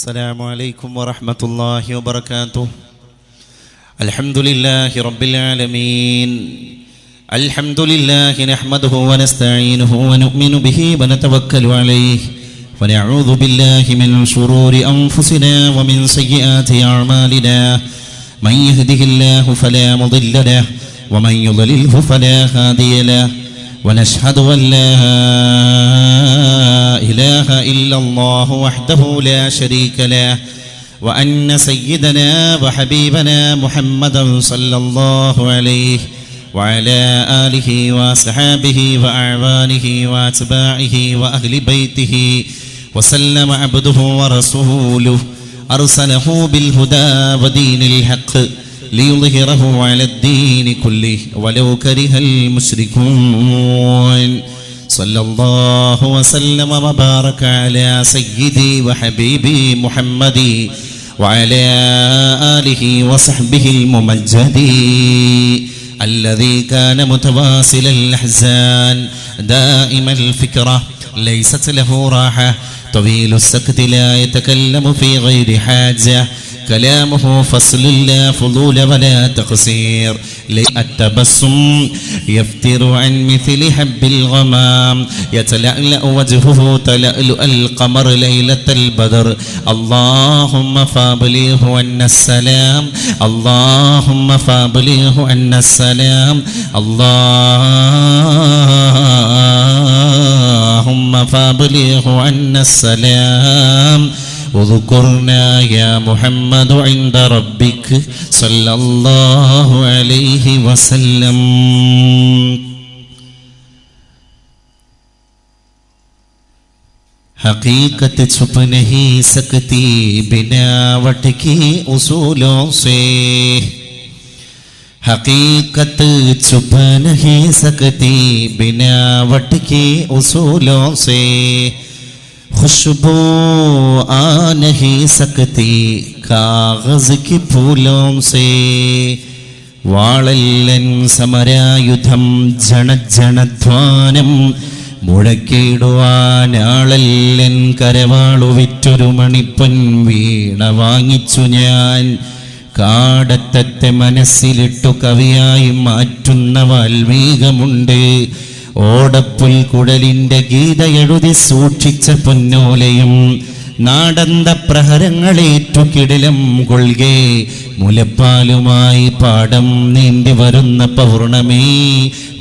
السلام عليكم ورحمة الله وبركاته. الحمد لله رب العالمين. الحمد لله نحمده ونستعينه ونؤمن به ونتوكل عليه ونعوذ بالله من شرور أنفسنا ومن سيئات أعمالنا. من يهده الله فلا مضل له ومن يضلله فلا هادي له. ونشهد أن لا إله إلا الله وحده لا شريك له وأن سيدنا وحبيبنا محمدا صلى الله عليه وعلى آله وصحابه وأعوانه وأتباعه وأهل بيته وسلم عبده ورسوله أرسله بالهدى ودين الحق ليظهره على الدين كله ولو كره المشركون. صلى الله وسلم وبارك على سيدي وحبيبي محمد وعلى آله وصحبه الممجد الذي كان متواصل الأحزان دائم الفكرة ليست له راحة طويل السكت لا يتكلم في غير حاجة كلامه فصل لا فضول ولا تقصير. التبسم يفتر عن مثل حب الغمام يتلألأ وجهه تلألؤ القمر ليلة البدر. اللهم فابلغه عن السلام اللهم فابلغه عن السلام اللهم فابلغه عن السلام. اذكرنا يا محمد عند ربك صلى الله عليه وسلم. हकीकत छुप नहीं सकती बनावट की उसूलों से. हकीकत छुप नहीं सकती बनावट की उसूलों से. खुशबू आ नहीं सकती कागज की फूलों से. വാളല്ലൻ സമരായുധം ജണധ്വാനം മുഴക്കിടുവാനാളല്ലൻ കരവാളു വിറ്റൊരു മണിപ്പൊൻ വീണ വാങ്ങിച്ചു ഞാൻ. കാടത്തത്തെ മനസ്സിലിട്ടു കവിയായി മാറ്റുന്ന വാൽമീകമുണ്ട്. ഓടപ്പുൽ കുഴലിൻ്റെ ഗീത എഴുതി സൂക്ഷിച്ച പൊന്നോലയും നാടന്ത പ്രഹരങ്ങളേറ്റു കിടിലം കൊൾകെ മുലപ്പാലുമായി പാടം നീന്തി വരുന്ന പൗർണമി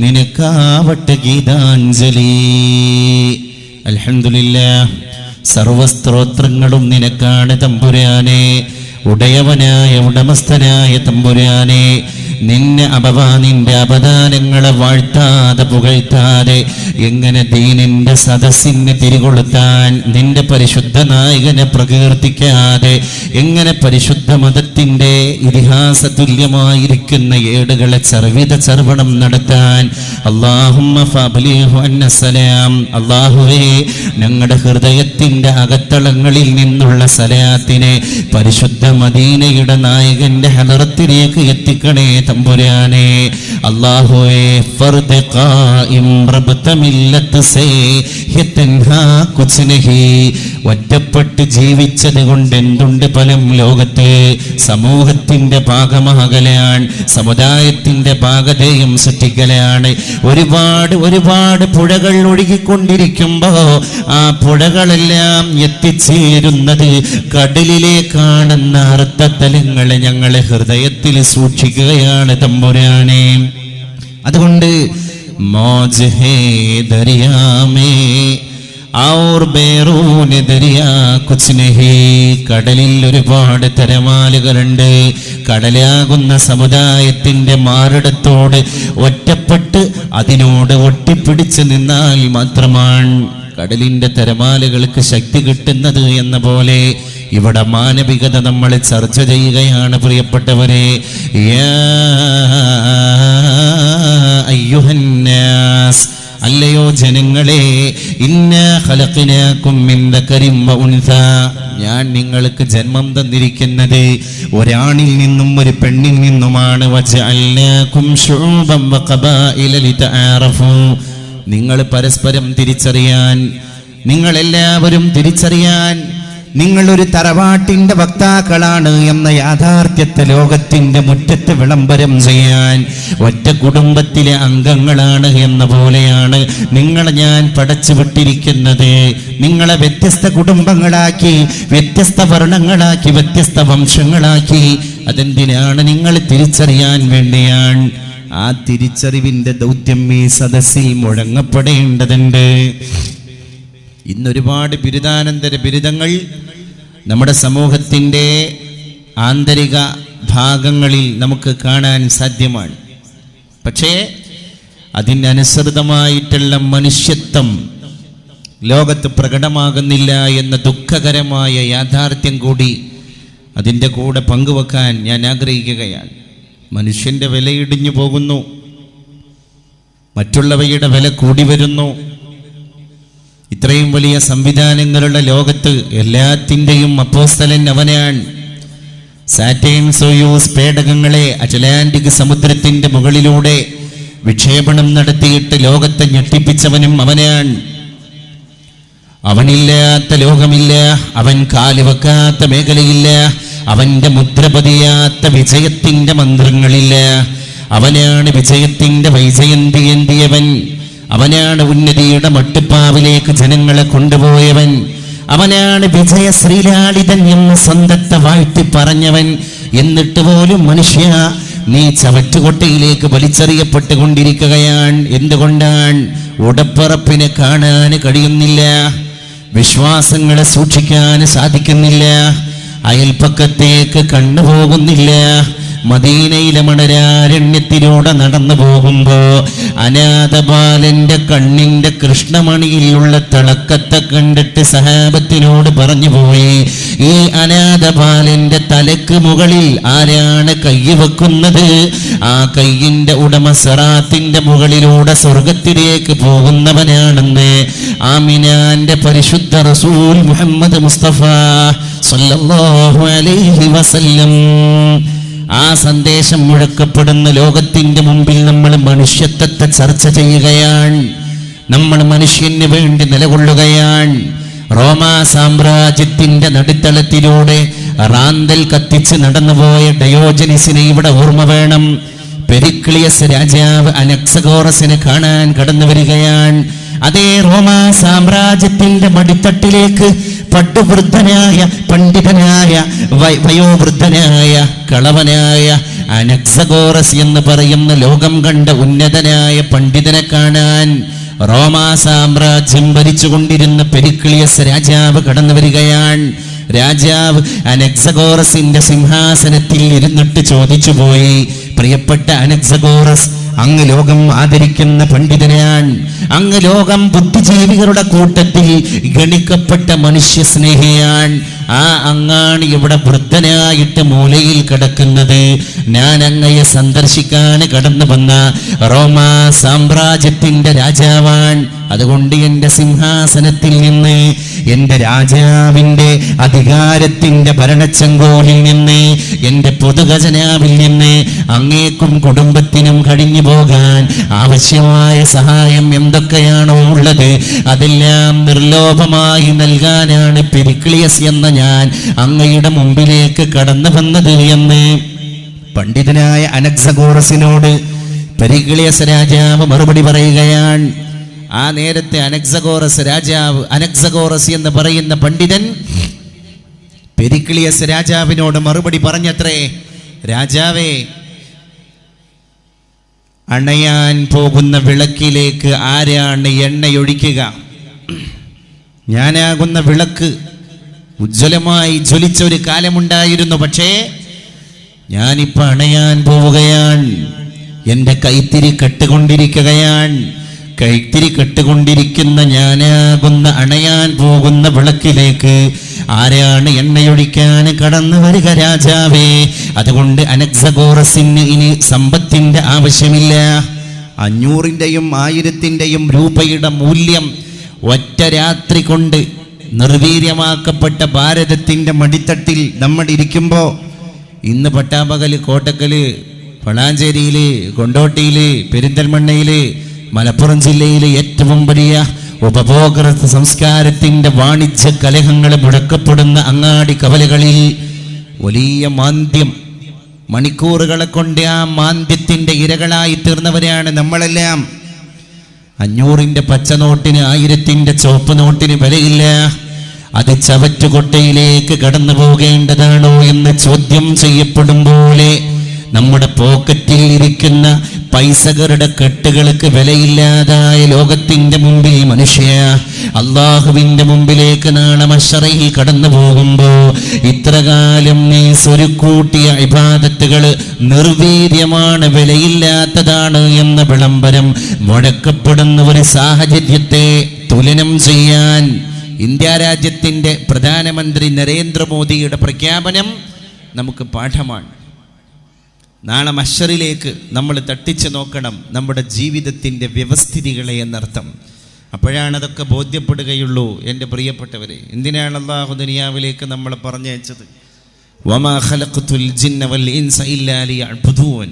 നിനക്കാവട്ടെ ഗീതാഞ്ജലി. അൽഹംദുലില്ലാഹ്, സർവസ്തോത്രങ്ങളും നിനക്കാണ് തമ്പുരാനെ. ഉടയവനായ ഉടമസ്ഥനായ തമ്പുരാനെ, നിന്റെ നിന്റെ അപദാനങ്ങളെ വാഴ്ത്താതെ പുകഴ്ത്താതെ എങ്ങനെ ദീനിന്റെ സദസ്സിന് തിരികൊളുത്താൻ, നിന്റെ പരിശുദ്ധ നായകനെ പ്രകീർത്തിക്കാതെ എങ്ങനെ പരിശുദ്ധ മതത്തിന്റെ ഇതിഹാസ തുല്യമായിരിക്കുന്ന ഏടുകളെ ചർവണം നടത്താൻ. അല്ലാഹുമ്മ ഫബ്ലിഹു അന്നസ്സലാം. അല്ലാഹുവേ, ഞങ്ങളുടെ ഹൃദയത്തിന്റെ അകത്തളങ്ങളിൽ നിന്നുള്ള സലാത്തിനെ പരിശുദ്ധ മദീനയുടെ നായകന്റെ ഹളറത്തിലേക്ക് എത്തിക്കണേ തമ്പുരാനെ. അല്ലാഹുവേ, ഫർദ് ഖായിം റബ്ത മില്ലത്ത് സേ യതൻഹാ കുച്ച് നഹി. ഒറ്റപ്പെട്ട് ജീവിച്ചത് കൊണ്ട് എന്തുണ്ട് ഫലം ലോകത്ത്? സമൂഹത്തിന്റെ ഭാഗമാകലാണ്, സമുദായത്തിന്റെ ഭാഗതയും സൃഷ്ടിക്കലാണ്. ഒരുപാട് പുഴകൾ ഒഴുകിക്കൊണ്ടിരിക്കുമ്പോ ആ പുഴകളെല്ലാം എത്തിച്ചേരുന്നത് കടലിലേക്കാണെന്ന അർത്ഥതലങ്ങളെ ഞങ്ങളെ ഹൃദയത്തിൽ സൂക്ഷിക്കുകയാണ് തമ്പുരാനെ. അതുകൊണ്ട് മൗജ് ഹേ ദരിയാമേ ഔർ ബേറൂനെ ദരിയാ കുച്ച് നഹി. കടലിൽ ഒരുപാട് തിരമാലകളുണ്ട്. കടലാകുന്ന സമുദായത്തിന്റെ മാറിടത്തോട് ഒറ്റപ്പെട്ട് അതിനോട് ഒട്ടിപ്പിടിച്ച് നിന്നാൽ മാത്രമാണ് കടലിന്റെ തിരമാലകൾക്ക് ശക്തി കിട്ടുന്നത് എന്ന പോലെ ഇവിടെ മാനവികത നമ്മൾ ചർച്ച ചെയ്യുകയാണ് പ്രിയപ്പെട്ടവരെ. യാ അയ്യുഹന്നാസ്, അല്ലയോ ജനങ്ങളെ, ഇന്നാ ഖലഖനാകും മിൻ ദകരിൻ വ ഉൻസ. ഞാൻ നിങ്ങൾക്ക് ജന്മം തന്നിരിക്കുന്നത് ഒരാണിൽ നിന്നും ഒരു പെണ്ണിൽ നിന്നുമാണ്. വജഅൽനാകും ശുഉബൻ വ ഖബായില ലിതആറഫു. നിങ്ങൾ പരസ്പരം തിരിച്ചറിയാൻ, നിങ്ങളെല്ലാവരും തിരിച്ചറിയാൻ, നിങ്ങളൊരു തറവാട്ടിന്റെ വക്താക്കളാണ് എന്ന യാഥാർത്ഥ്യത്തെ ലോകത്തിന്റെ മുറ്റത്ത് വിളംബരം ചെയ്യാൻ ഒറ്റ കുടുംബത്തിലെ അംഗങ്ങളാണ് എന്ന പോലെയാണ് നിങ്ങളെ ഞാൻ പടച്ചു വിട്ടിരിക്കുന്നത്. നിങ്ങളെ വ്യത്യസ്ത കുടുംബങ്ങളാക്കി, വ്യത്യസ്ത വർണ്ണങ്ങളാക്കി, വ്യത്യസ്ത വംശങ്ങളാക്കി. അതെന്തിനാണ്? നിങ്ങൾ തിരിച്ചറിയാൻ വേണ്ടിയാണ്. ആ തിരിച്ചറിവിന്റെ ദൗത്യം ഈ സദസ്സിൽ മുഴങ്ങപ്പെടേണ്ടതുണ്ട്. ഇന്നൊരുപാട് ബിരുദാനന്തര ബിരുദങ്ങൾ നമ്മുടെ സമൂഹത്തിൻ്റെ ആന്തരിക ഭാഗങ്ങളിൽ നമുക്ക് കാണാൻ സാധ്യമാണ്. പക്ഷേ അതിനനുസൃതമായിട്ടുള്ള മനുഷ്യത്വം ലോകത്ത് പ്രകടമാകുന്നില്ല എന്ന ദുഃഖകരമായ യാഥാർത്ഥ്യം കൂടി അതിൻ്റെ കൂടെ പങ്കുവെക്കാൻ ഞാൻ ആഗ്രഹിക്കുകയാണ്. മനുഷ്യൻ്റെ വില ഇടിഞ്ഞു പോകുന്നു, മറ്റുള്ളവയുടെ വില കൂടി വരുന്നു. ഇത്രയും വലിയ സംവിധാനങ്ങളുള്ള ലോകത്ത് എല്ലാത്തിൻ്റെയും അപ്പോസ്തലൻ അവനാണ്. സാറ്റേൺ സോയൂസ് പേടകങ്ങളെ അറ്റ്ലാന്റിക് സമുദ്രത്തിൻ്റെ മുകളിലൂടെ വിക്ഷേപണം നടത്തിയിട്ട് ലോകത്തെ ഞെട്ടിപ്പിച്ചവനും അവനാണ്. അവനില്ലാത്ത ലോകമില്ല, അവൻ കാലുവെക്കാത്ത മേഖലയില്ല, അവന്റെ മുദ്ര പതിയാത്ത വിജയത്തിന്റെ മന്ത്രങ്ങളില്ല. അവനാണ് വിജയത്തിന്റെ വൈജയന്തി എന്തിയവൻ. അവനാണ് ഉന്നതിയുടെ മട്ടുപ്പാവിലേക്ക് ജനങ്ങളെ കൊണ്ടുപോയവൻ. അവനാണ് വിജയ ശ്രീലാളിതൻ എന്ന് സ്വന്തത്തെ വാഴ്ത്തി പറഞ്ഞവൻ. എന്നിട്ട് പോലും മനുഷ്യ, നീ ചവറ്റുകൊട്ടയിലേക്ക് വലിച്ചെറിയപ്പെട്ടുകൊണ്ടിരിക്കുകയാണ്. എന്തുകൊണ്ടാണ്? ഉടപ്പറപ്പിനെ കാണാൻ കഴിയുന്നില്ല, വിശ്വാസങ്ങളെ സൂക്ഷിക്കാൻ സാധിക്കുന്നില്ല, അയൽപ്പക്കത്തേക്ക് കണ്ണുപോകുന്നില്ല. മദീനയിലെ മണരാരണ്യത്തിലൂടെ നടന്നു പോകുമ്പോ അനാഥബാലന്റെ കണ്ണിന്റെ കൃഷ്ണമണിയിലുള്ള തിളക്കത്തെ കണ്ടിട്ട് സഹാബത്തിനോട് പറഞ്ഞു പോയി, ഈ അനാഥബാലന്റെ തലക്ക് മുകളിൽ ആരാണ് കൈ വെക്കുന്നത്? ആ കൈയിന്റെ ഉടമ സിറാത്തിന്റെ മുകളിലൂടെ സ്വർഗത്തിലേക്ക് പോകുന്നവനാണെന്ന് ആമിനാന്റെ പരിശുദ്ധ റസൂൽ മുഹമ്മദ് മുസ്തഫ സല്ലല്ലാഹു അലൈഹി വസല്ലം. ആ സന്ദേശം മുഴക്കപ്പെടുന്ന ലോകത്തിന്റെ മുമ്പിൽ നമ്മൾ മനുഷ്യത്വത്തെ ചർച്ച ചെയ്യുകയാണ്. നമ്മൾ മനുഷ്യന് വേണ്ടി നിലകൊള്ളുകയാണ്. റോമാ സാമ്രാജ്യത്തിന്റെ നടുത്തളത്തിലൂടെ റാന്തൽ കത്തിച്ച് നടന്നുപോയ ഡയോജനിസിനെ ഇവിടെ ഓർമ്മ വേണം. പെരിക്ലിയസ് രാജാവ് അനക്സഗോറസിനെ കാണാൻ കടന്നു വരികയാണ്. അതേ റോമാ സാമ്രാജ്യത്തിന്റെ മടിത്തട്ടിലേക്ക് പടുവൃദ്ധനായ, പണ്ഡിതനായ, വയോവൃദ്ധനായ, കളവനായ അനക്സഗോറസ് എന്ന് പറയുന്ന ലോകം കണ്ട ഉന്നതനായ പണ്ഡിതനെ കാണാൻ റോമാ സാമ്രാജ്യം ഭരിച്ചുകൊണ്ടിരുന്ന പെരിക്ലിയസ് രാജാവ് കടന്നു വരികയാണ്. രാജാവ് അനക്സഗോറസിന്റെ സിംഹാസനത്തിൽ ഇരുന്നിട്ട് ചോദിച്ചുപോയി, പ്രിയപ്പെട്ട അനക്സഗോറസ്, അങ്ങ് ലോകം ആദരിക്കുന്ന പണ്ഡിതനാണ്, അങ്ങ് ലോകം ബുദ്ധിജീവികളുടെ കൂട്ടത്തിൽ ഗണിക്കപ്പെട്ട മനുഷ്യ സ്നേഹിയാണ്. ആ അങ്ങാണ് ഇവിടെ വൃദ്ധനായിട്ട് മൂലയിൽ കിടക്കുന്നത്. ഞാൻ അങ്ങയെ സന്ദർശിക്കാൻ കടന്നു വന്ന റോമാ സാമ്രാജ്യത്തിന്റെ രാജാവാണ്. അതുകൊണ്ട് എൻ്റെ സിംഹാസനത്തിൽ നിന്ന്, എൻ്റെ രാജാവിൻ്റെ അധികാരത്തിൻ്റെ ഭരണച്ചെങ്കോലിൽ നിന്ന്, എൻ്റെ പൊതുഖജനാവിൽ നിന്ന് അങ്ങേക്കും കുടുംബത്തിനും കഴിഞ്ഞു പോകാൻ ആവശ്യമായ സഹായം എന്തൊക്കെയാണോ ഉള്ളത് അതെല്ലാം നിർലോഭമായി നൽകാനാണ് പെരിക്ലിയസ് എന്ന ഞാൻ അങ്ങയുടെ മുമ്പിലേക്ക് കടന്നു വന്നത് എന്ന് പണ്ഡിതനായ അനക്സഗോറസിനോട് പെരിക്ലിയസ് രാജാവ് മറുപടി പറയുകയാണ്. ആ നേരത്തെ അനക്സഗോറസ് രാജാവ്, അനക്സഗോറസ് എന്ന് പറയുന്ന പണ്ഡിതൻ പെരിക്ലിയസ് രാജാവിനോട് മറുപടി പറഞ്ഞത്രേ, രാജാവേ, അണയാൻ പോകുന്ന വിളക്കിലേക്ക് ആരാണ് എണ്ണയൊഴിക്കുക? ഞാനാകുന്ന വിളക്ക് ഉജ്ജ്വലമായി ജ്വലിച്ച ഒരു കാലമുണ്ടായിരുന്നു. പക്ഷേ ഞാനിപ്പോൾ അണയാൻ പോവുകയാണ്. എൻ്റെ കൈത്തിരി കെട്ടുകൊണ്ടിരിക്കുകയാണ്. കൈത്തിരി കെട്ടുകൊണ്ടിരിക്കുന്ന ഞാനാകുന്ന അണയാൻ പോകുന്ന വിളക്കിലേക്ക് ആരാണ് എണ്ണയൊഴിക്കാൻ കടന്നു വരിക രാജാവേ? അതുകൊണ്ട് അനക്സഗോറസിന് ഇനി സമ്പത്തിന്റെ ആവശ്യമില്ല. 500ൻ്റെയും 1000ൻ്റെയും രൂപയുടെ മൂല്യം ഒറ്റ രാത്രി കൊണ്ട് നിർവീര്യമാക്കപ്പെട്ട ഭാരതത്തിന്റെ മടിത്തട്ടിൽ നമ്മൾ ഇരിക്കുമ്പോൾ, ഇന്ന് പട്ടാപകല്, കോട്ടക്കല്, വളാഞ്ചേരിയില്, കൊണ്ടോട്ടിയില്, പെരിന്തൽമണ്ണയില്, മലപ്പുറം ജില്ലയിലെ ഏറ്റവും വലിയ ഉപഭോഗ സംസ്കാരത്തിന്റെ വാണിജ്യ കലഹങ്ങൾ മുഴക്കപ്പെടുന്ന അങ്ങാടി കവലകളിൽ വലിയ മാന്ദ്യം, മണിക്കൂറുകളെ കൊണ്ട് ആ മാന്ദ്യത്തിന്റെ ഇരകളായി തീർന്നവരാണ് നമ്മളെല്ലാം. 500ന്റെ പച്ചനോട്ടിന് 1000ന്റെ ചുവപ്പ് നോട്ടിന് വിലയില്ല. അത് ചവറ്റുകൊട്ടയിലേക്ക് കടന്നു പോകേണ്ടതാണോ എന്ന് ചോദ്യം ചെയ്യപ്പെടും പോലെ നമ്മുടെ പോക്കറ്റിൽ ഇരിക്കുന്ന പൈസകളുടെ കെട്ടുകൾക്ക് വിലയില്ലാതായ ലോകത്തിന്റെ മുമ്പിൽ മനുഷ്യ അള്ളാഹുവിന്റെ മുമ്പിലേക്ക് നാളെ മഹ്ശറയിൽ കടന്നു പോകുമ്പോ ഇത്രകാലം നീ സ്വരുക്കൂട്ടിയ ഇബാദത്തുകൾ നിർവീര്യമാണ്, വിലയില്ലാത്തതാണ് എന്ന വിളംബരം മുഴക്കപ്പെടുന്ന ഒരു സാഹചര്യത്തെ തുലനം ചെയ്യാൻ ഇന്ത്യ രാജ്യത്തിന്റെ പ്രധാനമന്ത്രി നരേന്ദ്രമോദിയുടെ പ്രഖ്യാപനം നമുക്ക് പാഠമാണ്. നാളെ മഹ്ശറിലേക്ക് നമ്മൾ തട്ടിച്ചു നോക്കണം നമ്മുടെ ജീവിതത്തിൻ്റെ വ്യവസ്ഥിതികളെ എന്നർത്ഥം. അപ്പോഴാണ് അതൊക്കെ ബോധ്യപ്പെടുകയുള്ളൂ. എൻ്റെ പ്രിയപ്പെട്ടവരെ, എന്തിനാണ് അല്ലാഹു ദുനിയാവിലേക്ക് നമ്മളെ പറഞ്ഞയച്ചത്? വമാ ഖലഖ്തുൽ ജിന്ന വൽ ഇൻസ ഇല്ലാ ലിയഅ്ബുദൂൻ.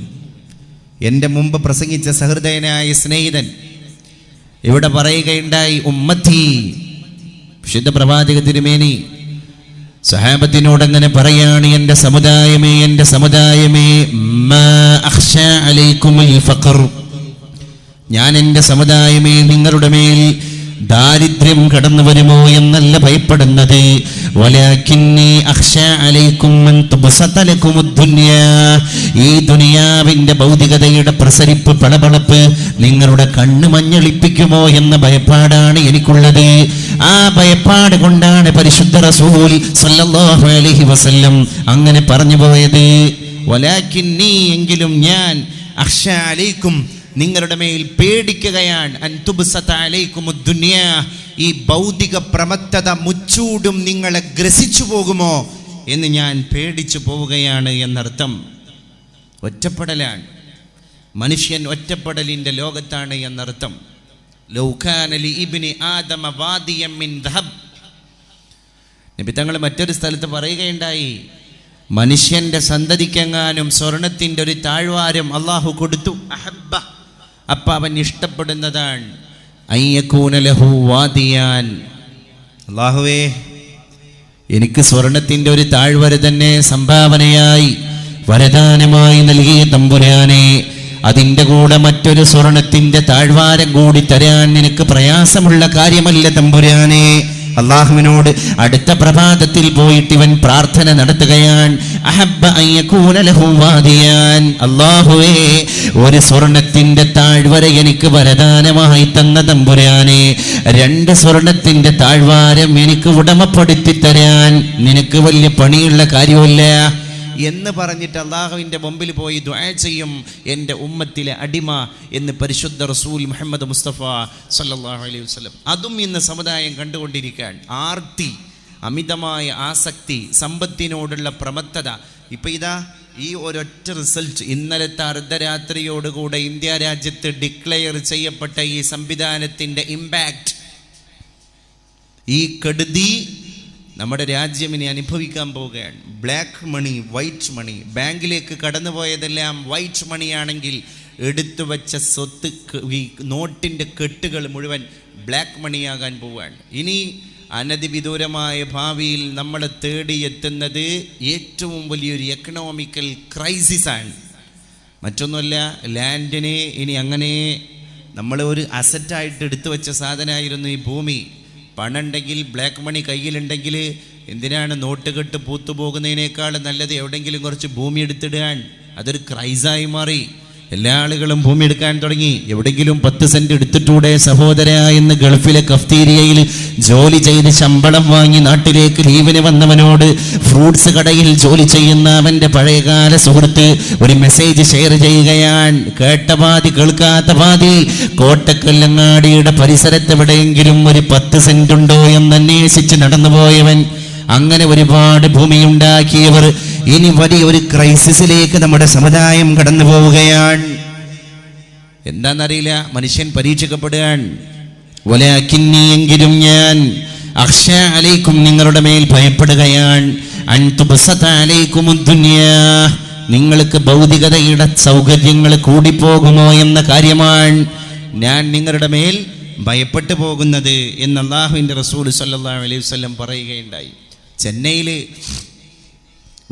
എൻ്റെ മുമ്പ് പ്രസംഗിച്ച സഹൃദയനായ സ്നേഹിതൻ ഇവിടെ പറയുകയുണ്ടായി, ഉമ്മത്തി, വിശുദ്ധ പ്രവാചക തിരുമേനി സഹാബത്തിനോട് അങ്ങനെ പറയാണ്, എൻ്റെ സമുദായമേ, എൻ്റെ സമുദായമേ, മാ അഖ്ശാ അലൈക്കുമുൽ ഫഖർ. ഞാൻ എൻ്റെ സമുദായമേ നിങ്ങളുടെ മേൽ ദാരിദ്ര്യം കടന്നു വരുമോ എന്നല്ല ഭയപ്പെടുന്നത്. വലാകിന്നി അഖ്ശാ അലൈക്കും അൻ തുബ്സത ലക്കുമുദ് ദുനിയാ. ഈ ദുനിയാവിന്റെ ഭൗതികതയുടെ പ്രസരിപ്പ്, പളപളപ്പ് നിങ്ങളുടെ കണ്ണ് മഞ്ഞളിപ്പിക്കുമോ എന്ന ഭയപ്പാടാണ് എനിക്കുള്ളത്. ആ ഭയപ്പാട് കൊണ്ടാണ് പരിശുദ്ധ റസൂൽ സല്ലല്ലാഹു അലൈഹി വസല്ലം അങ്ങനെ പറഞ്ഞു പോയത്. വലാകിന്നി, എങ്കിലും ഞാൻ, അഖ്ശാ അലൈക്കും നിങ്ങളുടെ മേൽ പേടിക്കുകയാണ്, അൻ തുബ്സത അലൈക്കുമുദ് ദുനിയാ. ഈ ഭൗതിക പ്രമത്തത മുച്ചൂടും നിങ്ങളെ ഗ്രസിച്ചു പോകുമോ എന്ന് ഞാൻ പേടിച്ചു പോവുകയാണ് എന്നർത്ഥം. ഒറ്റപ്പെടലാണ്, മനുഷ്യൻ ഒറ്റപ്പെടലിൻ്റെ ലോകത്താണ് എന്നർത്ഥം. ലൗ കാന ലി ഇബ്നി ആദമ വാദിയം മിൻ ദഹബ്. നബി തങ്ങൾ മറ്റൊരു സ്ഥലത്ത് പറയുകയുണ്ടായി, മനുഷ്യന്റെ സന്തതിക്കെങ്ങാനും സ്വർണത്തിന്റെ ഒരു താഴ്വാരം അള്ളാഹു കൊടുത്തു, അഹബ്ബ, അപ്പ അവൻ ഇഷ്ടപ്പെടുന്നതാണ്, അയ്യകൂന ലഹു വാദിയാൻ. അല്ലാഹുവേ, എനിക്ക് സ്വർണത്തിന്റെ ഒരു താഴ്വര തന്നെ സംഭാവനയായി വരദാനമായി നൽകിയ തമ്പുരാനെ, അതിൻ്റെ കൂടെ മറ്റൊരു സ്വർണത്തിന്റെ താഴ്വാരം കൂടി തരാൻ നിനക്ക് പ്രയാസമുള്ള കാര്യമല്ല തമ്പുരാനെ. അള്ളാഹുവിനോട് അടുത്ത പ്രഭാതത്തിൽ പോയിട്ട് ഇവൻ പ്രാർത്ഥന നടത്തുകയാണ്, അഹബ്ബ അയ്യകൂന ലഹു വാദിയാൻ. അല്ലാഹുവേ, ഒരു സ്വർണത്തിന്റെ താഴ്വര എനിക്ക് വരദാനമായി തന്ന തമ്പുരാനെ, 2 സ്വർണത്തിന്റെ താഴ്വാരം എനിക്ക് ഉടമപ്പെടുത്തി തരാൻ നിനക്ക് വലിയ പണിയുള്ള കാര്യമല്ല എന്ന് പറഞ്ഞിട്ട് അള്ളാഹുവിൻ്റെ മുമ്പിൽ പോയി ദുആ ചെയ്യും, എൻ്റെ ഉമ്മത്തിലെ അടിമ എന്ന് പരിശുദ്ധ റസൂൽ മുഹമ്മദ് മുസ്തഫ സല്ലല്ലാഹു അലൈഹി വസല്ലം. അതും ഇന്ന് സമുദായം കണ്ടുകൊണ്ടിരിക്കാൻ ആർത്തി, അമിതമായ ആസക്തി, സമ്പത്തിനോടുള്ള പ്രമത്തത. ഇപ്പം ഇതാ ഈ ഒരൊറ്റ റിസൾട്ട്, ഇന്നലത്തെ അർദ്ധരാത്രിയോടുകൂടെ ഇന്ത്യ രാജ്യത്ത് ഡിക്ലെയർ ചെയ്യപ്പെട്ട ഈ സംവിധാനത്തിൻ്റെ ഇമ്പാക്റ്റ്, ഈ കെടുതി നമ്മുടെ രാജ്യം ഇനി അനുഭവിക്കാൻ പോവുകയാണ്. ബ്ലാക്ക് മണി, വൈറ്റ് മണി, ബാങ്കിലേക്ക് കടന്നുപോയതെല്ലാം വൈറ്റ് മണിയാണെങ്കിൽ എടുത്തു വച്ച സ്വത്ത്, ഈ നോട്ടിൻ്റെ കെട്ടുകൾ മുഴുവൻ ബ്ലാക്ക് മണിയാകാൻ പോവുകയാണ്. ഇനി അനധിവിദൂരമായ ഭാവിയിൽ നമ്മളെ തേടിയെത്തുന്നത് ഏറ്റവും വലിയൊരു എക്കണോമിക്കൽ ക്രൈസിസാണ്. മറ്റൊന്നുമല്ല, ലാൻഡിനെ ഇനി അങ്ങനെ നമ്മൾ ഒരു അസറ്റായിട്ട് എടുത്തു വെച്ച സാധനമായിരുന്നു ഈ ഭൂമി. പണമുണ്ടെങ്കിൽ, ബ്ലാക്ക് മണി കയ്യിലുണ്ടെങ്കിൽ എന്തിനാണ് നോട്ടുകെട്ട് പൂത്തുപോകുന്നതിനേക്കാൾ നല്ലത് എവിടെയെങ്കിലും കുറച്ച് ഭൂമി എടുത്തിടാൻ. അതൊരു ക്രൈസായി മാറി. എല്ലാ ആളുകളും ഭൂമി എടുക്കാൻ തുടങ്ങി. എവിടെയെങ്കിലും 10 സെന്റ് എടുത്തിട്ടൂടെ സഹോദര എന്ന് ഗൾഫിലെ കഫ്തീരിയയിൽ ജോലി ചെയ്ത് ശമ്പളം വാങ്ങി നാട്ടിലേക്ക് ലീവിന് വന്നവനോട് ഫ്രൂട്ട്സ് കടയിൽ ജോലി ചെയ്യുന്ന അവൻ്റെ പഴയകാല സുഹൃത്ത് ഒരു മെസ്സേജ് ഷെയർ ചെയ്യുകയാണ്. കേട്ട പാതി കേൾക്കാത്ത പാതി. കോട്ടക്കല്ലങ്ങാടിയുടെ പരിസരത്ത് എവിടെയെങ്കിലും ഒരു 10 സെന്റ് ഉണ്ടോ എന്ന് അന്വേഷിച്ച് നടന്നുപോയവൻ. അങ്ങനെ ഒരുപാട് ഭൂമിയുണ്ടാക്കിയവർ ഇനി വലിയൊരു ക്രൈസിസിലേക്ക് നമ്മുടെ സമുദായം കടന്നു പോവുകയാണ്. എന്താണെന്നറിയില്ല, മനുഷ്യൻ പരീക്ഷിക്കപ്പെടുകയാണ്. വലാകിന്നി, എങ്കിലും ഞാൻ, അഖ്ശാ അലൈക്കും നിങ്ങളുടെ മേൽ ഭയപ്പെടുകയാണ്, അൻ തുബ്സത അലൈക്കുമുദ് ദുനിയാ, നിങ്ങൾക്ക് ഭൗതികതയുടെ സൗകര്യങ്ങൾ കൂടിപ്പോകുമോ എന്ന കാര്യമാണ് ഞാൻ നിങ്ങളുടെ മേൽ ഭയപ്പെട്ടു പോകുന്നത് എന്ന് അല്ലാഹുവിൻ്റെ റസൂൽ സല്ലല്ലാഹു അലൈഹി വസല്ലം പറയുകയുണ്ടായി. ചെന്നൈയിൽ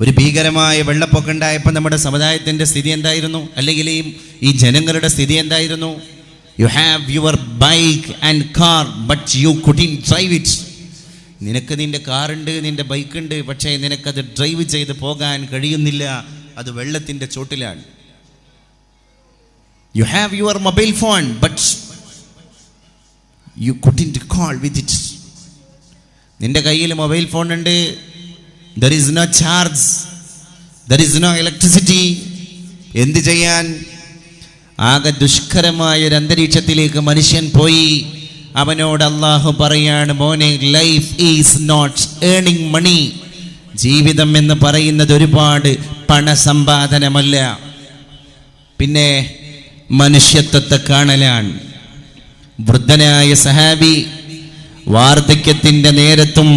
ഒരു ഭീകരമായ വെള്ളപ്പൊക്കം ഉണ്ടായപ്പോൾ നമ്മുടെ സമുദായത്തിൻ്റെ സ്ഥിതി എന്തായിരുന്നു? അല്ലെങ്കിൽ ഈ ജനങ്ങളുടെ സ്ഥിതി എന്തായിരുന്നു? U have your bike and car but you couldn't drive it. നിനക്ക് നിൻ്റെ കാറുണ്ട്, നിൻ്റെ ബൈക്കുണ്ട്, പക്ഷേ നിനക്കത് ഡ്രൈവ് ചെയ്ത് പോകാൻ കഴിയുന്നില്ല, അത് വെള്ളത്തിൻ്റെ ചോട്ടിലാണ്. You have your mobile phone but you couldn't call with it. നിൻ്റെ കയ്യിൽ മൊബൈൽ ഫോൺ ഉണ്ട്, there is no charge, there is no electricity. എന്ത് ചെയ്യാൻ? ആകെ ദുഷ്കരമായ ഒരു അന്തരീക്ഷത്തിലേക്ക് മനുഷ്യൻ പോയി. അവനോട് അല്ലാഹു പറയാണ്, മോനെ, ലൈഫ് ഈസ് നോട്ട് ഏണിംഗ് മണി. ജീവിതം എന്ന് പറയുന്നത് ഒരുപാട് പണസമ്പാദനമല്ല, പിന്നെ മനുഷ്യത്വത്തെ കാണലാണ്. വൃദ്ധനായ സഹാബി വാർദ്ധക്യത്തിൻ്റെ നേരത്തും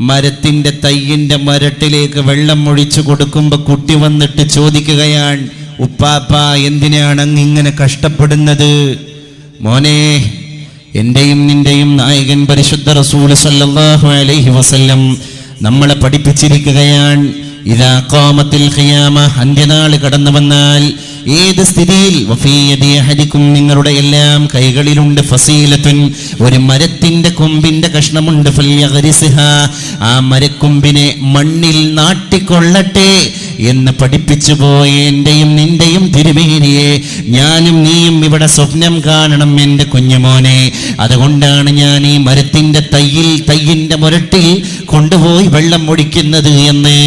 മരത്തിൻ്റെ തയ്യിൻ്റെ മരട്ടിലേക്ക് വെള്ളം ഒഴിച്ചു കൊടുക്കുമ്പോൾ കുട്ടി വന്നിട്ട് ചോദിക്കുകയാണ്, ഉപ്പാപ്പ, എന്തിനാണ് അങ്ങ് ഇങ്ങനെ കഷ്ടപ്പെടുന്നത്? മോനെ, എൻ്റെയും നിൻ്റെയും നായകൻ പരിശുദ്ധ റസൂൽ സല്ലല്ലാഹു അലൈഹി വസല്ലം നമ്മളെ പഠിപ്പിച്ചിരിക്കുകയാണ്, ഇദാ ഖാമത്തിൽ ഖിയാമ, അന്ത്യനാൾ കടന്നു വന്നാൽ ഏത് സ്ഥിതിയിൽ, വഫീയദി അഹദിക്കും, നിങ്ങളുടെ എല്ലാം കൈകളിലുണ്ട്, ഫസീലത്തുൻ, ഒരു മരത്തിന്റെ കൊമ്പിന്റെ കഷ്ണമുണ്ട്, ഫൽയഗ്രിസ്ഹ, ആ മരക്കൊമ്പിനെ മണ്ണിൽ നാട്ടിക്കൊള്ളട്ടെ എന്ന് പഠിപ്പിച്ചു പോയ എൻ്റെയും നിന്റെയും തിരുമേനിയെ ഞാനും നീയും ഇവിടെ സ്വപ്നം കാണണം എൻ്റെ കുഞ്ഞുമോനെ. അതുകൊണ്ടാണ് ഞാൻ ഈ മരത്തിന്റെ തയ്യിന്റെ മുരട്ടിൽ കൊണ്ടുപോയി വെള്ളം ഒഴിക്കുന്നത് എന്ന്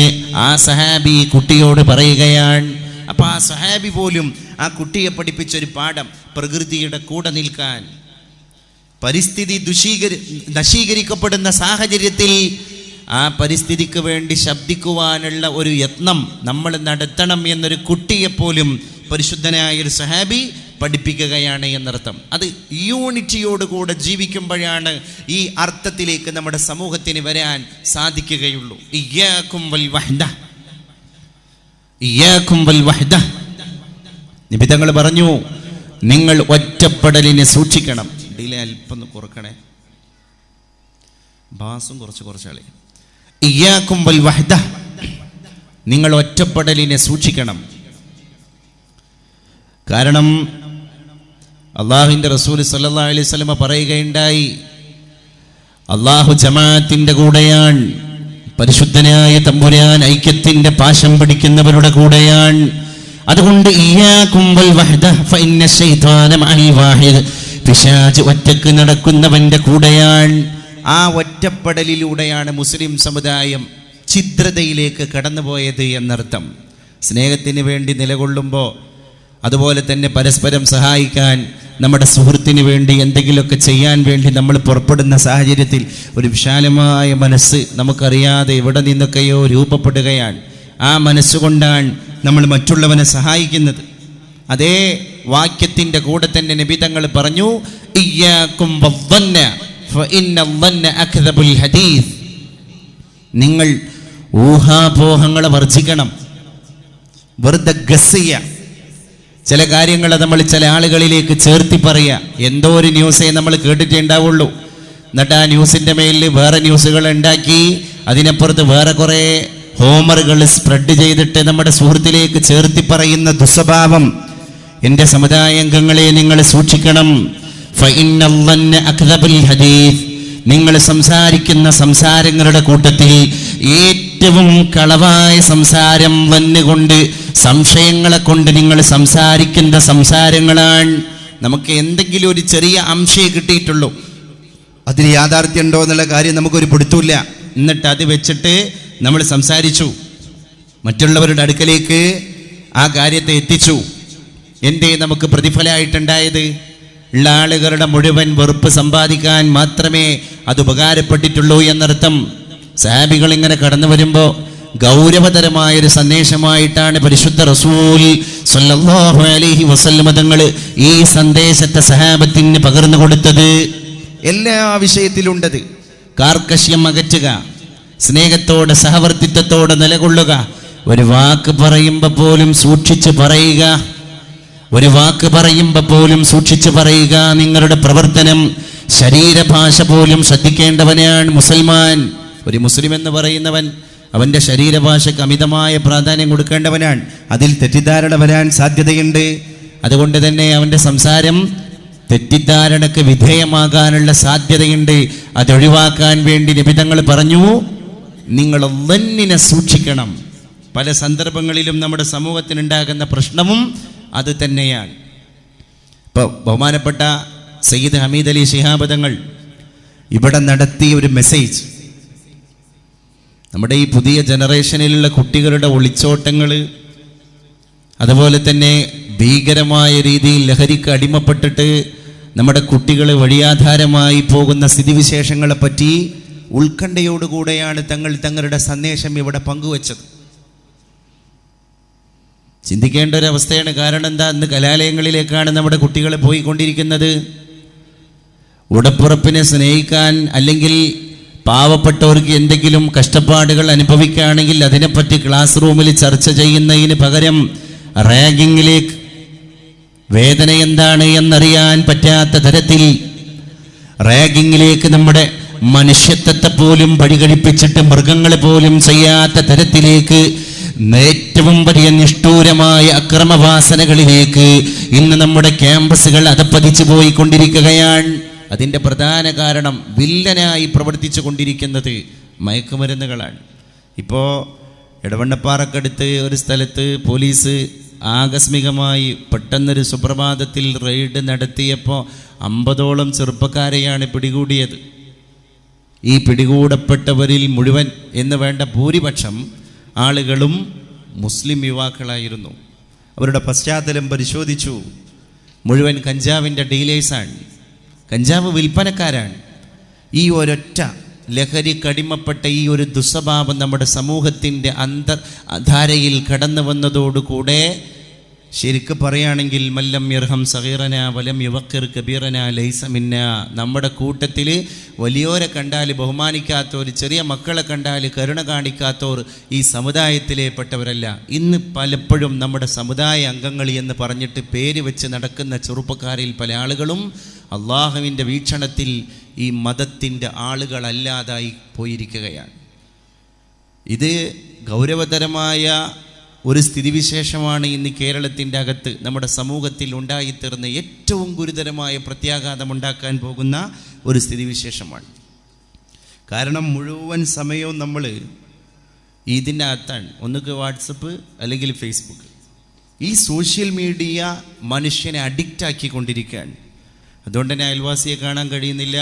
ആ സഹാബി കുട്ടിയോട് പറയുകയാണ്. അപ്പൊ ആ സഹാബി പോലും ആ കുട്ടിയെ പഠിപ്പിച്ചൊരു പാഠം, പ്രകൃതിയുടെ കൂടെ നിൽക്കാൻ. പരിസ്ഥിതി നശീകരിക്കപ്പെടുന്ന സാഹചര്യത്തിൽ ആ പരിസ്ഥിതിക്ക് വേണ്ടി ശബ്ദിക്കുവാനുള്ള ഒരു യത്നം നമ്മൾ നടത്തണം എന്നൊരു കുട്ടിയെപ്പോലും പരിശുദ്ധനായ ഒരു സഹാബി പഠിപ്പിക്കുകയാണ് എന്നർത്ഥം. അത് യൂണിറ്റിയോടുകൂടെ ജീവിക്കുമ്പോഴാണ് ഈ അർത്ഥത്തിലേക്ക് നമ്മുടെ സമൂഹത്തിന് വരാൻ സാധിക്കുകയുള്ളൂ. ഇയ്യാകും വൽ വഹ്ദ, ഇയ്യാകും വൽ വഹ്ദ. നബി തങ്ങൾ പറഞ്ഞു, നിങ്ങൾ ഒറ്റപ്പെടലിനെ സൂക്ഷിക്കണം. ഡിലേ അല്പം കുറക്കണേ, ബാസും കുറച്ചാളെ. ഇയ്യാകും വൽ വഹ്ദ, നിങ്ങൾ ഒറ്റപ്പെടലിനെ സൂക്ഷിക്കണം. കാരണം അള്ളാഹുവിൻ്റെ റസൂൽ സല്ലല്ലാഹു അലൈഹി വസല്ലം പറയുകയുണ്ടായി, അള്ളാഹു ജമാഅത്തിന്റെ കൂടെയാണ്, പരിശുദ്ധനായ തമ്പുരാൻ ഐക്യത്തിന്റെ പാശം പിടിക്കുന്നവരുടെ കൂടെയാണ്. അതുകൊണ്ട് ഇയ്യാകും വൽ വഹ്ദ ഫഇന്ന ശൈത്വാന മഅൽ വാഹിദ്, പിശാച് ഒറ്റക്ക് നടക്കുന്നവന്റെ കൂടെയാണ്. ആ ഒറ്റപ്പെടലിലൂടെയാണ് മുസ്ലിം സമുദായം ഛിദ്രതയിലേക്ക് കടന്നുപോയത് എന്നർത്ഥം. സ്നേഹത്തിന് വേണ്ടി നിലകൊള്ളുമ്പോൾ, അതുപോലെ തന്നെ പരസ്പരം സഹായിക്കാൻ, നമ്മുടെ സുഹൃത്തിന് വേണ്ടി എന്തെങ്കിലുമൊക്കെ ചെയ്യാൻ വേണ്ടി നമ്മൾ പുറപ്പെടുന്ന സാഹചര്യത്തിൽ ഒരു വിശാലമായ മനസ്സ് നമുക്കറിയാതെ എവിടെ നിന്നൊക്കെയോ രൂപപ്പെടുകയാണ്. ആ മനസ്സുകൊണ്ടാണ് നമ്മൾ മറ്റുള്ളവനെ സഹായിക്കുന്നത്. അതേ വാക്യത്തിൻ്റെ കൂടെ തന്നെ നബി തങ്ങൾ പറഞ്ഞു, ഇയ്യാകും വദ്ദന്ന ഫഇന്ന വദ്ദന്ന അക്ദബുൽ ഹദീസ്, നിങ്ങൾ ഊഹാപോഹങ്ങളെ വർജിക്കണം. വെറുതെ ഗസ്സിയ ചില കാര്യങ്ങൾ നമ്മൾ ചില ആളുകളിലേക്ക് ചേർത്തി പറയുക. എന്തോ ഒരു ന്യൂസേ നമ്മൾ കേട്ടിട്ടേ ഉണ്ടാവുള്ളൂ. എന്നിട്ട് ആ ന്യൂസിൻ്റെ മേലിൽ വേറെ ന്യൂസുകൾ ഉണ്ടാക്കി അതിനപ്പുറത്ത് വേറെ കുറേ ഹോമറുകൾ സ്പ്രെഡ് ചെയ്തിട്ട് നമ്മുടെ സുഹൃത്തിലേക്ക് ചേർത്തി പറയുന്ന ദുസ്വഭാവം എൻ്റെ സമുദായാംഗങ്ങളെ നിങ്ങൾ സൂക്ഷിക്കണം. നിങ്ങൾ സംസാരിക്കുന്ന സംസാരങ്ങളുടെ കൂട്ടത്തിൽ ഏറ്റവും കളവായ സംസാരം വന്നുകൊണ്ട്, സംശയങ്ങളെ കൊണ്ട് നിങ്ങൾ സംസാരിക്കുന്ന സംസാരങ്ങളാണ്. നമുക്ക് എന്തെങ്കിലും ഒരു ചെറിയ അംശയെ കിട്ടിയിട്ടുള്ളൂ, അതിൽ യാഥാർത്ഥ്യം ഉണ്ടോ എന്നുള്ള കാര്യം നമുക്കൊരു പിടുത്തമില്ല. എന്നിട്ട് അത് വെച്ചിട്ട് നമ്മൾ സംസാരിച്ചു, മറ്റുള്ളവരുടെ അടുക്കലേക്ക് ആ കാര്യത്തെ എത്തിച്ചു. എന്തേ നമുക്ക് പ്രതിഫലമായിട്ടുണ്ടായത്? ഉള്ള ആളുകളുടെ മുഴുവൻ വെറുപ്പ് സമ്പാദിക്കാൻ മാത്രമേ അത് ഉപകാരപ്പെട്ടിട്ടുള്ളൂ എന്നർത്ഥം. സഹാബികൾ ഇങ്ങനെ കടന്നു വരുമ്പോൾ ഗൗരവതരമായൊരു സന്ദേശമായിട്ടാണ് പരിശുദ്ധ റസൂൽ സല്ലല്ലാഹു അലൈഹി വസല്ലം തങ്ങൾ ഈ സന്ദേശത്തെ സഹാബത്തിന് പകർന്നു കൊടുത്തത്. എല്ലാ വിഷയത്തിലുണ്ടത്. കാർക്കശ്യം അകറ്റുക, സ്നേഹത്തോടെ സഹവർത്തിത്വത്തോടെ നിലകൊള്ളുക, ഒരു വാക്ക് പറയുമ്പോൾ പോലും സൂക്ഷിച്ച് പറയുക. ഒരു വാക്ക് പറയുമ്പോൾ പോലും സൂക്ഷിച്ചു പറയുക. നിങ്ങളുടെ പ്രവർത്തനം, ശരീരഭാഷ പോലും ശ്രദ്ധിക്കേണ്ടവനാണ് മുസൽമാൻ. ഒരു മുസ്ലിം എന്ന് പറയുന്നവൻ അവൻ്റെ ശരീരഭാഷയ്ക്ക് അമിതമായ പ്രാധാന്യം കൊടുക്കേണ്ടവനാണ്. അതിൽ തെറ്റിദ്ധാരണ വരാൻ സാധ്യതയുണ്ട്. അതുകൊണ്ട് തന്നെ അവൻ്റെ സംസാരം തെറ്റിദ്ധാരണക്ക് വിധേയമാകാനുള്ള സാധ്യതയുണ്ട്. അതൊഴിവാക്കാൻ വേണ്ടി നബി തങ്ങൾ പറഞ്ഞു, നിങ്ങൾ ദന്നിനെ സൂക്ഷിക്കണം. പല സന്ദർഭങ്ങളിലും നമ്മുടെ സമൂഹത്തിനുണ്ടാകുന്ന പ്രശ്നവും അത് തന്നെയാണ്. ഇപ്പോൾ ബഹുമാനപ്പെട്ട സയ്യിദ് ഹമീദ് അലി ശിഹാബ് തങ്ങൾ ഇവിടെ നടത്തിയ ഒരു മെസ്സേജ്, നമ്മുടെ ഈ പുതിയ ജനറേഷനിലുള്ള കുട്ടികളുടെ ഒളിച്ചോട്ടങ്ങൾ, അതുപോലെ തന്നെ ഭീകരമായ രീതിയിൽ ലഹരിക്ക് അടിമപ്പെട്ടിട്ട് നമ്മുടെ കുട്ടികൾ വഴിയാധാരമായി പോകുന്ന സ്ഥിതിവിശേഷങ്ങളെപ്പറ്റി ഉത്കണ്ഠയോടുകൂടെയാണ് തങ്ങളുടെ സന്ദേശം ഇവിടെ പങ്കുവച്ചത്. ചിന്തിക്കേണ്ട ഒരവസ്ഥയാണ്. കാരണം എന്താ, ഇന്ന് കലാലയങ്ങളിലേക്കാണ് നമ്മുടെ കുട്ടികൾ പോയിക്കൊണ്ടിരിക്കുന്നത്. ഉടപ്പുറപ്പിനെ സ്നേഹിക്കാൻ, അല്ലെങ്കിൽ പാവപ്പെട്ടവർക്ക് എന്തെങ്കിലും കഷ്ടപ്പാടുകൾ അനുഭവിക്കുകയാണെങ്കിൽ അതിനെപ്പറ്റി ക്ലാസ് റൂമിൽ ചർച്ച ചെയ്യുന്നതിന് പകരം റാഗിങ്ങിലേക്ക്, വേദന എന്താണ് എന്നറിയാൻ പറ്റാത്ത തരത്തിൽ റാഗിങ്ങിലേക്ക്, നമ്മുടെ മനുഷ്യത്വത്തെ പോലും വഴികഴിപ്പിച്ചിട്ട് മൃഗങ്ങളെ പോലും ചെയ്യാത്ത തരത്തിലേക്ക്, ഏറ്റവും വലിയ നിഷ്ഠൂരമായ അക്രമവാസനകളിലേക്ക് ഇന്ന് നമ്മുടെ ക്യാമ്പസുകൾ അധപ്പതിച്ചു പോയിക്കൊണ്ടിരിക്കുകയാണ്. അതിൻ്റെ പ്രധാന കാരണം വില്ലനായി പ്രവർത്തിച്ചു കൊണ്ടിരിക്കുന്നത് മയക്കുമരുന്നുകളാണ്. ഇപ്പോൾ എടവണ്ണപ്പാറക്കടുത്ത് ഒരു സ്ഥലത്ത് പോലീസ് ആകസ്മികമായി പെട്ടെന്നൊരു സുപ്രഭാതത്തിൽ റെയ്ഡ് നടത്തിയപ്പോൾ 50ഓളം ചെറുപ്പക്കാരെയാണ് പിടികൂടിയത്. ഈ പിടികൂടപ്പെട്ടവരിൽ മുഴുവൻ എന്ന് വേണ്ട ഭൂരിപക്ഷം ആളുകളും മുസ്ലിം യുവാക്കളായിരുന്നു. അവരുടെ പശ്ചാത്തലം പരിശോധിച്ചു. മുഴുവൻ കഞ്ചാവിൻ്റെ ഡീലേഴ്സാണ്, കഞ്ചാവ് വിൽപ്പനക്കാരാണ്. ഈ ഒരൊറ്റ ലഹരിക്കടിമപ്പെട്ട ഈ ഒരു ദുസ്വഭാവം നമ്മുടെ സമൂഹത്തിൻ്റെ അന്തർധാരയിൽ കടന്നു വന്നതോടുകൂടെ ശരിക്ക് പറയുകയാണെങ്കിൽ മല്ലം യർഹം സഗീറന വലം യുവക്കിർ കബീറന ലൈസ മിന്ന, നമ്മുടെ കൂട്ടത്തിൽ വലിയോരെ കണ്ടാൽ ബഹുമാനിക്കാത്തവർ, ചെറിയ മക്കളെ കണ്ടാൽ കരുണ കാണിക്കാത്തവർ ഈ സമുദായത്തിലെ പെട്ടവരല്ല. ഇന്ന് പലപ്പോഴും നമ്മുടെ സമുദായ അംഗങ്ങൾ എന്ന് പറഞ്ഞിട്ട് പേര് വെച്ച് നടക്കുന്ന ചെറുപ്പക്കാരിൽ പല ആളുകളും അള്ളാഹുവിൻ്റെ വീക്ഷണത്തിൽ ഈ മതത്തിൻ്റെ ആളുകളല്ലാതായി പോയിരിക്കുകയാണ്. ഇത് ഗൗരവതരമായ ഒരു സ്ഥിതിവിശേഷമാണ് ഇന്ന് കേരളത്തിൻ്റെ അകത്ത് നമ്മുടെ സമൂഹത്തിൽ ഉണ്ടായിത്തീർന്ന ഏറ്റവും ഗുരുതരമായ പ്രത്യാഘാതമുണ്ടാക്കാൻ പോകുന്ന ഒരു സ്ഥിതിവിശേഷമാണ്. കാരണം മുഴുവൻ സമയവും നമ്മൾ ഇതിൻ്റെ അകത്താണ്. ഒന്നുകിൽ വാട്സപ്പ് അല്ലെങ്കിൽ ഫേസ്ബുക്ക്. ഈ സോഷ്യൽ മീഡിയ മനുഷ്യനെ അഡിക്റ്റാക്കിക്കൊണ്ടിരിക്കുകയാണ്. അതുകൊണ്ട് തന്നെ അയൽവാസിയെ കാണാൻ കഴിയുന്നില്ല,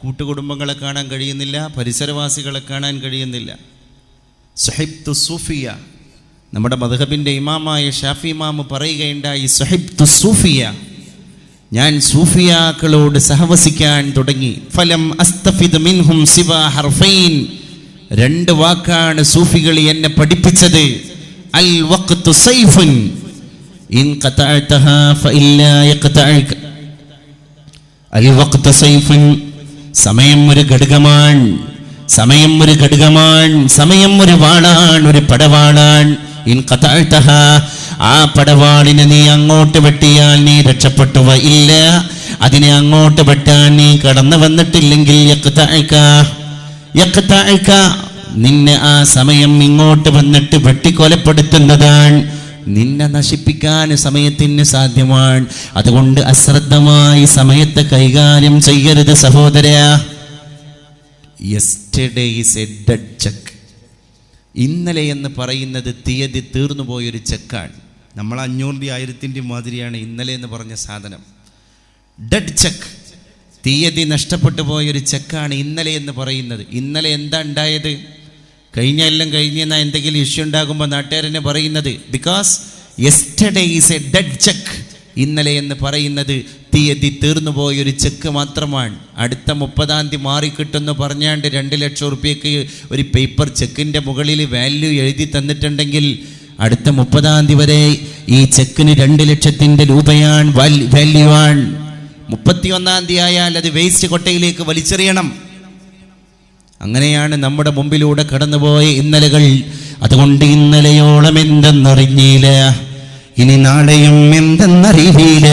കൂട്ടുകുടുംബങ്ങളെ കാണാൻ കഴിയുന്നില്ല, പരിസരവാസികളെ കാണാൻ കഴിയുന്നില്ല. സുഹൈബ്തു സൂഫിയ, നമ്മുടെ മദ്ഹബിൻ്റെ ഇമാമായ ഷാഫി ഇമാമ് പറയുകയുണ്ടായി, സുഹൈബ്തു സൂഫിയ, ഞാൻ സൂഫിയാക്കളോട് സഹവസിക്കാൻ തുടങ്ങി. ഫലം അസ്തഫിദ് മിൻഹും സിവ ഹർഫൈൻ, 2 വാക്കാണ് സൂഫികൾ എന്നെ പഠിപ്പിച്ചത്. അൽ വഖ്തു സൈഫുൻ ഇൻ ഖതഅതഹാ ഫഇല്ലാ യഖതഅക. അൽ വഖ്തു സൈഫുൻ, സമയം ഒരു ഘടകമാണ്, സമയം ഒരു ഘടകമാണ്, സമയം ഒരു വാളാണ്, ഒരു പടവാളാണ്. ഇൻ ഖതഅതഹാ, ആ പടവാളിനെ നീ അങ്ങോട്ട് വെട്ടിയാൽ നീ രക്ഷപ്പെട്ടുവ ഇല്ല, അതിനെ അങ്ങോട്ട് വെട്ടാൻ നീ കടന്നു വന്നിട്ടില്ലെങ്കിൽ യഖതഅക, യഖതഅക, നിന്നെ ആ സമയം ഇങ്ങോട്ട് വന്നിട്ട് വെട്ടിക്കൊലപ്പെടുത്തുന്നതാണ്. നിന്നെ നശിപ്പിക്കാൻ സമയത്തിന് സാധ്യമാണ്. അതുകൊണ്ട് അശ്രദ്ധമായി സമയത്തെ കൈകാര്യം ചെയ്യരുത് സഹോദര. Yesterday is A dead check. ഇന്നലെ എന്ന് പറയുന്നത് തീയതി തീർന്നു പോയൊരു ചെക്കാണ്. നമ്മൾ 500 1000 മാതിരിയാണ് ഇന്നലെ എന്ന് പറഞ്ഞ സാധനം. ഡെഡ് ചെക്ക്, തീയതി നഷ്ടപ്പെട്ടു പോയൊരു ചെക്കാണ് ഇന്നലെ എന്ന് പറയുന്നത്. ഇന്നലെ എന്താ ഉണ്ടായത്? കഴിഞ്ഞെല്ലാം കഴിഞ്ഞെന്നാ എന്തെങ്കിലും ഇഷ്യൂ ഉണ്ടാകുമ്പോൾ നാട്ടുകാരെന്നെ പറയുന്നത്. Because yesterday is A dead check. ഇന്നലെ എന്ന് പറയുന്നത് തീയതി തീർന്നു പോയൊരു ചെക്ക് മാത്രമാണ്. അടുത്ത 30-ാം തീയതി മാറിക്കിട്ടെന്ന് പറഞ്ഞാണ്ട് 2 ലക്ഷം റുപ്യക്ക് ഒരു പേപ്പർ ചെക്കിൻ്റെ മുകളിൽ വാല്യൂ എഴുതി തന്നിട്ടുണ്ടെങ്കിൽ അടുത്ത 30-ാം തീയതി വരെ ഈ ചെക്കിന് 2 ലക്ഷത്തിൻ്റെ രൂപയാണ് വാല്യൂ ആണ്. 31-ാം തീയതി ആയാൽ അത് വേസ്റ്റ് കൊട്ടയിലേക്ക് വലിച്ചെറിയണം. അങ്ങനെയാണ് നമ്മുടെ മുമ്പിലൂടെ കടന്നുപോയ ഇന്നലകൾ. അതുകൊണ്ട് ഇന്നലെയോളം എന്തെന്നറിഞ്ഞില്ല, ഇനി നാളെയും എന്തെന്നറിയില്ല.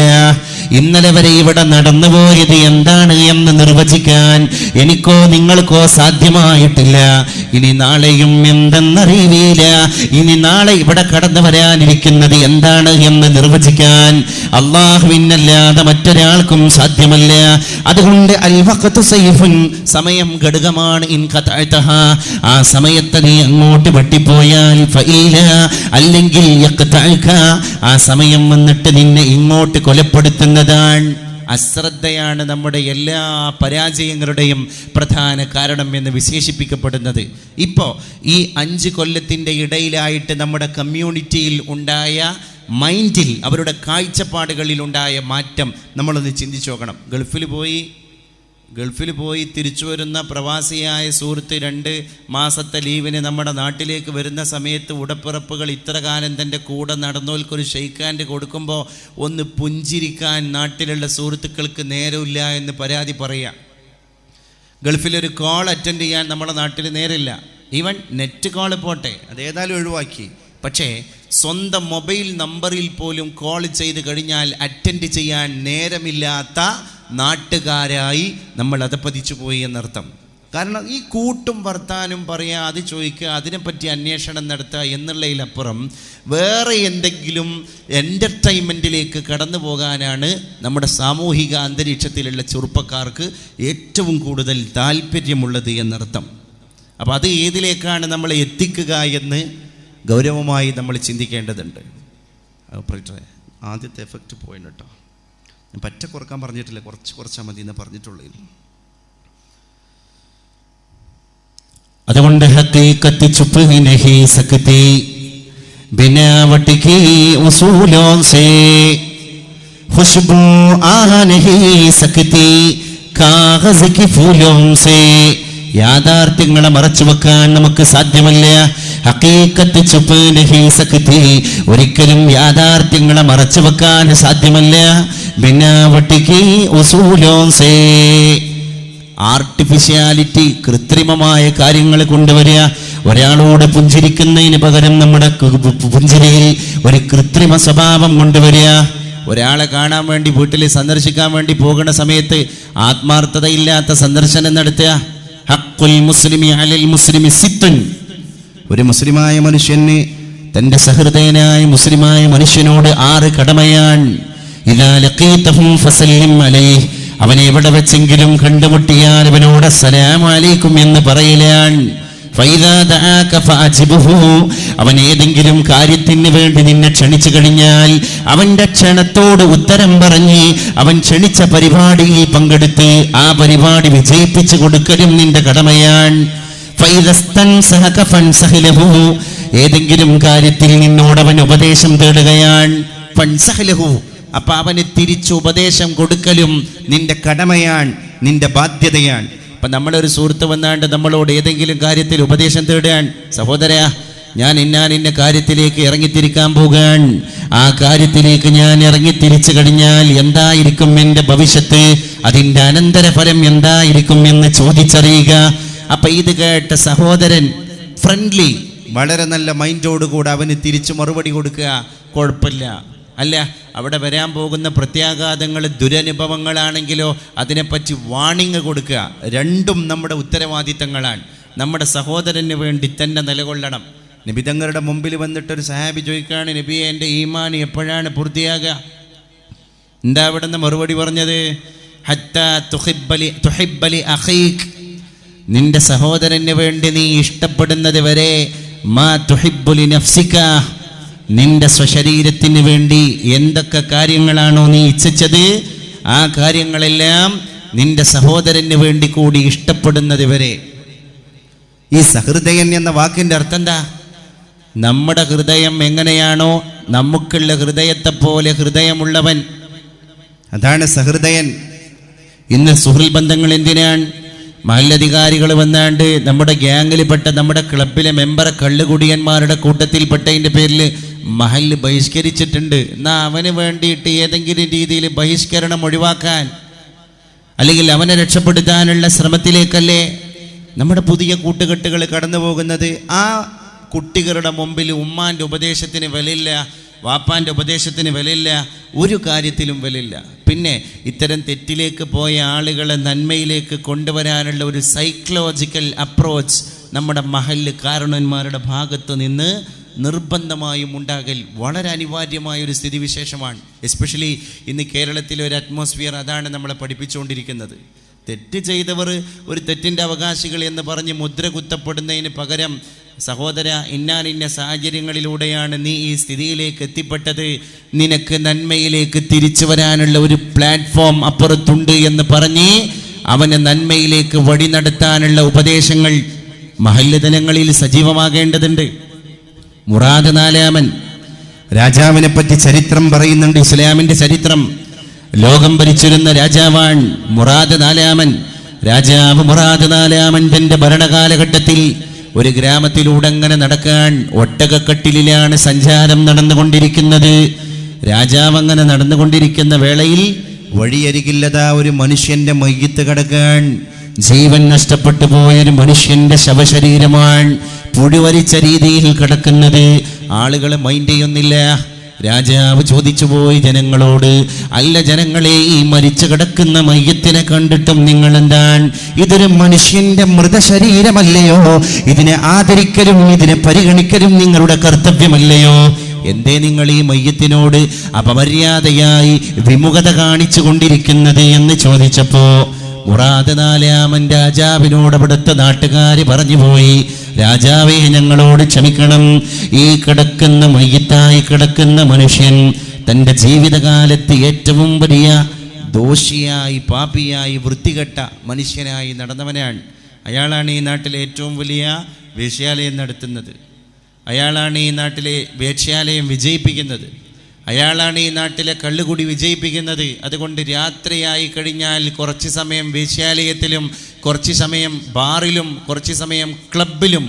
ഇന്നലെ വരെ ഇവിടെ നടന്നുപോയത് എന്താണ് എന്ന് നിർവചിക്കാൻ എനിക്കോ നിങ്ങൾക്കോ സാധ്യമായിട്ടില്ല. ഇനി നാളെയും എന്തെന്നറിയില്ല. ഇനി നാളെ ഇവിടെ കടന്നു വരാനിരിക്കുന്നത് എന്താണ് എന്ന് നിർവചിക്കാൻ അല്ലാഹുവിനല്ലാതെ മറ്റൊരാൾക്കും സാധ്യമല്ല. അതുകൊണ്ട് അൽ വഖ്തു സൈഫുൻ, സമയം ഘടകമാണ്. ഇൻ ഖതഅതഹ, ആ സമയത്ത് നീ അങ്ങോട്ട് വെട്ടിപ്പോയാൽ ഫഇല, അല്ലെങ്കിൽ യഖ്തഅക, ആ സമയം വന്നിട്ട് നിന്നെ ഇങ്ങോട്ട് കൊലപ്പെടുത്തുന്നതാണ്. അശ്രദ്ധയാണ് നമ്മുടെ എല്ലാ പരാജയങ്ങളുടെയും പ്രധാന കാരണം എന്ന് വിശേഷിപ്പിക്കപ്പെടുന്നത്. ഇപ്പോൾ ഈ 5 കൊല്ലത്തിൻ്റെ ഇടയിലായിട്ട് നമ്മുടെ കമ്മ്യൂണിറ്റിയിൽ ഉണ്ടായ മൈൻഡിൽ, അവരുടെ കാഴ്ചപ്പാടുകളിലുണ്ടായ മാറ്റം നമ്മളൊന്ന് ചിന്തിച്ചു നോക്കണം. ഗൾഫിൽ പോയി തിരിച്ചു വരുന്ന പ്രവാസിയായ സുഹൃത്ത് 2 മാസത്തെ ലീവിന് നമ്മുടെ നാട്ടിലേക്ക് വരുന്ന സമയത്ത് ഉടപ്പിറപ്പുകൾ ഇത്ര കാലം തൻ്റെ കൂടെ നടന്നവർക്കൊരു ഷെയ്ക്കാൻഡ് കൊടുക്കുമ്പോൾ ഒന്ന് പുഞ്ചിരിക്കാൻ നാട്ടിലുള്ള സുഹൃത്തുക്കൾക്ക് നേരമില്ല എന്ന് പരാതി പറയാം. ഗൾഫിലൊരു കോൾ അറ്റൻഡ് ചെയ്യാൻ നമ്മുടെ നാട്ടിൽ നേരമില്ല. ഈവൻ നെറ്റ് കോൾ പോട്ടെ, അതേതായാലും ഒഴിവാക്കി. പക്ഷേ സ്വന്തം മൊബൈൽ നമ്പറിൽ പോലും കോൾ ചെയ്ത് കഴിഞ്ഞാൽ അറ്റൻഡ് ചെയ്യാൻ നേരമില്ലാത്ത നാട്ടുകാരായി നമ്മൾ അതപ്പതിച്ചു പോയി എന്നർത്ഥം. കാരണം ഈ കൂട്ടും വർത്താനും പറയുക, അത് ചോദിക്കുക, അതിനെപ്പറ്റി അന്വേഷണം നടത്തുക എന്നുള്ളതിലപ്പുറം വേറെ എന്തെങ്കിലും എൻ്റർടൈൻമെൻറ്റിലേക്ക് കടന്നു പോകാനാണ് നമ്മുടെ സാമൂഹിക അന്തരീക്ഷത്തിലുള്ള ചെറുപ്പക്കാർക്ക് ഏറ്റവും കൂടുതൽ താല്പര്യമുള്ളത് എന്നർത്ഥം. അപ്പോൾ അത് ഏതിലേക്കാണ് നമ്മളെ എത്തിക്കുക എന്ന് ഗൗരവമായി നമ്മൾ ചിന്തിക്കേണ്ടതുണ്ട്. ഓപ്പറേറ്ററെ, ആദ്യത്തെ എഫക്റ്റ് പോയിന് കേട്ടോ. ഞാൻ പറ്റ കുറക്കാൻ പറഞ്ഞിട്ടില്ല, കുറച്ചാൽ മതി എന്ന് പറഞ്ഞിട്ടുള്ളൂ. അതുകൊണ്ട് ഹഖീഖത്ത് ചുപ്പ് നഹീ സക്തി ബിനാവട്ട് കി ഉസൂലോं से खुशबू आ नहीं सकती कागज की फूलों से. യാഥാർത്ഥ്യങ്ങളെ മറച്ചു വെക്കാൻ നമുക്ക് സാധ്യമല്ല. ഹഖീഖത്ത് ചുപ്പ് നഹീ സക്തി, ഒരിക്കലും യാഥാർത്ഥ്യങ്ങളെ മറച്ചു വെക്കാൻ സാധ്യമല്ല. ബിനാവട്ട് കി ഉസൂലോं से, ആർട്ടിഫിഷ്യാലിറ്റി, കൃത്രിമമായ കാര്യങ്ങൾ കൊണ്ടുവരിക. ഒരാളോട് പുഞ്ചിരിക്കുന്നതിന് പകരം നമ്മുടെ പുഞ്ചിരിയിൽ ഒരു കൃത്രിമ സ്വഭാവം കൊണ്ടുവരിക. ഒരാളെ കാണാൻ വേണ്ടി വീട്ടിൽ സന്ദർശിക്കാൻ വേണ്ടി പോകുന്ന സമയത്ത് ആത്മാർത്ഥതയില്ലാത്ത സന്ദർശനം നടത്തുക. ഹഖ്ഖുൽ മുസ്ലിമി അലൽ മുസ്ലിമി സിത്തുൻ, ഒരു മുസ്ലിമായ മനുഷ്യന് തൻ്റെ സഹൃദയനായ മുസ്ലിമായ മനുഷ്യനോട് 6 കടമയാണ്. ഇദാ ലഖീതഹു ഫസല്ലിം അലൈഹി, അവനെ എവിടെ വെച്ചെങ്കിലും കണ്ടുമുട്ടിയാൽ അവനോട് അസ്സലാമു അലൈക്കും എന്ന് പറയലാണ്. ഫൈദാ ദആക ഫഅജിബ്ഹു, അവൻ ഏതെങ്കിലും കാര്യത്തിന് വേണ്ടി നിന്നെ ക്ഷണിച്ചു കഴിഞ്ഞാൽ അവൻ്റെ ക്ഷണത്തോട് ഉത്തരം പറഞ്ഞ് അവൻ ക്ഷണിച്ച പരിപാടിയിൽ പങ്കെടുത്ത് ആ പരിപാടി വിജയിപ്പിച്ചു കൊടുക്കലും നിന്റെ കടമയാണ്. ഫൈദസ്തൻസഹക ഫൻസഹ് ലഹു, ഏതെങ്കിലും കാര്യത്തിൽ നിന്നോട് അവൻ ഉപദേശം തേടുകയാണ്, ഫൻസഹ് ലഹു, അപ്പൊ അവന് തിരിച്ചു ഉപദേശം കൊടുക്കലും നിന്റെ കടമയാണ്, നിന്റെ ബാധ്യതയാണ്. അപ്പം നമ്മളൊരു സുഹൃത്ത് വന്നാണ്ട് നമ്മളോട് ഏതെങ്കിലും കാര്യത്തിൽ ഉപദേശം തേടുകയാണ്, സഹോദരാ ഞാൻ ഇന്ന കാര്യത്തിലേക്ക് ഇറങ്ങിത്തിരിക്കാൻ പോകാൻ, ആ കാര്യത്തിലേക്ക് ഞാൻ ഇറങ്ങിത്തിരിച്ചു കഴിഞ്ഞാൽ എന്തായിരിക്കും എൻ്റെ ഭവിഷ്യത്ത്, അതിൻ്റെ അനന്തരഫലം എന്തായിരിക്കും എന്ന് ചോദിച്ചറിയുക. അപ്പം ഇത് കേട്ട സഹോദരൻ ഫ്രണ്ട്ലി, വളരെ നല്ല മൈൻഡോടുകൂടെ അവന് തിരിച്ചു മറുപടി കൊടുക്കുക, കുഴപ്പമില്ല. അല്ല, അവിടെ വരാൻ പോകുന്ന പ്രത്യാഘാതങ്ങൾ, ദുരനുഭവങ്ങളാണെങ്കിലോ അതിനെപ്പറ്റി വാണിംഗ് കൊടുക്കുക. രണ്ടും നമ്മുടെ ഉത്തരവാദിത്തങ്ങളാണ്. നമ്മുടെ സഹോദരന് വേണ്ടി തന്നെ നിലകൊള്ളണം. നബി തങ്ങളുടെ മുമ്പിൽ വന്നിട്ടൊരു സഹാബി ചോദിക്കുകയാണ്, നബിയെ എൻ്റെ ഈമാൻ എപ്പോഴാണ് പൂർത്തിയാകുക? എന്താ അവിടെ നിന്ന് മറുപടി പറഞ്ഞത്? ഹത്താ തുഹിബ്ബലി അഖീക്, നിന്റെ സഹോദരന് വേണ്ടി നീ ഇഷ്ടപ്പെടുന്നത് വരെ, മാ തുഹിബ്ബുലി നഫ്സിക, നിന്റെ സ്വശരീരത്തിന് വേണ്ടി എന്തൊക്കെ കാര്യങ്ങളാണോ നീ ഇച്ഛിച്ചത് ആ കാര്യങ്ങളെല്ലാം നിന്റെ സഹോദരന് വേണ്ടി കൂടി ഇഷ്ടപ്പെടുന്നത് വരെ. ഈ സഹൃദയൻ എന്ന വാക്കിൻ്റെ അർത്ഥം എന്താ? നമ്മുടെ ഹൃദയം എങ്ങനെയാണോ നമുക്കുള്ള ഹൃദയത്തെ പോലെ ഹൃദയമുള്ളവൻ, അതാണ് സഹൃദയൻ. ഇന്ന് സുഹൃൽ ബന്ധങ്ങൾ എന്തിനാണ്? മഹല്ലധികാരികൾ വന്നാണ്ട് നമ്മുടെ ഗ്യാങ്ങിൽപ്പെട്ട, നമ്മുടെ ക്ലബിലെ മെമ്പറെ കള്ളുകുടിയന്മാരുടെ കൂട്ടത്തിൽപ്പെട്ടതിൻ്റെ പേരിൽ മഹല്ല് ബഹിഷ്കരിച്ചിട്ടുണ്ട്. എന്നാൽ അവന് വേണ്ടിയിട്ട് ഏതെങ്കിലും രീതിയിൽ ബഹിഷ്കരണം ഒഴിവാക്കാൻ അല്ലെങ്കിൽ അവനെ രക്ഷപ്പെടുത്താനുള്ള ശ്രമത്തിലേക്കല്ലേ നമ്മുടെ പുതിയ കൂട്ടുകെട്ടുകൾ കടന്നു പോകുന്നത്? ആ കുട്ടികളുടെ മുമ്പിൽ ഉമ്മാൻ്റെ ഉപദേശത്തിന് വിലയില്ല, വാപ്പാൻ്റെ ഉപദേശത്തിന് വിലയില്ല, ഒരു കാര്യത്തിലും വിലയില്ല. പിന്നെ ഇത്തരം തെറ്റിലേക്ക് പോയ ആളുകളെ നന്മയിലേക്ക് കൊണ്ടുവരാനുള്ള ഒരു സൈക്കോളജിക്കൽ അപ്രോച്ച് നമ്മുടെ മഹല്ല് കാരണവന്മാരുടെ ഭാഗത്ത് നിന്ന് നിർബന്ധമായും ഉണ്ടാകൽ വളരെ അനിവാര്യമായൊരു സ്ഥിതിവിശേഷമാണ്. എസ്പെഷ്യലി ഇന്ന് കേരളത്തിലെ ഒരു അറ്റ്മോസ്ഫിയർ അതാണ് നമ്മളെ പഠിപ്പിച്ചുകൊണ്ടിരിക്കുന്നത്. തെറ്റ് ചെയ്തവർ ഒരു തെറ്റിൻ്റെ അവകാശികൾ എന്ന് പറഞ്ഞ് മുദ്ര കുത്തപ്പെടുന്നതിന് പകരം, സഹോദര, ഇന്ന സാഹചര്യങ്ങളിലൂടെയാണ് നീ ഈ സ്ഥിതിയിലേക്ക് എത്തിപ്പെട്ടത്, നിനക്ക് നന്മയിലേക്ക് തിരിച്ചു വരാനുള്ള ഒരു പ്ലാറ്റ്ഫോം അപ്പുറത്തുണ്ട് എന്ന് പറഞ്ഞ് അവന് നന്മയിലേക്ക് വഴി നടത്താനുള്ള ഉപദേശങ്ങൾ മഹല്ല് തലങ്ങളിൽ സജീവമാകേണ്ടതുണ്ട്. മുറാദ് നാലാമൻ രാജാവിനെ പറ്റി ചരിത്രം പറയുന്നുണ്ട്, ഇസ്ലാമിൻ്റെ ചരിത്രം. ലോകം ഭരിച്ചിരുന്ന രാജാവാൻ മുറാദ് നാലാമൻ. രാജാവ് മുറാദ് നാലാമൻ തൻ്റെ ഭരണകാലഘട്ടത്തിൽ ഒരു ഗ്രാമത്തിലൂടെ അങ്ങനെ നടക്കാൻ ഒട്ടകക്കട്ടിലാണ് സഞ്ചാരം നടന്നുകൊണ്ടിരിക്കുന്നത്. രാജാവ് അങ്ങനെ നടന്നുകൊണ്ടിരിക്കുന്ന വേളയിൽ വഴിയരികില്ലതാ ഒരു മനുഷ്യന്റെ മയ്യത്ത് കിടക്കാൻ. ജീവൻ നഷ്ടപ്പെട്ടു പോയൊരു മനുഷ്യന്റെ ശവശരീരമാണ് പുഴുവരിച്ച രീതിയിൽ കിടക്കുന്നത്. ആളുകളെ മൈൻഡ് ചെയ്യുന്നില്ല. രാജാവ് ചോദിച്ചു പോയി ജനങ്ങളോട്, അല്ല ജനങ്ങളെ, ഈ മരിച്ചു കിടക്കുന്ന മയ്യത്തിനെ കണ്ടിട്ടും നിങ്ങൾ എന്താണ്, ഇതൊരു മനുഷ്യന്റെ മൃതശരീരമല്ലയോ? ഇതിനെ ആദരിക്കലും ഇതിനെ പരിഗണിക്കലും നിങ്ങളുടെ കർത്തവ്യമല്ലയോ? എന്തേ നിങ്ങൾ ഈ മയ്യത്തിനോട് അപമര്യാദയായി വിമുഖത കാണിച്ചു കൊണ്ടിരിക്കുന്നത് എന്ന് ചോദിച്ചപ്പോ മുറാദ് നാലാമൻ രാജാവിനോട് അവിടുത്തെ നാട്ടുകാർ പറഞ്ഞുപോയി, രാജാവേ, ഞങ്ങളോട് ക്ഷമിക്കണം. ഈ കിടക്കുന്ന മയ്യത്തായി കിടക്കുന്ന മനുഷ്യൻ തൻ്റെ ജീവിതകാലത്ത് ഏറ്റവും വലിയ ദോഷിയായി, പാപിയായി, വൃത്തികെട്ട മനുഷ്യനായി നടന്നവനാണ്. അയാളാണ് ഈ നാട്ടിലെ ഏറ്റവും വലിയ വേശ്യാലയം നടത്തുന്നത്. അയാളാണ് ഈ നാട്ടിലെ വേശ്യാലയം വിജയിപ്പിക്കുന്നത്. അയാളാണ് ഈ നാട്ടിലെ കള്ളുകുടി വിജയിപ്പിക്കുന്നത്. അതുകൊണ്ട് രാത്രിയായി കഴിഞ്ഞാൽ കുറച്ച് സമയം വേശ്യാലയത്തിലും, കുറച്ച് സമയം ബാറിലും, കുറച്ച് സമയം ക്ലബിലും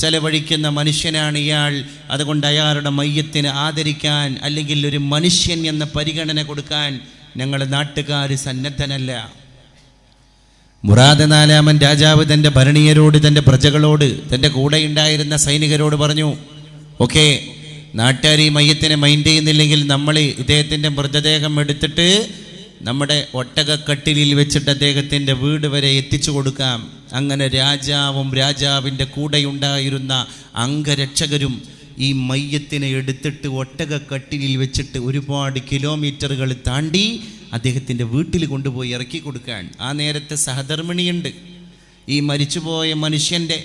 ചെലവഴിക്കുന്ന മനുഷ്യനാണ് ഇയാൾ. അതുകൊണ്ട് അയാളുടെ മയ്യത്തിന് ആദരിക്കാൻ, അല്ലെങ്കിൽ ഒരു മനുഷ്യൻ എന്ന പരിഗണന കൊടുക്കാൻ ഞങ്ങൾ നാട്ടുകാർ സന്നദ്ധനല്ല. മുറാദ് നാലാമൻ രാജാവ് തൻ്റെ ഭരണീയരോട്, തൻ്റെ പ്രജകളോട്, തൻ്റെ കൂടെ ഉണ്ടായിരുന്ന സൈനികരോട് പറഞ്ഞു, ഓക്കെ, നാട്ടുകാർ ഈ മയ്യത്തിനെ മൈൻഡ് ചെയ്യുന്നില്ലെങ്കിൽ നമ്മൾ ഇദ്ദേഹത്തിൻ്റെ മൃതദേഹം എടുത്തിട്ട് നമ്മുടെ ഒട്ടകക്കട്ടിലിൽ വെച്ചിട്ട് അദ്ദേഹത്തിൻ്റെ വീട് വരെ എത്തിച്ചു കൊടുക്കാം. അങ്ങനെ രാജാവും രാജാവിൻ്റെ കൂടെയുണ്ടായിരുന്ന അംഗരക്ഷകരും ഈ മയ്യത്തിനെ എടുത്തിട്ട് ഒട്ടകക്കട്ടിലിൽ വെച്ചിട്ട് ഒരുപാട് കിലോമീറ്ററുകൾ താണ്ടി അദ്ദേഹത്തിൻ്റെ വീട്ടിൽ കൊണ്ടുപോയി ഇറക്കി കൊടുക്കാൻ. ആ നേരത്തെ സഹധർമ്മിണിയുണ്ട്. ഈ മരിച്ചുപോയ മനുഷ്യൻ്റെ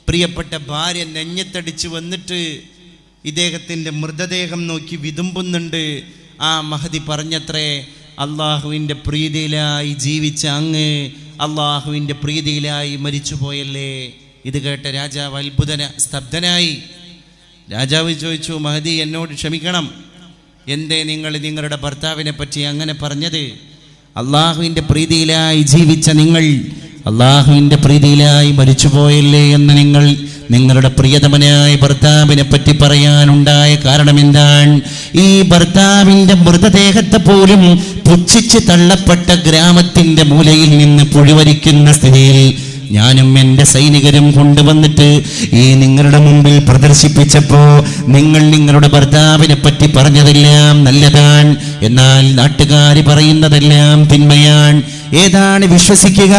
പ്രിയപ്പെട്ട ഭാര്യ നെഞ്ഞത്തടിച്ച് വന്നിട്ട് ഇദ്ദേഹത്തിൻ്റെ മൃതദേഹം നോക്കി വിതുമ്പുന്നുണ്ട്. ആ മഹദി പറഞ്ഞത്രേ, അള്ളാഹുവിൻ്റെ പ്രീതിയിലായി ജീവിച്ച അങ്ങ് അള്ളാഹുവിൻ്റെ പ്രീതിയിലായി മരിച്ചുപോയല്ലേ. ഇത് കേട്ട രാജാവ് സ്തബ്ധനായി. രാജാവ് ചോദിച്ചു, മഹദി, എന്നോട് ക്ഷമിക്കണം, എന്തേ നിങ്ങൾ നിങ്ങളുടെ ഭർത്താവിനെ പറ്റി അങ്ങനെ പറഞ്ഞത്? അള്ളാഹുവിൻ്റെ പ്രീതിയിലായി ജീവിച്ച നിങ്ങൾ അള്ളാഹുവിൻ്റെ പ്രീതിയിലായി മരിച്ചുപോയല്ലേ എന്ന് നിങ്ങൾ നിങ്ങളുടെ പ്രിയതമനായ ഭർത്താവിനെ പറ്റി പറയാനുണ്ടായ കാരണം എന്താണ്? ഈ ഭർത്താവിൻ്റെ മൃതദേഹത്തെ പോലും പുച്ഛിച്ച് തള്ളപ്പെട്ട ഗ്രാമത്തിൻ്റെ മൂലയിൽ നിന്ന് പുഴുവരിക്കുന്ന സ്ഥിതിയിൽ ഞാനും എൻ്റെ സൈനികരും കൊണ്ടുവന്നിട്ട് ഈ നിങ്ങളുടെ മുമ്പിൽ പ്രദർശിപ്പിച്ചപ്പോൾ നിങ്ങൾ നിങ്ങളുടെ ഭർത്താവിനെ പറ്റി പറഞ്ഞതെല്ലാം നല്ലതാണ്, എന്നാൽ നാട്ടുകാർ പറയുന്നതെല്ലാം തിന്മയാണ്. ഏതാണ് വിശ്വസിക്കുക?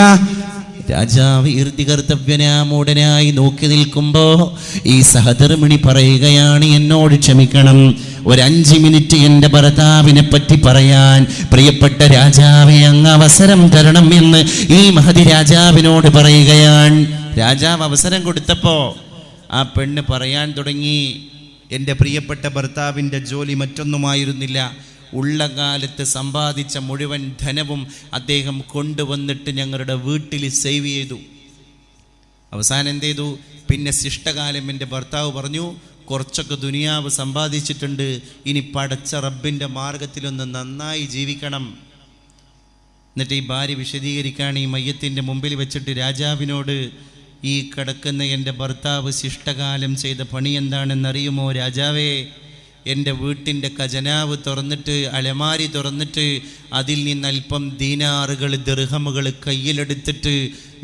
രാജാവ് ഈർത്തികർത്തവ്യനാമൂടനായി നോക്കി നിൽക്കുമ്പോ ഈ സഹധർമ്മിണി പറയുകയാണ്, എന്നോട് ക്ഷമിക്കണം, ഒരു 5 മിനിറ്റ് എൻ്റെ ഭർത്താവിനെ പറ്റി പറയാൻ പ്രിയപ്പെട്ട രാജാവെ അങ്ങ് അവസരം തരണം എന്ന് ഈ മഹദി രാജാവിനോട് പറയുകയാണ്. രാജാവ് അവസരം കൊടുത്തപ്പോ ആ പെണ്ണ് പറയാൻ തുടങ്ങി, എൻ്റെ പ്രിയപ്പെട്ട ഭർത്താവിൻ്റെ ജോലി മറ്റൊന്നുമായിരുന്നില്ല, ഉള്ള കാലത്ത് സമ്പാദിച്ച മുഴുവൻ ധനവും അദ്ദേഹം കൊണ്ടുവന്നിട്ട് ഞങ്ങളുടെ വീട്ടിൽ സേവ് ചെയ്തു. അവസാനം എന്ത് ചെയ്തു? പിന്നെ ശിഷ്ടകാലം എൻ്റെ ഭർത്താവ് പറഞ്ഞു, കുറച്ചൊക്കെ ദുനിയാവ് സമ്പാദിച്ചിട്ടുണ്ട്, ഇനി പടച്ച റബ്ബിൻ്റെ മാർഗത്തിലൊന്ന് നന്നായി ജീവിക്കണം. എന്നിട്ട് ഈ ഭാര്യ വിശദീകരിക്കുകയാണ് ഈ മയ്യത്തിൻ്റെ മുമ്പിൽ വെച്ചിട്ട് രാജാവിനോട്, ഈ കിടക്കുന്ന എൻ്റെ ഭർത്താവ് ശിഷ്ടകാലം ചെയ്ത പണി എന്താണെന്നറിയുമോ രാജാവേ? എൻ്റെ വീട്ടിൻ്റെ ഖജനാവ് തുറന്നിട്ട്, അലമാരി തുറന്നിട്ട് അതിൽ നിന്ന് അല്പം ദീനാറുകൾ, ദിർഹമുകൾ കയ്യിലെടുത്തിട്ട്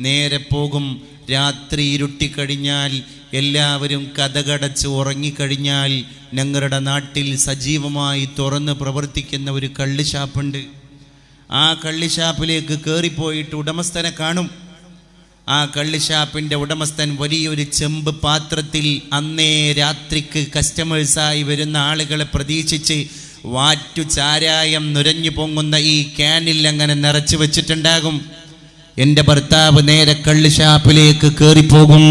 നേരെ പോകും. രാത്രി ഇരുട്ടിക്കഴിഞ്ഞാൽ എല്ലാവരും കതകടച്ച് ഉറങ്ങിക്കഴിഞ്ഞാൽ ഞങ്ങളുടെ നാട്ടിൽ സജീവമായി തുറന്ന് പ്രവർത്തിക്കുന്ന ഒരു കള്ളുഷാപ്പുണ്ട്. ആ കള്ളുഷാപ്പിലേക്ക് കയറിപ്പോയിട്ട് ഉടമസ്ഥനെ കാണും. ആ കള്ളുഷാപ്പിൻ്റെ ഉടമസ്ഥൻ വലിയൊരു ചെമ്പ് പാത്രത്തിൽ അന്നേ രാത്രിക്ക് കസ്റ്റമേഴ്സായി വരുന്ന ആളുകളെ പ്രതീക്ഷിച്ച് വാറ്റു ചാരായം നുരഞ്ഞു പൊങ്ങുന്ന ഈ ക്യാനിൽ അങ്ങനെ നിറച്ചു വെച്ചിട്ടുണ്ടാകും. എൻ്റെ ഭർത്താവ് നേരെ കള്ളുഷാപ്പിലേക്ക് കയറിപ്പോകും.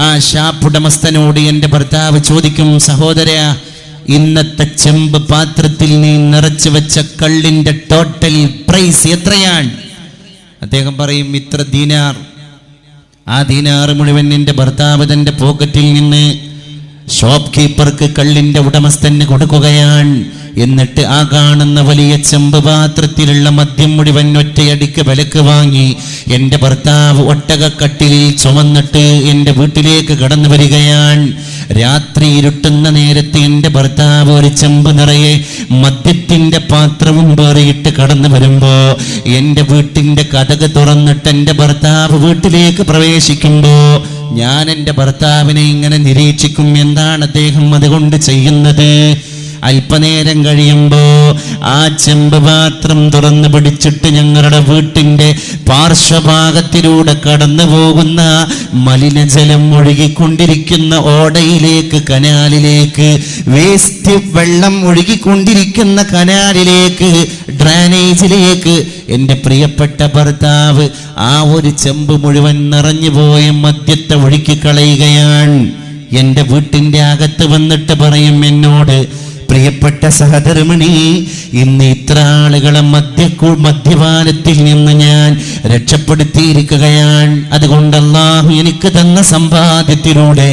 ആ ഷാപ്പ് ഉടമസ്ഥനോട് എൻ്റെ ഭർത്താവ് ചോദിക്കും, സഹോദര, ഇന്നത്തെ ചെമ്പ് പാത്രത്തിൽ നീ നിറച്ചു വെച്ച കള്ളിൻ്റെ ടോട്ടൽ പ്രൈസ് എത്രയാണ്? അദ്ദേഹം പറയും, ഇത്ര ദീനാർ. ആ ദീനാർ മുഴുവൻ എൻ്റെ ഭർത്താവ് തൻ്റെ പോക്കറ്റിൽ നിന്ന് ഷോപ്പ് കീപ്പർക്ക് കള്ളിൻ്റെ ഉടമസ്ഥന് കൊടുക്കുകയാണ്. എന്നിട്ട് ആ കാണുന്ന വലിയ ചെമ്പ് പാത്രത്തിലുള്ള മദ്യം മുഴുവൻ ഒറ്റയടിക്ക് വിലക്ക് വാങ്ങി എൻ്റെ ഭർത്താവ് ഒട്ടകക്കട്ടിലിൽ ചുമന്നിട്ട് എൻ്റെ വീട്ടിലേക്ക് കടന്നു വരികയാണ്. രാത്രി ഇരുട്ടുന്ന നേരത്തെ എൻ്റെ ഭർത്താവ് ഒരു ചെമ്പ് നിറയെ മദ്യത്തിൻ്റെ പാത്രവും പേറിയിട്ട് കടന്നു വരുമ്പോ എൻ്റെ വീട്ടിൻ്റെ കതക് തുറന്നിട്ട് എൻ്റെ ഭർത്താവ് വീട്ടിലേക്ക് പ്രവേശിക്കുമ്പോ ഞാൻ എൻ്റെ ഭർത്താവിനെ ഇങ്ങനെ നിരീക്ഷിക്കും, എന്താണ് അദ്ദേഹം അതുകൊണ്ട് ചെയ്യുന്നത്. അല്പനേരം കഴിയുമ്പോ ആ ചെമ്പ് പാത്രം തുറന്നു പിടിച്ചിട്ട് ഞങ്ങളുടെ വീട്ടിൻ്റെ പാർശ്വഭാഗത്തിലൂടെ കടന്നു പോകുന്ന മലിനജലം ഒഴുകിക്കൊണ്ടിരിക്കുന്ന ഓടയിലേക്ക്, കനാലിലേക്ക്, വേസ്റ്റ് വെള്ളം ഒഴുകിക്കൊണ്ടിരിക്കുന്ന കനാലിലേക്ക്, ഡ്രൈനേജിലേക്ക് എൻ്റെ പ്രിയപ്പെട്ട ഭർത്താവ് ആ ഒരു ചെമ്പ് മുഴുവൻ നിറഞ്ഞുപോയ മദ്യത്തെ ഒഴുക്കിക്കളയുകയാണ്. എൻ്റെ വീട്ടിൻ്റെ അകത്ത് വന്നിട്ട് പറയും എന്നോട്, പ്രിയപ്പെട്ട സഹധർമ്മിണി, ഇന്ന് ഇത്ര ആളുകളെ മദ്യപാനത്തിൽ നിന്ന് ഞാൻ രക്ഷപ്പെടുത്തിയിരിക്കുകയാണ്. അതുകൊണ്ട് അല്ലാഹു എനിക്ക് തന്ന സമ്പാദ്യത്തിലൂടെ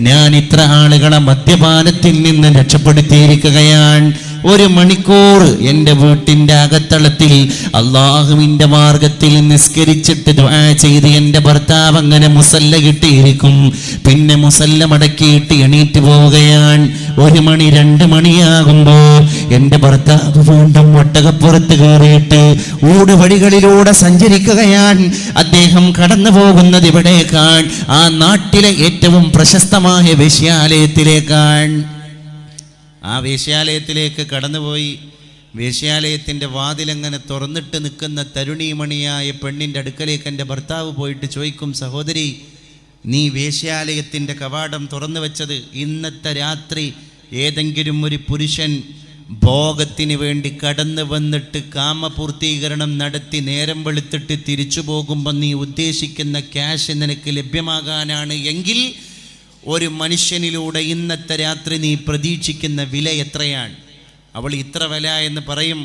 ഞാൻ ഇത്ര ആളുകളെ മദ്യപാനത്തിൽ നിന്ന് രക്ഷപ്പെടുത്തിയിരിക്കുകയാണ്. 1 മണിക്കൂർ എൻ്റെ വീട്ടിൻ്റെ അകത്തളത്തിൽ അള്ളാഹുവിൻ്റെ മാർഗത്തിൽ നിസ്കരിച്ചിട്ട് ദുആ ചെയ്ത് എൻ്റെ ഭർത്താവ് അങ്ങനെ മുസല്ല കിട്ടിയിരിക്കും. പിന്നെ മുസല്ല മടക്കിയിട്ട് എണീറ്റ് പോവുകയാണ്. 1 മണി 2 മണിയാകുമ്പോ എൻ്റെ ഭർത്താവ് വീണ്ടും ഒട്ടകപ്പുറത്ത് കയറിയിട്ട് ഊടുവഴികളിലൂടെ സഞ്ചരിക്കുകയാണ്. അദ്ദേഹം കടന്നു പോകുന്നത് ഇവിടേക്കാണ്, ആ നാട്ടിലെ ഏറ്റവും പ്രശസ്തമായ വേശ്യാലയത്തിലേക്കാണ്. ആ വേശ്യാലയത്തിലേക്ക് കടന്നുപോയി വേശ്യാലയത്തിൻ്റെ വാതിലങ്ങനെ തുറന്നിട്ട് നിൽക്കുന്ന തരുണീമണിയായ പെണ്ണിൻ്റെ അടുക്കലേക്ക് എൻ്റെ ഭർത്താവ് പോയിട്ട് ചോദിക്കും, സഹോദരി, നീ വേശ്യാലയത്തിൻ്റെ കവാടം തുറന്നു വെച്ചത് ഇന്നത്തെ രാത്രി ഏതെങ്കിലും ഒരു പുരുഷൻ ഭോഗത്തിന് വേണ്ടി കടന്നു വന്നിട്ട് കാമപൂർത്തീകരണം നടത്തി നേരം വെളുത്തിട്ട് തിരിച്ചു പോകുമ്പോൾ നീ ഉദ്ദേശിക്കുന്ന ക്യാഷ് നിനക്ക് ലഭ്യമാകാനാണ് എങ്കിൽ ഒരു മനുഷ്യനിലൂടെ ഇന്നത്തെ രാത്രി നീ പ്രതീക്ഷിക്കുന്ന വില എത്രയാണ്? അവൾ ഇത്ര വില എന്ന് പറയും.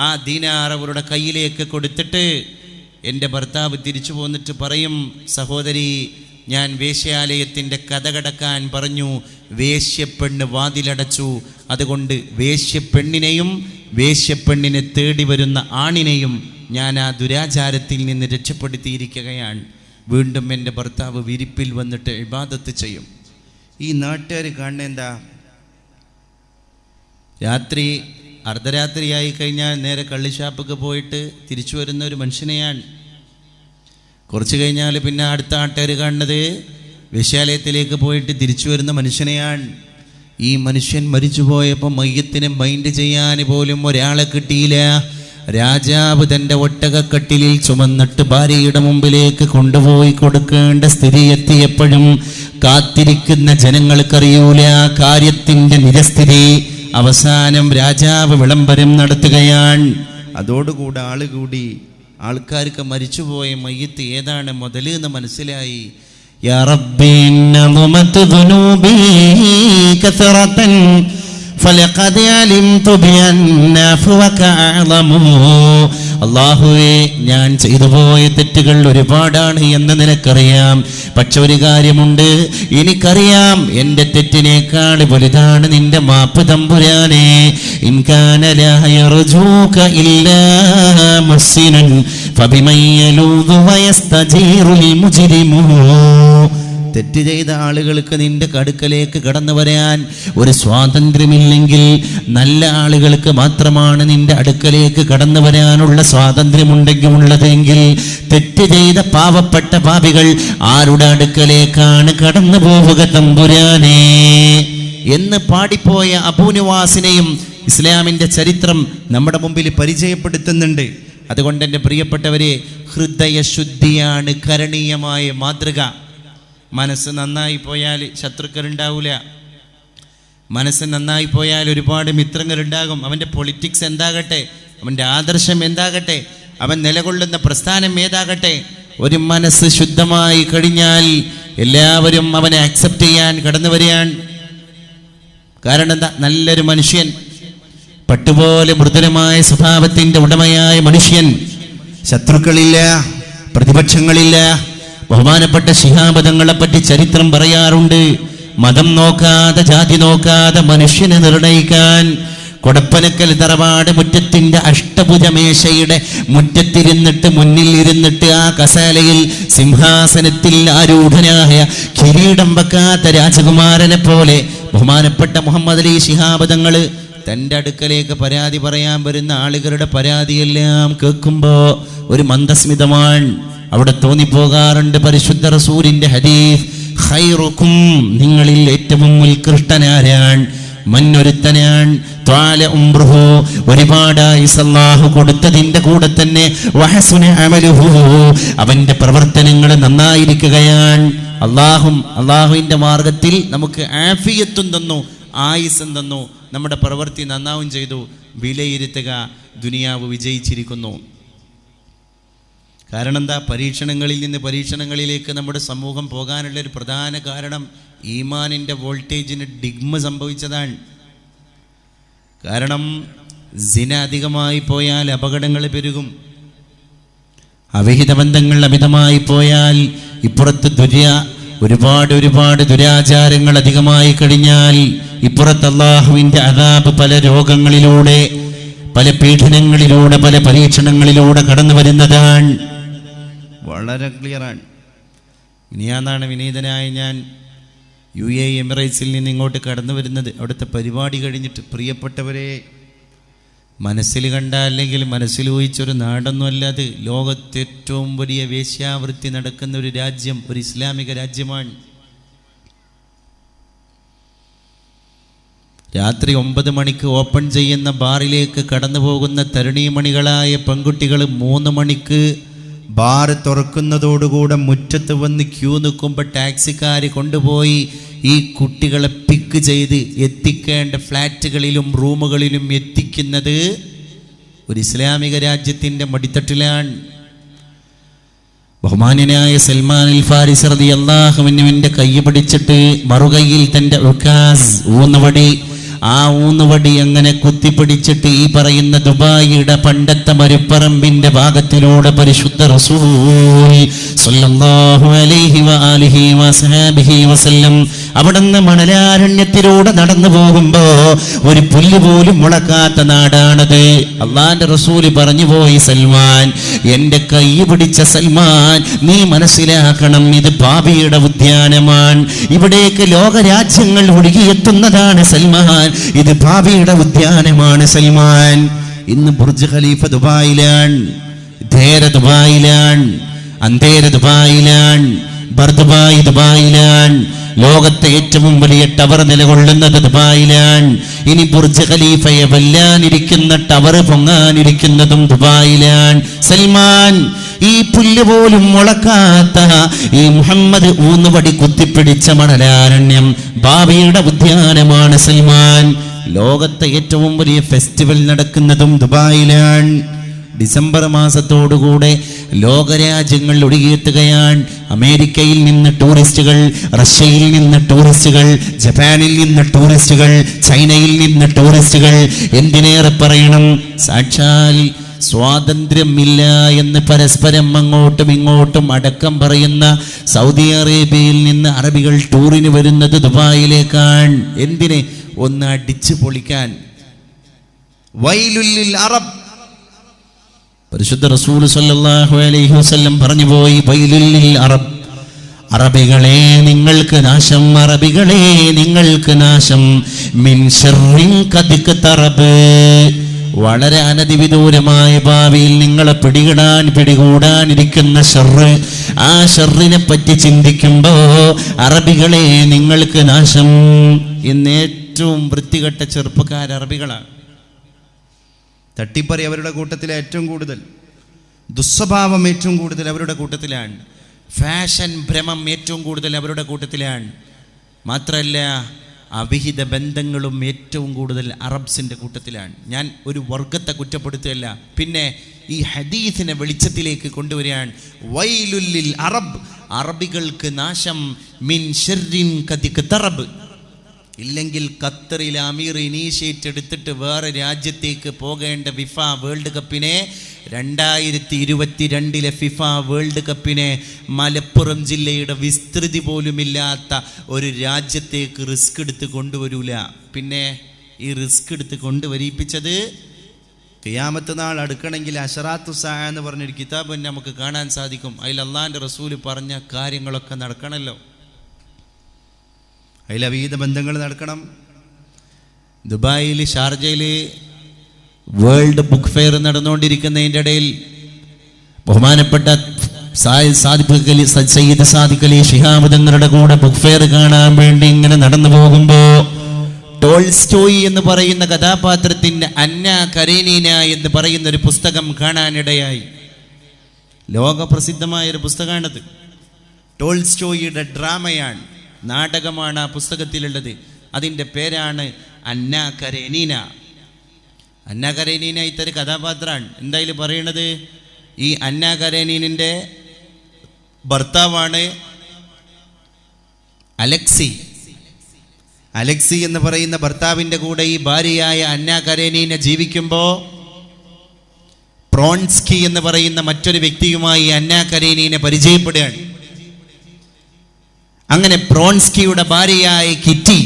ആ ദീനാർ അവരുടെ കയ്യിലേക്ക് കൊടുത്തിട്ട് എൻ്റെ ഭർത്താവ് തിരിച്ചു പോന്നിട്ട് പറയും, സഹോദരി, ഞാൻ വേശ്യാലയത്തിൻ്റെ കതകടക്കാൻ പറഞ്ഞു, വേശ്യപ്പെണ്ണ് വാതിലടച്ചു. അതുകൊണ്ട് വേശ്യപ്പെണ്ണിനെയും വേശ്യപ്പെണ്ണിനെ തേടി വരുന്ന ആണിനെയും ഞാൻ ആ ദുരാചാരത്തിൽ നിന്ന് രക്ഷപ്പെടുത്തിയിരിക്കുകയാണ്. വീണ്ടും എൻ്റെ ഭർത്താവ് വിരിപ്പിൽ വന്നിട്ട് ഇബാദത്ത് ചെയ്യും. ഈ നാട്ടുകാർ കാണുന്ന എന്താ? രാത്രി അർദ്ധരാത്രിയായി കഴിഞ്ഞാൽ നേരെ കള്ളിഷാപ്പൊക്കെ പോയിട്ട് തിരിച്ചു വരുന്ന ഒരു മനുഷ്യനെയാണ്. കുറച്ച് കഴിഞ്ഞാൽ പിന്നെ അടുത്ത നാട്ടുകാർ കാണുന്നത് വേശ്യാലയത്തിലേക്ക് പോയിട്ട് തിരിച്ചു വരുന്ന മനുഷ്യനെയാണ്. ഈ മനുഷ്യൻ മരിച്ചു പോയപ്പോൾ മയ്യത്തിനെ മൈൻഡ് ചെയ്യാൻ പോലും ഒരാളെ കിട്ടിയില്ല. രാജാവ് തൻ്റെ ഒട്ടകക്കട്ടിലിൽ ചുമന്നിട്ട് ഭാര്യയുടെ മുമ്പിലേക്ക് കൊണ്ടുപോയി കൊടുക്കേണ്ട സ്ഥിതി എത്തിയപ്പോഴും കാത്തിരിക്കുന്ന ജനങ്ങൾക്കറിയൂല കാര്യത്തിൻ്റെ നിജസ്ഥിതി. അവസാനം രാജാവ് വിളംബരം നടത്തുകയാണ്. അതോടുകൂടെ ആളുകൂടി ആൾക്കാർക്ക് മരിച്ചുപോയ മയ്യത്ത് ഏതാണ് മുതല് എന്ന് മനസ്സിലായി. യാ റബ്ബി നദമത് ദുനൂബി കസറതൻ ഫലഖദ് അലിംതു ബിഅന്ന അഫ്വക അഅളമു. അല്ലാഹുവേ, ഞാൻ ചെയ്തു പോയ തെറ്റുകൾ ഒരുപാടാണ് എന്ന് നിനക്കറിയാം. പക്ഷെ ഒരു കാര്യമുണ്ട്, എനിക്കറിയാം എൻ്റെ തെറ്റിനേക്കാൾ വലുതാണ് നിന്റെ മാപ്പ് തമ്പുരാനെ. ഇൻ കാന ലാ യർജൂക ഇല്ലാ മുഹ്സിനൻ ഫബിമൻ യലൂദു വയസ്തജീറുൽ മുജ്രിമു. തെറ്റ് ചെയ്ത ആളുകൾക്ക് നിന്റെ അടുക്കലേക്ക് കടന്നു വരാൻ ഒരു സ്വാതന്ത്ര്യമില്ലെങ്കിൽ നല്ല ആളുകൾക്ക് മാത്രമാണ് നിന്റെ അടുക്കലേക്ക് കടന്നു വരാനുള്ള സ്വാതന്ത്ര്യമുണ്ടെങ്കിൽ ഉള്ളതെങ്കിൽ തെറ്റ് ചെയ്ത പാവപ്പെട്ട പാപികൾ ആരുടെ അടുക്കലേക്കാണ് കടന്നു പോവുക തമ്പുരാനേ എന്ന് പാടിപ്പോയ അബൂനുവാസിനെയും ഇസ്ലാമിൻ്റെ ചരിത്രം നമ്മുടെ മുമ്പിൽ പരിചയപ്പെടുത്തുന്നുണ്ട്. അതുകൊണ്ട് എൻ്റെ പ്രിയപ്പെട്ടവരെ, ഹൃദയശുദ്ധിയാണ് കരണീയമായ മാതൃക. മനസ്സ് നന്നായി പോയാൽ ശത്രുക്കളുണ്ടാവില്ല. മനസ്സ് നന്നായി പോയാൽ ഒരുപാട് മിത്രങ്ങളുണ്ടാകും. അവൻ്റെ പൊളിറ്റിക്സ് എന്താകട്ടെ, അവൻ്റെ ആദർശം എന്താകട്ടെ, അവൻ നിലകൊള്ളുന്ന പ്രസ്ഥാനം ഏതാകട്ടെ, ഒരു മനസ്സ് ശുദ്ധമായി കഴിഞ്ഞാൽ എല്ലാവരും അവനെ അക്സെപ്റ്റ് ചെയ്യാൻ കടന്നു വരികയാണ്. കാരണം എന്താ? നല്ലൊരു മനുഷ്യൻ, പട്ടുപോലെ മൃദുലമായ സ്വഭാവത്തിൻ്റെ ഉടമയായ മനുഷ്യൻ, ശത്രുക്കളില്ല, പ്രതിപക്ഷങ്ങളില്ല. ബഹുമാനപ്പെട്ട ശിഹാബ് തങ്ങളെപ്പറ്റി ചരിത്രം പറയാറുണ്ട്. മതം നോക്കാതെ ജാതി നോക്കാതെ മനുഷ്യനെ നിർണയിക്കാൻ കൊടപ്പനക്കൽ തറവാട് മുറ്റത്തിൻ്റെ അഷ്ടഭുജമേശയുടെ മുറ്റത്തിരുന്നിട്ട് മുന്നിൽ ഇരുന്നിട്ട് ആ കസാലയിൽ സിംഹാസനത്തിൽ ആരൂഢനായ കിരീടം വെക്കാത്ത രാജകുമാരനെ പോലെ ബഹുമാനപ്പെട്ട മുഹമ്മദ് അലി ശിഹാബ് തങ്ങൾ തൻ്റെ അടുക്കലേക്ക് പരാതി പറയാൻ വരുന്ന ആളുകളുടെ പരാതിയെല്ലാം കേൾക്കുമ്പോൾ ഒരു മന്ദസ്മിതമാണ് അവിടെ തോന്നിപ്പോകാറുണ്ട്. പരിശുദ്ധ റസൂലിൻ്റെ ഹദീസ്, ഖൈറുക്കും, നിങ്ങളിൽ ഏറ്റവും ഉത്കൃഷ്ടനാരാൻ, മന്നൊരുത്തനാൻ, ത്വാല ഉംറുഹു, ഒരുപാട് ആയുസ് അല്ലാഹു കൊടുത്തതിൻ്റെ കൂടെ തന്നെ വഹസുന അമലുഹു, അവൻ്റെ പ്രവർത്തനങ്ങൾ നന്നായിരിക്കുകയാണ്. അള്ളാഹുവിൻ്റെ മാർഗത്തിൽ നമുക്ക് ആഫിയത്തും തന്നു, ആയുസ്സും തന്നു, നമ്മുടെ പ്രവൃത്തി നന്നാവും ചെയ്തു. വിലയിരുത്തുക, ദുനിയാവ് വിജയിച്ചിരിക്കുന്നു. കാരണം എന്താ? പരീക്ഷണങ്ങളിൽ നിന്ന് പരീക്ഷണങ്ങളിലേക്ക് നമ്മുടെ സമൂഹം പോകാനുള്ള ഒരു പ്രധാന കാരണം ഈമാനിൻ്റെ വോൾട്ടേജിന് ഡിഗ്മ സംഭവിച്ചതാണ്. കാരണം സിന അധികമായി പോയാൽ അപകടങ്ങൾ പെരുകും. അവിഹിത ബന്ധങ്ങൾ അമിതമായി പോയാൽ ഇപ്പുറത്ത് ഒരുപാട് ദുരാചാരങ്ങൾ അധികമായി കഴിഞ്ഞാൽ ഇപ്പുറത്ത് അല്ലാഹുവിൻ്റെ അദാബ് പല രോഗങ്ങളിലൂടെ, പല പീഡനങ്ങളിലൂടെ, പല പരീക്ഷണങ്ങളിലൂടെ കടന്നു വരുന്നതാണ്. വളരെ ക്ലിയറാണ്. ഇനിയാന്നാണ് വിനീതനായ ഞാൻ UAE എമിറേറ്റ്സിൽ നിന്ന് ഇങ്ങോട്ട് കടന്നു വരുന്നത്. അവിടുത്തെ പരിപാടി കഴിഞ്ഞിട്ട്, പ്രിയപ്പെട്ടവരെ, മനസ്സിൽ കണ്ട അല്ലെങ്കിൽ മനസ്സിൽ ഊഹിച്ചൊരു നാടൊന്നുമല്ല അത്. ലോകത്തെ ഏറ്റവും വലിയ വേശ്യാവൃത്തി നടക്കുന്ന ഒരു രാജ്യം, ഒരു ഇസ്ലാമിക രാജ്യമാണ്. രാത്രി 9 മണിക്ക് ഓപ്പൺ ചെയ്യുന്ന ബാറിലേക്ക് കടന്നു പോകുന്ന തരുണീമണികളായ പെൺകുട്ടികൾ 3 മണിക്ക് ബാർ തുറക്കുന്നതോടുകൂടെ മുറ്റത്ത് വന്ന് ക്യൂ നിൽക്കുമ്പോൾ ടാക്സിക്കാർ കൊണ്ടുപോയി ഈ കുട്ടികളെ പിക്ക് ചെയ്ത് എത്തിക്കേണ്ട ഫ്ലാറ്റുകളിലും റൂമുകളിലും എത്തിക്കുന്നത് ഒരു ഇസ്ലാമിക രാജ്യത്തിൻ്റെ മടിത്തട്ടിലാണ്. ബഹുമാന്യനായ സൽമാൻ അൽ ഫാരിസി റളിയല്ലാഹു അൻഹുവിൻ്റെ കൈ പിടിച്ചിട്ട് മറുകൈയിൽ തൻ്റെ ഉക്കാസ് ഊന്നുവടി, ആ ഊന്നുവടി അങ്ങനെ കുത്തിപ്പിടിച്ചിട്ട് ഈ പറയുന്ന ദുബായിയുടെ പണ്ടത്തെ മരുപ്പറമ്പിന്റെ ഭാഗത്തിലൂടെ പരിശുദ്ധ റസൂൽ സ്വല്ലല്ലാഹു അലൈഹി വആലിഹി വസഹബിഹി വസല്ലം അവിടുന്ന് മണലാരണ്യത്തിലൂടെ നടന്നു പോകുമ്പോ ഒരു പുല്ല് പോലും മുളക്കാത്ത നാടാണത്. അള്ളാന്റെ റസൂല് പറഞ്ഞു പോയി, സൽമാൻ, എന്റെ കൈ പിടിച്ച സൽമാൻ, നീ മനസ്സിലാക്കണം, ഇത് പാപിയുടെ ഉദ്യാനമാണ്. ഇവിടേക്ക് ലോകരാജ്യങ്ങൾ ഒഴുകിയെത്തുന്നതാണ് സൽമാൻ, ഇത് പാപിയുടെ ഉദ്യാനമാണ് സൽമാൻ. ഇന്ന് ബുർജ് ഖലീഫ ദുബായിലാണ്, ധേര ദുബായിലാണ്, അന്തേര ദുബായിലാണ്, ബർദുബായി ദുബായിലാണ്, ലോകത്തെ ഏറ്റവും വലിയ ടവർ നിലകൊള്ളുന്നത് ദുബായിലാണ്. ഇനി ബുർജ് ഖലീഫയെ വെല്ലാനിരിക്കുന്ന ടവർ പൊങ്ങാനിരിക്കുന്നതും ദുബായിലാണ്. സൽമാൻ, ഈ പുല്ല് പോലും മുളക്കാത്ത ഈ മുഹമ്മദ് ഊന്നുവടി കുത്തിപ്പിടിച്ച മണലാരണ്യം ഭാവിയുടെ ഉദ്യാനമാണ് സൽമാൻ. ലോകത്തെ ഏറ്റവും വലിയ ഫെസ്റ്റിവൽ നടക്കുന്നതും ദുബായിലാണ്. ഡിസംബർ മാസത്തോടുകൂടെ ലോകരാജ്യങ്ങൾ ഒഴുകിയെത്തുകയാണ്. അമേരിക്കയിൽ നിന്ന് ടൂറിസ്റ്റുകൾ, റഷ്യയിൽ നിന്ന് ടൂറിസ്റ്റുകൾ, ജപ്പാനിൽ നിന്ന് ടൂറിസ്റ്റുകൾ, ചൈനയിൽ നിന്ന് ടൂറിസ്റ്റുകൾ. എന്തിനേറെ പറയണം, സാക്ഷാൽ സ്വാതന്ത്ര്യമില്ല എന്ന് പരസ്പരം അങ്ങോട്ടും ഇങ്ങോട്ടും അടക്കം പറയുന്ന സൗദി അറേബ്യയിൽ നിന്ന് അറബികൾ ടൂറിന് വരുന്നത് ദുബായിലേക്കാണ്. എന്തിന്? ഒന്ന് അടിച്ചു പൊളിക്കാൻ. വൈലുൽ അറബ്, പരിശുദ്ധ റസൂൽ സല്ലല്ലാഹു അലൈഹി വസല്ലം പറഞ്ഞു പോയി, വൈലുൽ അറബ്, അറബികളെ നിങ്ങൾക്ക് നാശം, അറബികളെ നിങ്ങൾക്ക് നാശം. മിൻ ശർറിൻ ഖദ് ഖതറബ്, വളരെ അനധിവിദൂരമായ ഭാവിയിൽ നിങ്ങളെ പിടികൂടാനിരിക്കുന്ന ഷർറ്, ആ ഷർറിനെ പറ്റി ചിന്തിക്കുമ്പോ അറബികളെ നിങ്ങൾക്ക് നാശം. ഇന്ന് ഏറ്റവും വൃത്തികെട്ട ചെറുപ്പക്കാർ അറബികളാണ്. തട്ടിപ്പറി അവരുടെ കൂട്ടത്തിലെ ഏറ്റവും കൂടുതൽ, ദുസ്വഭാവം ഏറ്റവും കൂടുതൽ അവരുടെ കൂട്ടത്തിലാണ്, ഫാഷൻ ഭ്രമം ഏറ്റവും കൂടുതൽ അവരുടെ കൂട്ടത്തിലാണ്. മാത്രമല്ല അവിഹിത ബന്ധങ്ങളും ഏറ്റവും കൂടുതൽ അറബ്സിൻ്റെ കൂട്ടത്തിലാണ്. ഞാൻ ഒരു വർഗത്തെ കുറ്റപ്പെടുത്തുകയല്ല, പിന്നെ ഈ ഹദീസിനെ വെളിച്ചത്തിലേക്ക് കൊണ്ടുവരികയാണ്. വൈലുല്ലിൽ അറബ്, അറബികൾക്ക് നാശം. മിൻ ശർറിൻ ഖദ് ഖതറബ്, ഇല്ലെങ്കിൽ ഖത്തറിൽ അമീർ ഇനീഷ്യേറ്റ് എടുത്തിട്ട് വേറെ രാജ്യത്തേക്ക് പോകേണ്ട ഫിഫ വേൾഡ് കപ്പിനെ 2022 ഫിഫ വേൾഡ് കപ്പിനെ മലപ്പുറം ജില്ലയുടെ വിസ്തൃതി പോലുമില്ലാത്ത ഒരു രാജ്യത്തേക്ക് റിസ്ക് എടുത്ത് കൊണ്ടുവരൂല. പിന്നെ ഈ റിസ്ക് എടുത്ത് കൊണ്ടുവരിപ്പിച്ചത് ഖിയാമത്ത് നാൾ അടുക്കണമെങ്കിൽ അശറാത്തു സാ എന്ന് പറഞ്ഞൊരു കിതാബ് തന്നെ നമുക്ക് കാണാൻ സാധിക്കും. അതിൽ അള്ളാഹിൻ്റെ റസൂല് പറഞ്ഞ കാര്യങ്ങളൊക്കെ നടക്കണമല്ലോ. അതിൽ അവിഹിത ബന്ധങ്ങൾ നടക്കണം. ദുബായിൽ ഷാർജയിൽ വേൾഡ് ബുക്ക് ഫെയർ നടന്നുകൊണ്ടിരിക്കുന്നതിൻ്റെ ഇടയിൽ ബഹുമാനപ്പെട്ട സയ്യിദ് സാദിഖ് അലി ശിഹാബ് തങ്ങളുടെ കൂടെ ബുക്ക് ഫെയർ കാണാൻ വേണ്ടി ഇങ്ങനെ നടന്നു പോകുമ്പോൾ ടോൾസ്റ്റോയ് എന്ന് പറയുന്ന കഥാപാത്രത്തിൻ്റെ അന്ന കരേനീന എന്ന് പറയുന്ന ഒരു പുസ്തകം കാണാനിടയായി. ലോകപ്രസിദ്ധമായൊരു പുസ്തകമാണത്. ടോൾസ്റ്റോയിയുടെ ഡ്രാമയാണ്, നാടകമാണ് ആ പുസ്തകത്തിലുള്ളത്. അതിൻ്റെ പേരാണ് അന്ന കരേനീന. അന്ന കരേനീന ഇത്തരം കഥാപാത്രമാണ്. എന്തായാലും പറയണത്, ഈ അന്ന കരേനീനിൻ്റെ ഭർത്താവാണ് അലക്സി. അലക്സി എന്ന് പറയുന്ന ഭർത്താവിൻ്റെ കൂടെ ഈ ഭാര്യയായ അന്ന കരേനീന ജീവിക്കുമ്പോൾ പ്രോൺസ്കി എന്ന് പറയുന്ന മറ്റൊരു വ്യക്തിയുമായി അന്ന കരേനീന പരിചയപ്പെടുകയാണ്. അങ്ങനെ പ്രോൺസ്കിയുടെ ഭാര്യയായ കിറ്റി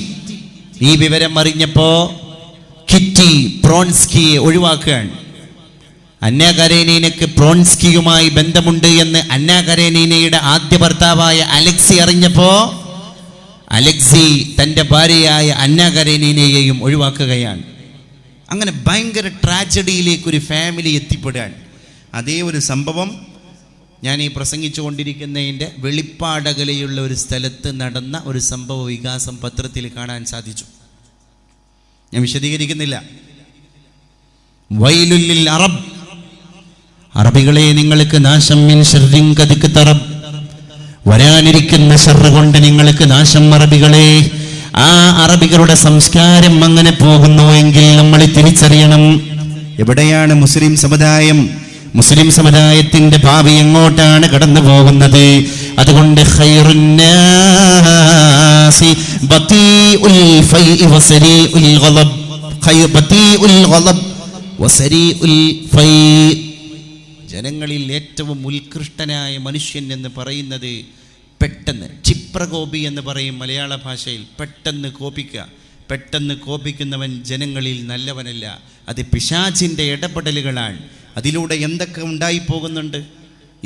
ഈ വിവരം അറിഞ്ഞപ്പോ കിറ്റി പ്രോൺസ്കിയെ ഒഴിവാക്കുകയാണ്. അന്ന കരേനീനക്ക് പ്രോൺസ്കിയുമായി ബന്ധമുണ്ട് എന്ന് അന്ന കരേനീനയുടെ ആദ്യ ഭർത്താവായ അലക്സി അറിഞ്ഞപ്പോ അലക്സി തൻ്റെ ഭാര്യയായ അന്ന കരേനീനയെയും ഒഴിവാക്കുകയാണ്. അങ്ങനെ ഭയങ്കര ട്രാജഡിയിലേക്കൊരു ഫാമിലി എത്തിപ്പെടുകയാണ്. അതേ ഒരു സംഭവം ഞാൻ ഈ പ്രസംഗിച്ചു കൊണ്ടിരിക്കുന്നതിൻ്റെ വെളിപ്പാടകലെയുള്ള ഒരു സ്ഥലത്ത് നടന്ന ഒരു സംഭവ വികാസം പത്രത്തിൽ കാണാൻ സാധിച്ചു. ഞാൻ വിശദീകരിക്കുന്നില്ല. വൈലുല്ലിൽ അറബ്, അറബികളെ നിങ്ങൾക്ക് നാശം. മിൻ ശർറിൻ ഖദ് ഖതറബ്, വരാനിരിക്കുന്ന ശർറ് കൊണ്ട് നിങ്ങൾക്ക് നാശം അറബികളെ. ആ അറബികളുടെ സംസ്കാരം അങ്ങനെ പോകുന്നു എങ്കിൽ നമ്മൾ തിരിച്ചറിയണം. എവിടെയാണ് മുസ്ലിം സമുദായം? മുസ്ലിം സമുദായത്തിന്റെ ഭാവി എങ്ങോട്ടാണ് കടന്നു പോകുന്നത്? അതുകൊണ്ട് ഖൈറുന്നാസി ബതീഉൽ ഫൈഇ വസരീഉൽ ഗളബ്, ബതീഉൽ ഗളബ് വസരീഉൽ ഫൈ. ജനങ്ങളിൽ ഏറ്റവും ഉത്കൃഷ്ടനായ മനുഷ്യൻ എന്ന് പറയുന്നത് പെട്ടെന്ന്, ക്ഷിപ്രകോപി എന്ന് പറയും മലയാള ഭാഷയിൽ. പെട്ടെന്ന് കോപിക്കുക. പെട്ടെന്ന് കോപിക്കുന്നവൻ ജനങ്ങളിൽ നല്ലവനല്ല. അത് പിശാചിൻ്റെ ഇടപെടലുകളാണ്. അതിലൂടെ എന്തൊക്കെ ഉണ്ടായിപ്പോകുന്നുണ്ട്.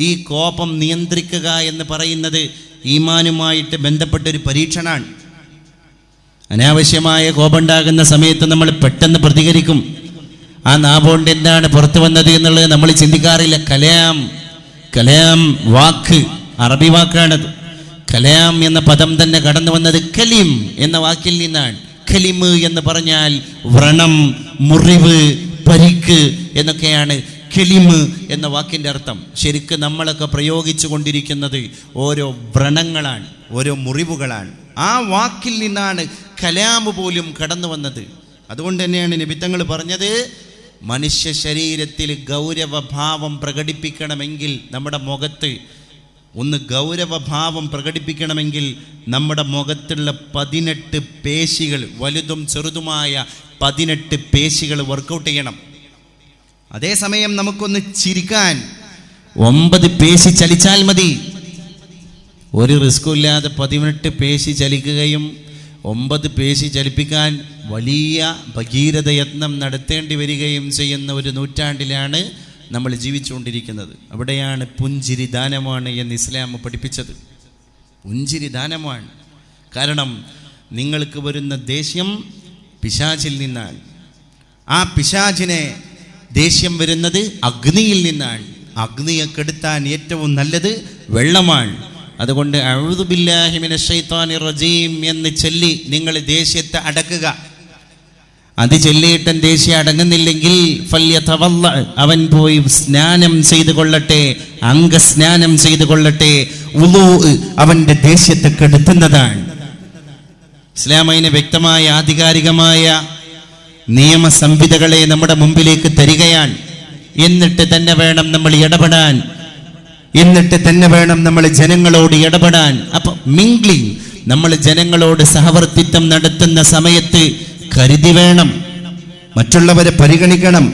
ഈ കോപം നിയന്ത്രിക്കുക എന്ന് പറയുന്നത് ഈമാനുമായിട്ട് ബന്ധപ്പെട്ടൊരു പരീക്ഷണമാണ്. അനാവശ്യമായ കോപം ഉണ്ടാകുന്ന സമയത്ത് നമ്മൾ പെട്ടെന്ന് പ്രതികരിക്കും. ആ നാഭോണ്ട് എന്താണ് പുറത്തു വന്നത് എന്നുള്ളത് നമ്മൾ ചിന്തിക്കാറില്ല. കലാം വാക്ക്, അറബി വാക്കാണത്. കലാം എന്ന പദം തന്നെ കടന്നു വന്നത് കലിം എന്ന വാക്കിൽ നിന്നാണ്. കലിമ് എന്ന് പറഞ്ഞാൽ വ്രണം, മുറിവ്, പരിക്ക് എന്നൊക്കെയാണ് കലിമ് എന്ന വാക്കിൻ്റെ അർത്ഥം. ശരിക്കും നമ്മളൊക്കെ പ്രയോഗിച്ചു കൊണ്ടിരിക്കുന്നത് ഓരോ വ്രണങ്ങളാണ്, ഓരോ മുറിവുകളാണ്. ആ വാക്കിൽ നിന്നാണ് കലാമ് പോലും കടന്നു വന്നത്. അതുകൊണ്ട് തന്നെയാണ് നബിത്തങ്ങൾ പറഞ്ഞത്, മനുഷ്യ ശരീരത്തിൽ ഗൗരവഭാവം പ്രകടിപ്പിക്കണമെങ്കിൽ നമ്മുടെ മുഖത്ത് ഒന്ന് ഗൗരവഭാവം പ്രകടിപ്പിക്കണമെങ്കിൽ നമ്മുടെ മുഖത്തുള്ള 18 പേശികൾ, വലുതും ചെറുതുമായ 18 പേശികൾ വർക്കൗട്ട് ചെയ്യണം. അതേസമയം നമുക്കൊന്ന് ചിരിക്കാൻ 9 പേശി ചലിച്ചാൽ മതി. ഒരു റിസ്ക്കും ഇല്ലാതെ 18 പേശി ചലിക്കുകയും 9 പേശി ചലിപ്പിക്കാൻ വലിയ ഭഗീരഥ യത്നം നടത്തേണ്ടി വരികയും ചെയ്യുന്ന ഒരു നൂറ്റാണ്ടിലാണ് നമ്മൾ ജീവിച്ചുകൊണ്ടിരിക്കുന്നത്. അവിടെയാണ് പുഞ്ചിരി ദാനമാണ് എന്ന് ഇസ്ലാം പഠിപ്പിച്ചത്. പുഞ്ചിരി ദാനമാണ്. കാരണം നിങ്ങൾക്ക് വരുന്ന ദേഷ്യം പിശാചിൽ നിന്നാണ്. ആ പിശാചിനെ ദേഷ്യം വരുന്നത് അഗ്നിയിൽ നിന്നാണ്. അഗ്നിയെ കെടുത്താൻ ഏറ്റവും നല്ലത് വെള്ളമാണ്. അതുകൊണ്ട് അഊദു ബില്ലാഹി മിനശ് ശൈത്വാനിർ റജീം എന്ന് ചൊല്ലി നിങ്ങൾ ദേഷ്യത്തെ അടക്കുക. അത് ചൊല്ലിയിട്ട് ദേഷ്യം അടങ്ങുന്നില്ലെങ്കിൽ ഫല്യതവല്ല, അവൻ പോയി സ്നാനം ചെയ്തു കൊള്ളട്ടെ, അംഗസ്നാനം ചെയ്തു കൊള്ളട്ടെ. വുളൂ അവന്റെ ദേഷ്യത്തെ കെടുത്തുന്നതാണ്. ഇസ്ലാം അതിന് വ്യക്തമായ ആധികാരികമായ നിയമ സംഹിതകളെ നമ്മുടെ മുമ്പിലേക്ക് തരികയാണ്. എന്നിട്ട് തന്നെ വേണം നമ്മൾ ഇടപെടാൻ, എന്നിട്ട് തന്നെ വേണം നമ്മൾ ജനങ്ങളോട് ഇടപെടാൻ. അപ്പൊ മിംഗ്ലിംഗ്, നമ്മൾ ജനങ്ങളോട് സഹവർത്തിത്വം നടത്തുന്ന സമയത്ത് കരുതി വേണം, മറ്റുള്ളവരെ പരിഗണിക്കണം,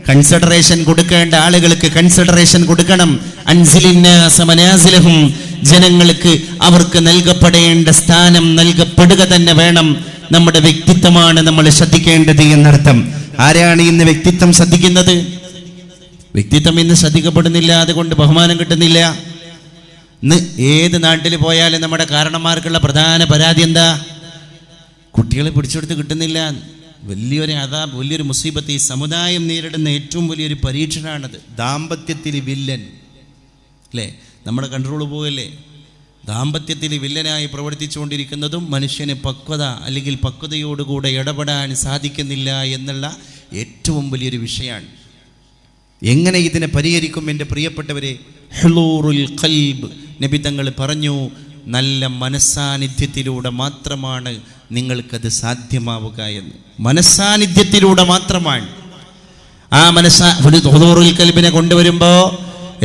കൺസിഡറേഷൻ കൊടുക്കേണ്ട ആളുകൾക്ക് കൺസിഡറേഷൻ കൊടുക്കണം. അൻസിലിന്നാസ മനാസിലഹും, ജനങ്ങൾക്ക് അവർക്ക് നൽകപ്പെടേണ്ട സ്ഥാനം നൽകപ്പെടുക തന്നെ വേണം. നമ്മുടെ വ്യക്തിത്വമാണ് നമ്മൾ ശ്രദ്ധിക്കേണ്ടത് എന്നർത്ഥം. ആരാണ് ഇന്ന് വ്യക്തിത്വം ശ്രദ്ധിക്കുന്നത്? വ്യക്തിത്വം ഇന്ന് ശ്രദ്ധിക്കപ്പെടുന്നില്ല, അതുകൊണ്ട് ബഹുമാനം കിട്ടുന്നില്ല. ഇന്ന് ഏത് നാട്ടിൽ പോയാലും നമ്മുടെ കാരണന്മാർക്കുള്ള പ്രധാന പരാതി എന്താ? കുട്ടികളെ പിടിച്ചെടുത്ത് കിട്ടുന്നില്ല. വലിയൊരു മുസീബത്ത്. ഈ സമുദായം നേരിടുന്ന ഏറ്റവും വലിയൊരു പരീക്ഷണമാണത്. ദാമ്പത്യത്തിൽ വില്ലൻ അല്ലേ, നമ്മുടെ കൺട്രോൾ പോകല്ലേ. ദാമ്പത്യത്തിൽ വില്ലനായി പ്രവർത്തിച്ചുകൊണ്ടിരിക്കുന്നതും മനുഷ്യന് പക്വത അല്ലെങ്കിൽ പക്വതയോടുകൂടെ ഇടപെടാൻ സാധിക്കുന്നില്ല എന്നുള്ള ഏറ്റവും വലിയൊരു വിഷയമാണ്. എങ്ങനെ ഇതിനെ പരിഹരിക്കും എൻ്റെ പ്രിയപ്പെട്ടവരെ? ഹുളൂറുൽ ഖൽബ്, നബി തങ്ങൾ പറഞ്ഞു, നല്ല മനസ്സാന്നിധ്യത്തിലൂടെ മാത്രമാണ് നിങ്ങൾക്കത് സാധ്യമാവുക എന്ന്. മനസ്സാന്നിധ്യത്തിലൂടെ മാത്രമാണ്. ആ ഹുളൂറുൽ ഖൽബിനെ കൊണ്ടുവരുമ്പോൾ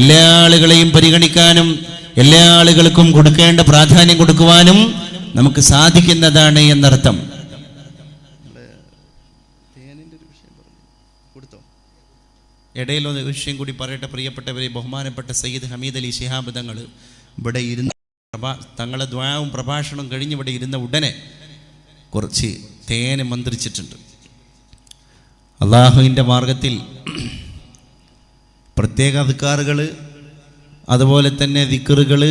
എല്ലാ ആളുകളെയും പരിഗണിക്കാനും എല്ലാ ആളുകൾക്കും കൊടുക്കേണ്ട പ്രാധാന്യം കൊടുക്കുവാനും നമുക്ക് സാധിക്കുന്നതാണ് എന്നർത്ഥം. ഇടയിലൊന്ന് വിഷയം കൂടി പറയട്ടെ പ്രിയപ്പെട്ടവരെ. ബഹുമാനപ്പെട്ട സയ്യിദ് ഹമീദ് അലി ശിഹാബ് തങ്ങൾ ഇവിടെ ഇരുന്ന് തങ്ങളെ ദ്വാവും പ്രഭാഷണം കഴിഞ്ഞ് ഇവിടെ ഇരുന്ന ഉടനെ കുറച്ച് തേന് മന്ത്രിച്ചിട്ടുണ്ട്. അള്ളാഹുവിൻ്റെ മാർഗത്തിൽ പ്രത്യേക അദ്കാറുകൾ, അതുപോലെ തന്നെ ദിക്റുകൾ,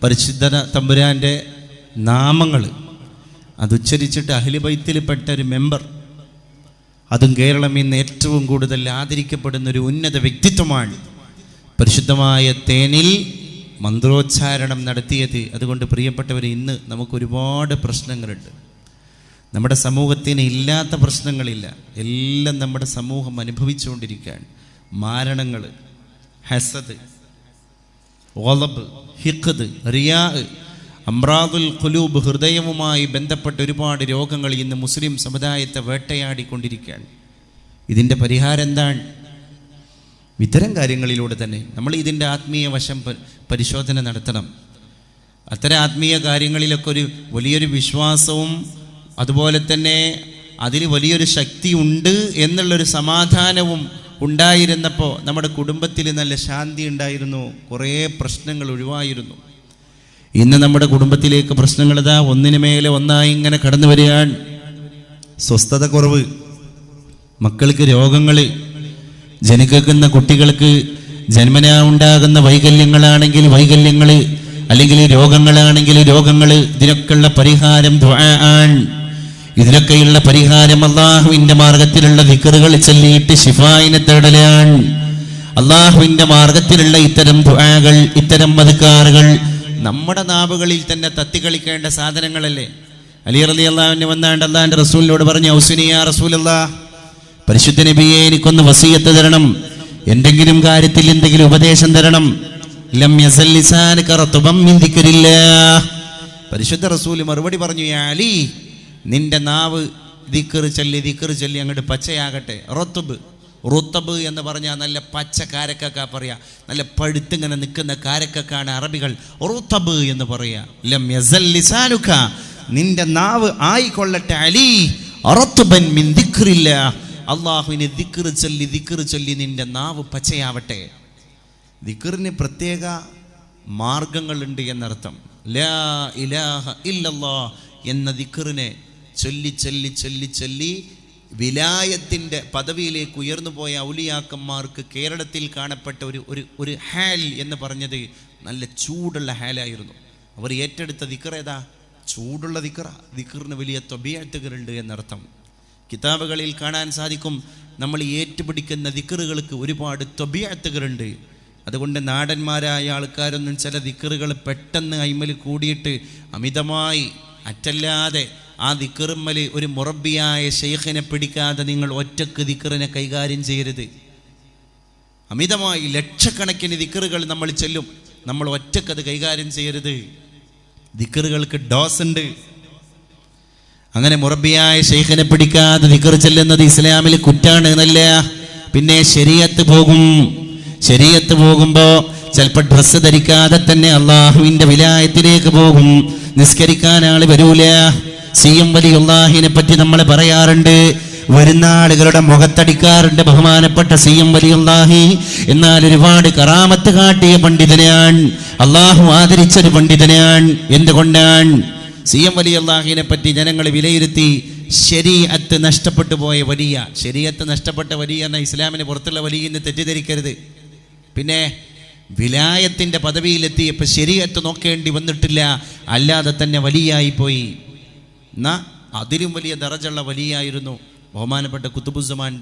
പരിശുദ്ധ തമ്പുരാൻ്റെ നാമങ്ങൾ അതുച്ചരിച്ചിട്ട് അഹ്ലു ബൈത്തിൽപ്പെട്ട ഒരു മെമ്പർ, അതും കേരളം ഇന്ന് ഏറ്റവും കൂടുതൽ ആദരിക്കപ്പെടുന്ന ഒരു ഉന്നത വ്യക്തിത്വമാണ് പരിശുദ്ധമായ തേനിൽ മന്ത്രോച്ചാരണം നടത്തിയത്. അതുകൊണ്ട് പ്രിയപ്പെട്ടവർ, ഇന്ന് നമുക്കൊരുപാട് പ്രശ്നങ്ങളുണ്ട്. നമ്മുടെ സമൂഹത്തിന് ഇല്ലാത്ത പ്രശ്നങ്ങളില്ല, എല്ലാം നമ്മുടെ സമൂഹം അനുഭവിച്ചുകൊണ്ടിരിക്കുകയാണ്. മാരണങ്ങൾ, ഹസദ്, ഗളബ്, ഹിഖ്ദ്, റിയാ, അംറാദുൽ ഖുലൂബ്, ഹൃദയവുമായി ബന്ധപ്പെട്ട ഒരുപാട് രോഗങ്ങൾ ഇന്ന് മുസ്ലിം സമുദായത്തെ വേട്ടയാടിക്കൊണ്ടിരിക്കുകയാണ്. ഇതിൻ്റെ പരിഹാരം എന്താണ്? ഇത്തരം കാര്യങ്ങളിലൂടെ തന്നെ നമ്മൾ ഇതിൻ്റെ ആത്മീയ വശം പരിശോധന നടത്തണം. അത്തരം ആത്മീയ കാര്യങ്ങളിലൊക്കെ ഒരു വലിയൊരു വിശ്വാസവും അതുപോലെ തന്നെ അതിൽ വലിയൊരു ശക്തി ഉണ്ട് എന്നുള്ളൊരു സമാധാനവും ഉണ്ടായിരുന്നപ്പോൾ നമ്മുടെ കുടുംബത്തിൽ നല്ല ശാന്തി ഉണ്ടായിരുന്നു, കുറേ പ്രശ്നങ്ങൾ ഒഴിവായിരുന്നു. ഇന്ന് നമ്മുടെ കുടുംബത്തിലേക്ക് പ്രശ്നങ്ങൾ ഇതാ ഒന്നിനു മേലെ ഒന്നായി ഇങ്ങനെ കടന്നു വരികയാണ്. സ്വസ്ഥത കുറവ്, മക്കൾക്ക് രോഗങ്ങൾ, ജനിക്കുന്ന കുട്ടികൾക്ക് ജന്മനാ ഉണ്ടാകുന്ന വൈകല്യങ്ങളാണെങ്കിൽ വൈകല്യങ്ങൾ, അല്ലെങ്കിൽ രോഗങ്ങളാണെങ്കിൽ രോഗങ്ങൾ. ഇതിനൊക്കെയുള്ള പരിഹാരം ദുആ ആണ്. ഇതിനൊക്കെയുള്ള പരിഹാരം അള്ളാഹുവിൻ്റെ മാർഗത്തിലുള്ള ദിക്റുകൾ ചൊല്ലിയിട്ട് ശിഫായിനെ തേടലാണ്. അള്ളാഹുവിൻ്റെ മാർഗത്തിലുള്ള ഇത്തരം ദുആകൾ, ഇത്തരം അദ്കാറുകൾ നമ്മുടെ നാവുകളിൽ തന്നെ തത്തിക്കളിക്കേണ്ട സാധനങ്ങളല്ലേ. അലി റളിയല്ലാഹു അൻഹു വന്നാണ്ട് അള്ളാഹിൻ്റെ റസൂലിനോട് പറഞ്ഞു, ഔസിനി യാ റസൂലല്ലാഹ്, പരിശുദ്ധ നബിയെ എനിക്കൊന്ന് വസിയത്ത് തരണം, എന്തെങ്കിലും കാര്യത്തിൽ എന്തെങ്കിലും ഉപദേശം തരണം. ലം യസൽ ലിസാനുക റത്ബൻ മിൻ ദിക്രില്ലാഹ്. പരിശുദ്ധ റസൂൽ മറുപടി പറഞ്ഞു, യാ അലി, നിന്റെ നാവ് ദിക്ർ ചൊല്ലി അങ്ങോട്ട് പച്ചയാകട്ടെ. റുത്തബ് എന്ന് പറഞ്ഞാൽ നല്ല പച്ച കാരക്കൊക്കെ പറയാ, നല്ല പഴുത്തിങ്ങനെ നിൽക്കുന്ന കാരക്കൊക്കെയാണ് അറബികൾ റുത്തബ് എന്ന് പറയാ. ലം യസൽ ലിസാനുക, നിന്റെ നാവ് ആയിക്കൊള്ളട്ടെ അലി റത്ബൻ മിൻ ദിക്രില്ലാഹ്, അള്ളാഹുവിനെ ദിക്ർ ചൊല്ലി നിന്റെ നാവ് പച്ചയാവട്ടെ. ദിക്റിന് പ്രത്യേക മാർഗങ്ങളുണ്ട് എന്നർത്ഥം. ലാ ഇലാഹ ഇല്ലല്ലാഹ് എന്ന ദിക്റിനെ ചൊല്ലി വിലായത്തിൻ്റെ പദവിയിലേക്ക് ഉയർന്നു പോയ ഔലിയാക്കന്മാർക്ക് കേരളത്തിൽ കാണപ്പെട്ട ഒരു ഹാൽ എന്ന് പറഞ്ഞത് നല്ല ചൂടുള്ള ഹാലായിരുന്നു. അവർ ഏറ്റെടുത്ത ദിക്ർ ഏതാ? ചൂടുള്ള ദിക്റ. ദിക്റിന് വലിയ ത്വബീഅത്തുകളുണ്ട് എന്നർത്ഥം. കിതാബുകളിൽ കാണാൻ സാധിക്കും, നമ്മൾ ഏറ്റുപിടിക്കുന്ന ദിക്റുകൾക്ക് ഒരുപാട് ത്വബീഅത്തുകളുണ്ട്. അതുകൊണ്ട് നാടന്മാരായ ആൾക്കാരൊന്നും ചില ദിക്റുകൾ പെട്ടെന്ന് അയിമൽ കൂടിയിട്ട് അമിതമായി അറ്റല്ലാതെ ആ ദിക്റുമ്മൽ ഒരു മുറബിയായ ശൈഖിനെ പിടിക്കാതെ നിങ്ങൾ ഒറ്റക്ക് ദിക്റിനെ കൈകാര്യം ചെയ്യരുത്. അമിതമായി ലക്ഷക്കണക്കിന് ദിക്റുകൾ നമ്മൾ ചെല്ലും, നമ്മൾ ഒറ്റക്കത് കൈകാര്യം ചെയ്യരുത്. ദിക്റുകൾക്ക് ഡോസ് ഉണ്ട്. അങ്ങനെ മുറബിയായ ശൈഖിനെ പിടിക്കാതെ ദിക്ർ ചെല്ലുന്നത് ഇസ്ലാമിൽ കുറ്റാണ് എന്നല്ല. പിന്നെ ശരീഅത്ത് പോകും. ശരീഅത്ത് പോകുമ്പോ ചിലപ്പോൾ ഡ്രസ്സ് ധരിക്കാതെ തന്നെ അള്ളാഹുവിന്റെ വിലായത്തിലേക്ക് പോകും. നിസ്കരിക്കാൻ ആള് വരൂല. സിയം വലിയുള്ളാഹിനെ പറ്റി നമ്മൾ പറയാറുണ്ട്, വരുന്ന ആളുകളുടെ മുഖത്തടിക്കാറുണ്ട് ബഹുമാനപ്പെട്ട സിയം വലിയുള്ളാഹി. എന്നാൽ ഒരുപാട് കറാമത്ത് കാട്ടിയ പണ്ഡിതനാണ്, അള്ളാഹു ആദരിച്ചൊരു പണ്ഡിതനാണ്. എന്തുകൊണ്ടാണ്? സിയം വലിയുള്ളാഹിനെ പറ്റി ജനങ്ങൾ വിലയിരുത്തി ശരീഅത്ത് നഷ്ടപ്പെട്ടു പോയ വലിയ. ശരീഅത്ത് നഷ്ടപ്പെട്ട വലിയ എന്ന ഇസ്ലാമിന് പുറത്തുള്ള വലിയ എന്ന് തെറ്റിദ്ധരിക്കരുത്. പിന്നെ വിലായത്തിന്റെ പദവിയിലെത്തിയപ്പോൾ ശരീഅത്ത് നോക്കേണ്ടി വന്നിട്ടില്ല, അല്ലാതെ തന്നെ വലിയായിപ്പോയി. എന്നാ അതിലും വലിയ ദറജുള്ള വലിയായിരുന്നു ബഹുമാനപ്പെട്ട കുത്തുബുസ്സമാൻ.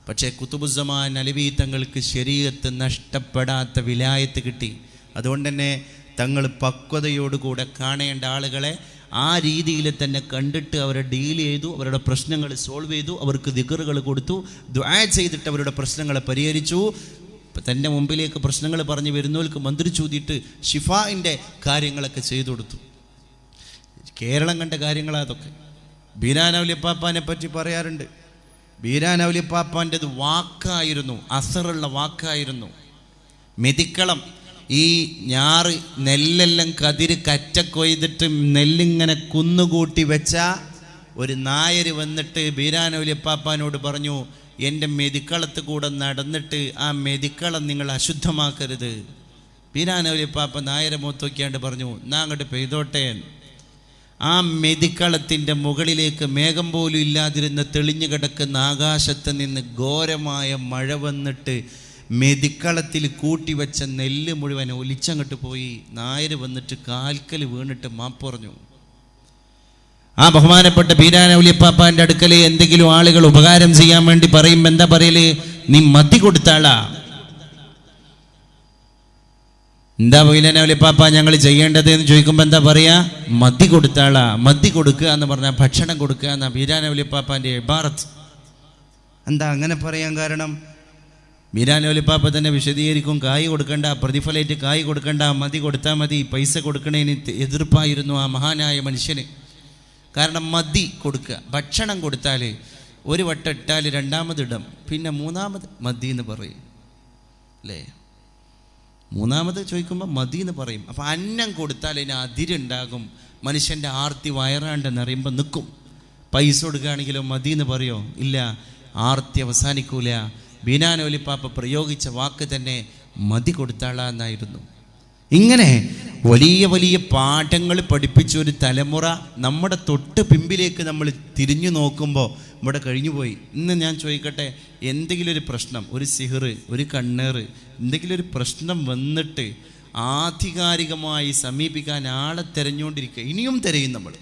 പക്ഷേ കുത്തുബുസ്സമാൻ അലവി തങ്ങൾക്ക് ശരീഅത്ത് നഷ്ടപ്പെടാത്ത വിലായത്ത് കിട്ടി. അതുകൊണ്ട് തന്നെ തങ്ങൾ പക്വതയോടുകൂടെ കാണേണ്ട ആളുകളെ ആ രീതിയിൽ തന്നെ കണ്ടിട്ട് അവരെ ഡീൽ ചെയ്തു, അവരുടെ പ്രശ്നങ്ങൾ സോൾവ് ചെയ്തു, അവർക്ക് ദിക്റുകൾ കൊടുത്തു, ദുആ ചെയ്തിട്ട് അവരുടെ പ്രശ്നങ്ങളെ പരിഹരിച്ചു. തൻ്റെ മുമ്പിലേക്ക് പ്രശ്നങ്ങൾ പറഞ്ഞു വരുന്നവർക്ക് മന്ത്രിച്ചൂതിയിട്ട് ഷിഫായിൻ്റെ കാര്യങ്ങളൊക്കെ ചെയ്തു കൊടുത്തു. കേരളം കണ്ട കാര്യങ്ങളതൊക്കെ. ബീരാനൗലിപ്പാപ്പാനെ പറ്റി പറയാറുണ്ട്. ബീരാനൗലിപ്പാപ്പാൻ്റെത് വാക്കായിരുന്നു, അസറുള്ള വാക്കായിരുന്നു. മെതിക്കളം, ഈ ഞാറ് നെല്ലെല്ലാം കതിര് കറ്റ കൊയ്തിട്ട് നെല്ലിങ്ങനെ കുന്നുകൂട്ടി വെച്ച ഒരു നായർ വന്നിട്ട് ബീരാനൗലിപ്പാപ്പാനോട് പറഞ്ഞു, എൻ്റെ മെതിക്കളത്ത് കൂടെ നടന്നിട്ട് ആ മെതിക്കളം നിങ്ങൾ അശുദ്ധമാക്കരുത്. ബീരാനൗലിപ്പാപ്പ നായരെ മൂത്തോക്കിയാണ്ട് പറഞ്ഞു, എന്നാ അങ്ങോട്ട് പെയ്തോട്ടെ. ആ മെതിക്കളത്തിൻ്റെ മുകളിലേക്ക് മേഘം പോലും ഇല്ലാതിരുന്ന തെളിഞ്ഞു കിടക്കുന്ന ആകാശത്ത് നിന്ന് ഘോരമായ മഴ വന്നിട്ട് മെതിക്കളത്തിൽ കൂട്ടിവെച്ച നെല്ല് മുഴുവൻ ഒലിച്ചങ്ങോട്ട് പോയി. നായർ വന്നിട്ട് കാൽക്കൽ വീണിട്ട് മാപ്പ് പറഞ്ഞു. ആ ബഹുമാനപ്പെട്ട ബീരാനൗലിപ്പാപ്പാൻ്റെ അടുക്കൽ എന്തെങ്കിലും ആളുകൾ ഉപകാരം ചെയ്യാൻ വേണ്ടി പറയുമ്പോൾ എന്താ പറയല്? നീ മതി കൊടുത്താളാ. എന്താ ബീരാനൗലിപ്പാപ്പ ഞങ്ങൾ ചെയ്യേണ്ടത് എന്ന് ചോദിക്കുമ്പോൾ എന്താ പറയാ? മതി കൊടുത്താളാ. മതി കൊടുക്കുക എന്ന് പറഞ്ഞാൽ ഭക്ഷണം കൊടുക്കുക എന്നാ ബീരാനൗലിപ്പാപ്പാൻ്റെ ഇബാറത്ത്. എന്താ അങ്ങനെ പറയാൻ കാരണം? ബീരാനൗലിപ്പാപ്പ തന്നെ വിശദീകരിക്കും, കായ് കൊടുക്കണ്ട, പ്രതിഫലമായിട്ട് കായ് കൊടുക്കണ്ട, മതി കൊടുത്താൽ മതി. പൈസ കൊടുക്കണതിന് എതിർപ്പായിരുന്നു ആ മഹാനായ മനുഷ്യന്. കാരണം മതി കൊടുക്കുക. ഭക്ഷണം കൊടുത്താൽ ഒരു വട്ടം ഇട്ടാൽ രണ്ടാമതിടും, പിന്നെ മൂന്നാമത് മതി എന്ന് പറയും അല്ലേ? മൂന്നാമത് ചോദിക്കുമ്പോൾ മതി എന്ന് പറയും. അപ്പോൾ അന്നം കൊടുത്താൽ അതിന് അതിരുണ്ടാകും. മനുഷ്യൻ്റെ ആർത്തി വയറാണ്ടെന്നറിയുമ്പോൾ നിൽക്കും. പൈസ കൊടുക്കുകയാണെങ്കിലോ മതി എന്ന് പറയോ? ഇല്ല, ആർത്തി അവസാനിക്കൂല. ബീരാനൗലിപ്പാപ്പ പ്രയോഗിച്ച വാക്ക് തന്നെ മതി കൊടുത്താളാ എന്നായിരുന്നു. ഇങ്ങനെ വലിയ വലിയ പാഠങ്ങൾ പഠിപ്പിച്ച ഒരു തലമുറ നമ്മുടെ തൊട്ട് പിമ്പിലേക്ക് നമ്മൾ തിരിഞ്ഞു നോക്കുമ്പോൾ ഇവിടെ കഴിഞ്ഞുപോയി. ഇന്ന് ഞാൻ ചോദിക്കട്ടെ, എന്തെങ്കിലും ഒരു പ്രശ്നം, ഒരു സിഹർ, ഒരു കണ്ണേറ്, എന്തെങ്കിലും ഒരു പ്രശ്നം വന്നിട്ട് ആധികാരികമായി സമീപിക്കാൻ ആളെ തിരഞ്ഞുകൊണ്ടിരിക്കുക. ഇനിയും തിരയും നമ്മൾ.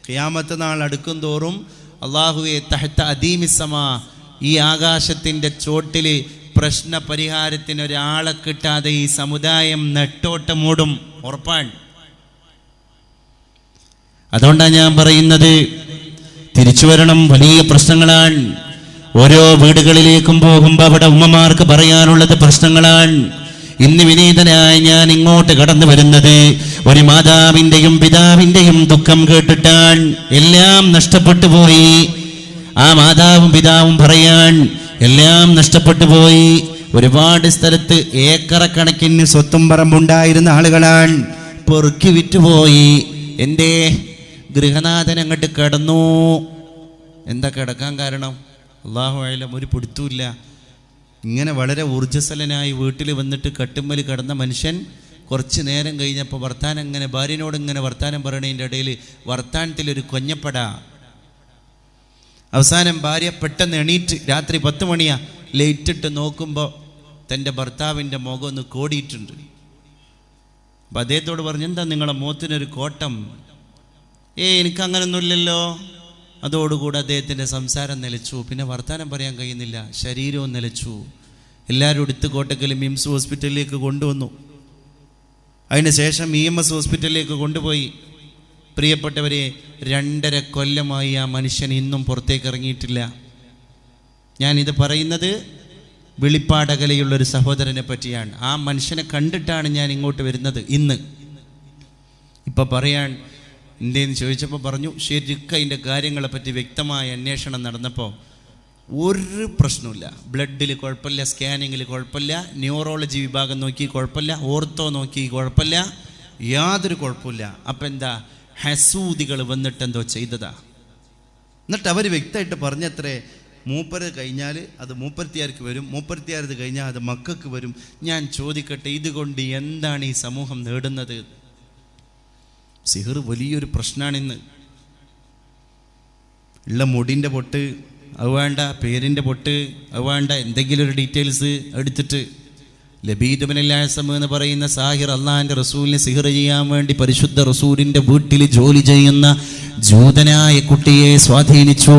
ഖിയാമത്ത് നാൾ അടുക്കും തോറും അല്ലാഹുവേ തഹ്ത അദീമിസ്സമാ, ഈ ആകാശത്തിൻ്റെ ചോട്ടിൽ പ്രശ്ന പരിഹാരത്തിന് ഒരാളെ കിട്ടാതെ ഈ സമുദായം നെട്ടോട്ടമോടും, ഉറപ്പാണ്. അതുകൊണ്ടാണ് ഞാൻ പറയുന്നത്, തിരിച്ചു വരണം. വലിയ പ്രശ്നങ്ങളാണ്. ഓരോ വീടുകളിലേക്കും പോകുമ്പോൾ അവിടെ ഉമ്മമാർക്ക് പറയാനുള്ളത് പ്രശ്നങ്ങളാണ്. ഇന്ന് വിനീതനായി ഞാൻ ഇങ്ങോട്ട് കടന്നു വരുന്നത് ഒരു മാതാവിൻ്റെയും പിതാവിൻ്റെയും ദുഃഖം കേട്ടിട്ടാണ്. എല്ലാം നഷ്ടപ്പെട്ടു പോയി. ആ മാതാവും പിതാവും പറയാൻ എല്ലാം നഷ്ടപ്പെട്ടു പോയി. ഒരുപാട് സ്ഥലത്ത് ഏക്കറക്കണക്കിന് സ്വത്തും പറമ്പുണ്ടായിരുന്ന ആളുകളാണ്. പെറുക്കി വിറ്റുപോയി. എൻ്റെ ഗൃഹനാഥൻ അങ്ങോട്ട് കിടന്നു. എന്താ കിടക്കാൻ കാരണം? അല്ലാഹു അഅലം, ഒരു പിടുത്തുമില്ല. ഇങ്ങനെ വളരെ ഊർജ്ജസ്വലനായി വീട്ടിൽ വന്നിട്ട് കട്ടുമ്മൽ കിടന്ന മനുഷ്യൻ കുറച്ച് നേരം കഴിഞ്ഞപ്പോൾ വർത്താനം, ഇങ്ങനെ ഭാര്യനോട് ഇങ്ങനെ വർത്താനം പറയണതിൻ്റെ ഇടയിൽ വർത്താനത്തിലൊരു കൊഞ്ഞപ്പട. അവസാനം ഭാര്യ പെട്ടെന്ന് എണീറ്റ്, രാത്രി 10 മണിയാ, ലൈറ്റിട്ട് നോക്കുമ്പോൾ തൻ്റെ ഭർത്താവിൻ്റെ മുഖം ഒന്ന് കോടിയിട്ടുണ്ട്. അപ്പം അദ്ദേഹത്തോട് പറഞ്ഞു, എന്താ നിങ്ങളുടെ മുഖത്തിനൊരു കോട്ടം? എനിക്കങ്ങനൊന്നുമില്ലല്ലോ. അതോടുകൂടി അദ്ദേഹത്തിൻ്റെ സംസാരം നിലച്ചു. പിന്നെ വർത്തമാനം പറയാൻ കഴിയുന്നില്ല, ശരീരവും നിലച്ചു. എല്ലാവരും എടുത്ത് കോട്ടക്കൽ മിംസ് ഹോസ്പിറ്റലിലേക്ക് കൊണ്ടുവന്നു. അതിന് ശേഷം EMS ഹോസ്പിറ്റലിലേക്ക് കൊണ്ടുപോയി. പ്രിയപ്പെട്ടവരെ, 2.5 കൊല്ലമായി ആ മനുഷ്യൻ ഇന്നും പുറത്തേക്ക് ഇറങ്ങിയിട്ടില്ല. ഞാനിത് പറയുന്നത് വെളിപ്പാടകലയുള്ളൊരു സഹോദരനെ പറ്റിയാണ്. ആ മനുഷ്യനെ കണ്ടിട്ടാണ് ഞാൻ ഇങ്ങോട്ട് വരുന്നത് ഇന്ന്. ഇപ്പം പറയാൻ എന്തേന്ന് ചോദിച്ചപ്പോൾ പറഞ്ഞു, ശരിക്കും അതിൻ്റെ കാര്യങ്ങളെപ്പറ്റി വ്യക്തമായ അന്വേഷണം നടന്നപ്പോൾ ഒരു പ്രശ്നമില്ല. ബ്ലഡിൽ കുഴപ്പമില്ല, സ്കാനിങ്ങിൽ കുഴപ്പമില്ല, ന്യൂറോളജി വിഭാഗം നോക്കി കുഴപ്പമില്ല, ഓർത്തോ നോക്കി കുഴപ്പമില്ല, യാതൊരു കുഴപ്പമില്ല. അപ്പം എന്താ, ഹസൂദികൾ വന്നിട്ടെന്തോ ചെയ്തതാ. എന്നിട്ട് അവർ വ്യക്തമായിട്ട് പറഞ്ഞത്രേ, മൂപ്പര് കഴിഞ്ഞാൽ അത് മൂപ്പത്തിയാർക്ക് വരും, മൂപ്പത്തിയാരത് കഴിഞ്ഞാൽ അത് മക്കൾക്ക് വരും. ഞാൻ ചോദിക്കട്ടെ, ഇതുകൊണ്ട് എന്താണ് ഈ സമൂഹം നേടുന്നത്? സിഹർ വലിയൊരു പ്രശ്നമാണിന്ന്. ഉള്ള മുടിൻ്റെ പൊട്ട് അത് വേണ്ട, പേരിൻ്റെ പൊട്ട് അത് വേണ്ട, എന്തെങ്കിലും ഒരു ഡീറ്റെയിൽസ് എടുത്തിട്ട് ലബീദ് ഇബ്നുൽ അഅസം എന്ന് പറയുന്ന സാഹിർ അള്ളാഹിൻ്റെ റസൂലിനെ സിഹർ ചെയ്യാൻ വേണ്ടി പരിശുദ്ധ റസൂലിൻ്റെ വീട്ടിൽ ജോലി ചെയ്യുന്ന ജൂതനായ കുട്ടിയെ സ്വാധീനിച്ചു.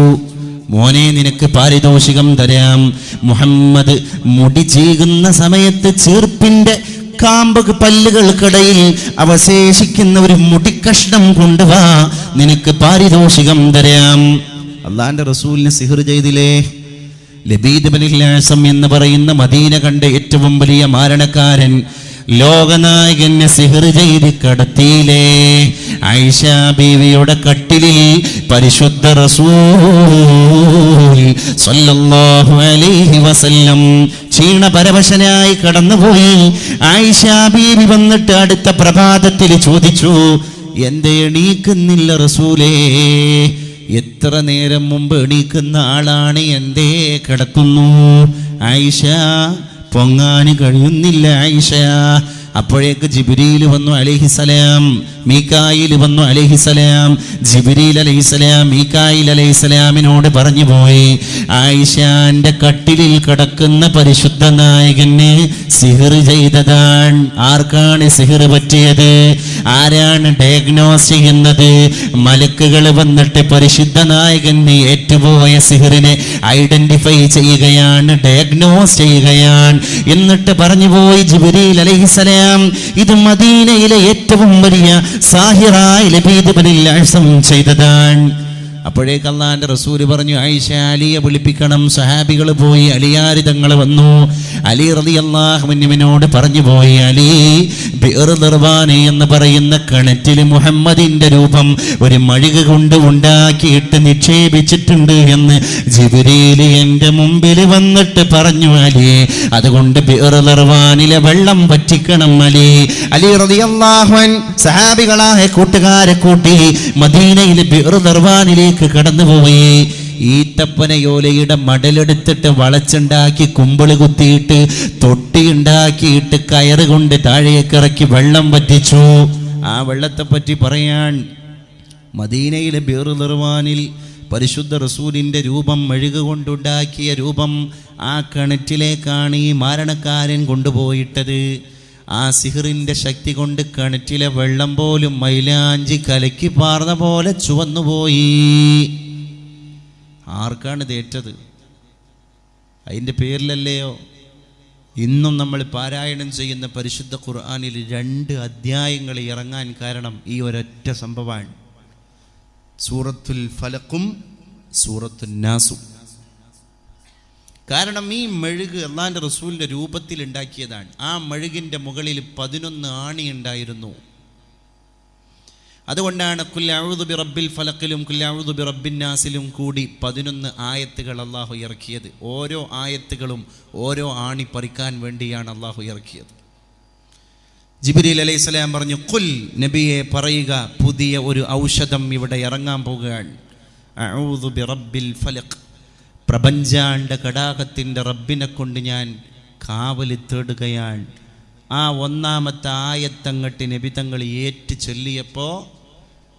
മോനെ, നിനക്ക് പാരിതോഷികം തരാം. മുഹമ്മദ് മുടി ചീകുന്ന സമയത്ത് ചീർപ്പിൻ്റെ കാമ്പ് പല്ലുകൾക്കിടയിൽ അവശേഷിക്കുന്ന ഒരു മുടിക്കഷ്ണം കൊണ്ടുവാ, നിനക്ക് പാരിതോഷികം തരാം. അള്ളാഹിന്റെ റസൂലിനെ സിഹർ ചെയ്തില്ലേ? ലബീദ് ഇബ്നുൽ അഅസം എന്ന് പറയുന്ന മദീന കണ്ട ഏറ്റവും വലിയ മാരണക്കാരൻ, ലോകനായകനെ സിഹർ ചെയ്ത് കടത്തിയില്ലേ? ആയിഷ ബീവിയുടെ കട്ടിലിൽ പരിശുദ്ധ റസൂൽ സ്വല്ലല്ലാഹു അലൈഹി വസല്ലം ക്ഷീണപരവശനായി കടന്നുപോയി. ആയിഷ ബീവി വന്നിട്ട് അടുത്ത പ്രഭാതത്തിൽ ചോദിച്ചു, എന്തേ എണീക്കുന്നില്ല റസൂലേ? എത്ര നേരം മുമ്പ് എണീക്കുന്ന ആളാണ്, എന്തേ കിടക്കുന്നു? ആയിഷ, പൊങ്ങാന് കഴിയുന്നില്ല ആയിഷ. അപ്പോഴേക്ക് ജിബ്രീൽ വന്നു അലൈഹിസലാം, മീകായിൽ വന്നു അലൈഹിസലാം. ജിബ്രീൽ അലൈഹിസലാം മീകായിൽ അലൈഹിസലാമിനോട് പറഞ്ഞു പോയി, ആയിഷാന്റെ കട്ടിലിൽ കിടക്കുന്ന പരിശുദ്ധ നായകന് സിഹർ ചെയ്തതാണ്. ആർക്കാണ് സിഹർ പറ്റിയത്? ആരാണ് ഡയഗ്നോസ് ചെയ്യുന്നത്? മലക്കുകൾ വന്നിട്ട് പരിശുദ്ധ നായകന് ഏറ്റുപോയ സിഹറിനെ ഐഡന്റിഫൈ ചെയ്യുകയാണ്, ഡയഗ്നോസ് ചെയ്യുകയാണ്. എന്നിട്ട് പറഞ്ഞു പോയി ജിബ്രീൽ അലൈഹിസലാം, ഇത് മദീനയിലെ ഏറ്റവും വലിയ സാഹിറായ ലബീദ് ഇബ്നുൽ അഅസം ചെയ്തതാണ്. അപ്പോഴേക്ക് അള്ളാഹിന്റെ റസൂല് പറഞ്ഞു, ആയിഷ, അലിയെ വിളിപ്പിക്കണം. സഹാബികൾ പോയി, അലിയാരി തങ്ങൾ വന്നു. അലി റളിയല്ലാഹു അൻഹുവിനോട് പറഞ്ഞു പോയി, അലി, ബിർ ദർവാനി എന്ന് പറയുന്ന കിണറ്റിൽ മുഹമ്മദിന്റെ രൂപം ഒരു മഴുക കൊണ്ട് ഉണ്ടാക്കിയിട്ട് നിക്ഷേപിച്ചിട്ടുണ്ട് എന്ന് ജിബ്രീൽ എന്റെ മുമ്പിൽ വന്നിട്ട് പറഞ്ഞു അലി. അതുകൊണ്ട് ബിർ ദർവാനിലെ വെള്ളം വറ്റിക്കണം അലി. അലി റളിയല്ലാഹു അൻഹു സഹാബികളായ കൂട്ടുകാരെ കൂട്ടി മദീനയിൽ ബിർ ദർവാനിലേക്ക് കടന്നുപോയി. ഈത്തപ്പനയോലയുടെ മടലെടുത്തിട്ട് വളച്ചുണ്ടാക്കി കുമ്പിള് കുത്തിയിട്ട് തൊട്ടിയുണ്ടാക്കിയിട്ട് കയറ് കൊണ്ട് താഴേക്ക് ഇറക്കി വെള്ളം വറ്റിച്ചു. ആ വെള്ളത്തെ പറ്റി പറയാൻ, മദീനയിലെ ബിർ ദർവാനിൽ പരിശുദ്ധ റസൂലിൻ്റെ രൂപം, മെഴുക കൊണ്ടുണ്ടാക്കിയ രൂപം, ആ കിണറ്റിലേക്കാണ് ഈ മാരണക്കാരൻ കൊണ്ടുപോയിട്ടത്. ആ സിഹറിൻ്റെ ശക്തി കൊണ്ട് കിണറ്റിലെ വെള്ളം പോലും മൈലാഞ്ചി കലക്കി പാർന്ന പോലെ ചുവന്നുപോയി. ആർക്കാണ് തേറ്റത്? അതിൻ്റെ പേരിലല്ലയോ ഇന്നും നമ്മൾ പാരായണം ചെയ്യുന്ന പരിശുദ്ധ ഖുർആനിൽ 2 അധ്യായങ്ങൾ ഇറങ്ങാൻ കാരണം ഈ ഒരൊറ്റ സംഭവമാണ്. സൂറത്തുൽ ഫലഖും സൂറത്തുൻ നാസും. കാരണം ഈ മെഴുക് അള്ളാഹിൻ്റെ റസൂലിൻ്റെ രൂപത്തിൽ ഉണ്ടാക്കിയതാണ്. ആ മെഴുകിൻ്റെ മുകളിൽ 11 ആണി ഉണ്ടായിരുന്നു. അതുകൊണ്ടാണ് ഖുൽ അഊദു ബിറബ്ബിൽ ഫലഖിലും ഖുൽ അഊദു ബിറബ്ബിൻ നാസിലും കൂടി 11 ആയത്തുകൾ അള്ളാഹു ഇറക്കിയത്. ഓരോ ആയത്തുകളും ഓരോ ആണി പറിക്കാൻ വേണ്ടിയാണ് അള്ളാഹു ഇറക്കിയത്. ജിബ്രീൽ അലൈഹിസ്സലാം പറഞ്ഞു, ഖുൽ, നബിയെ പറയുക, പുതിയ ഒരു ഔഷധം ഇവിടെ ഇറങ്ങാൻ പോകുകയാണ്. അഊദു ബിറബ്ബിൽ ഫലഖ്, പ്രപഞ്ചാണ്ട കടാകത്തിൻ്റെ റബ്ബിനെ കൊണ്ട് ഞാൻ കാവല് തേടുകയാണ്. ആ 1-ാമത്തെ ആയത്തങ്ങട്ട് നബി തങ്ങൾ ഏറ്റ് ചൊല്ലിയപ്പോൾ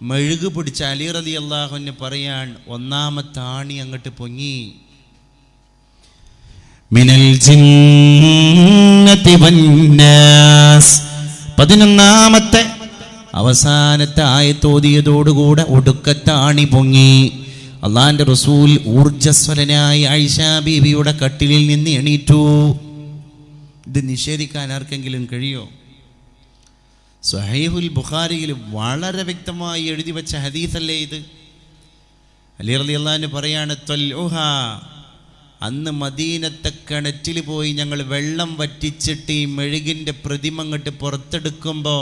മെഴുക് പിടിച്ച അലി റളിയല്ലാഹു അൻഹു പറയാൻ, 1-ാമത്തെ ആണി അങ്ങോട്ട് പൊങ്ങി. മിനൽ ജിന്നതി വന്നാസ്, 11-ാമത്തെ അവസാനത്തെ ആയത്തോതിയതോടുകൂടെ ഒടുക്കത്തെ ആണി പൊങ്ങി. അള്ളാന്റെ റസൂൽ ഊർജ്ജസ്വലനായി ആയിഷ ബീവിയുടെ കട്ടിലിൽ നിന്ന് എണീറ്റു. ഇത് നിഷേധിക്കാൻ ആർക്കെങ്കിലും കഴിയോ? സ്വഹീഹുൽ ബുഖാരിയിൽ വളരെ വ്യക്തമായി എഴുതി വെച്ച ഹദീസല്ലേ ഇത്. അലി റളിയല്ലാഹു അൻഹു പറയാണ്, ത്വൽഉഹാ, അന്ന് മദീനത്തെ കിണറ്റിൽ പോയി ഞങ്ങൾ വെള്ളം വറ്റിച്ചിട്ട് ഈ മെഴുകിൻ്റെ പ്രതിമ അങ്ങോട്ട് പുറത്തെടുക്കുമ്പോൾ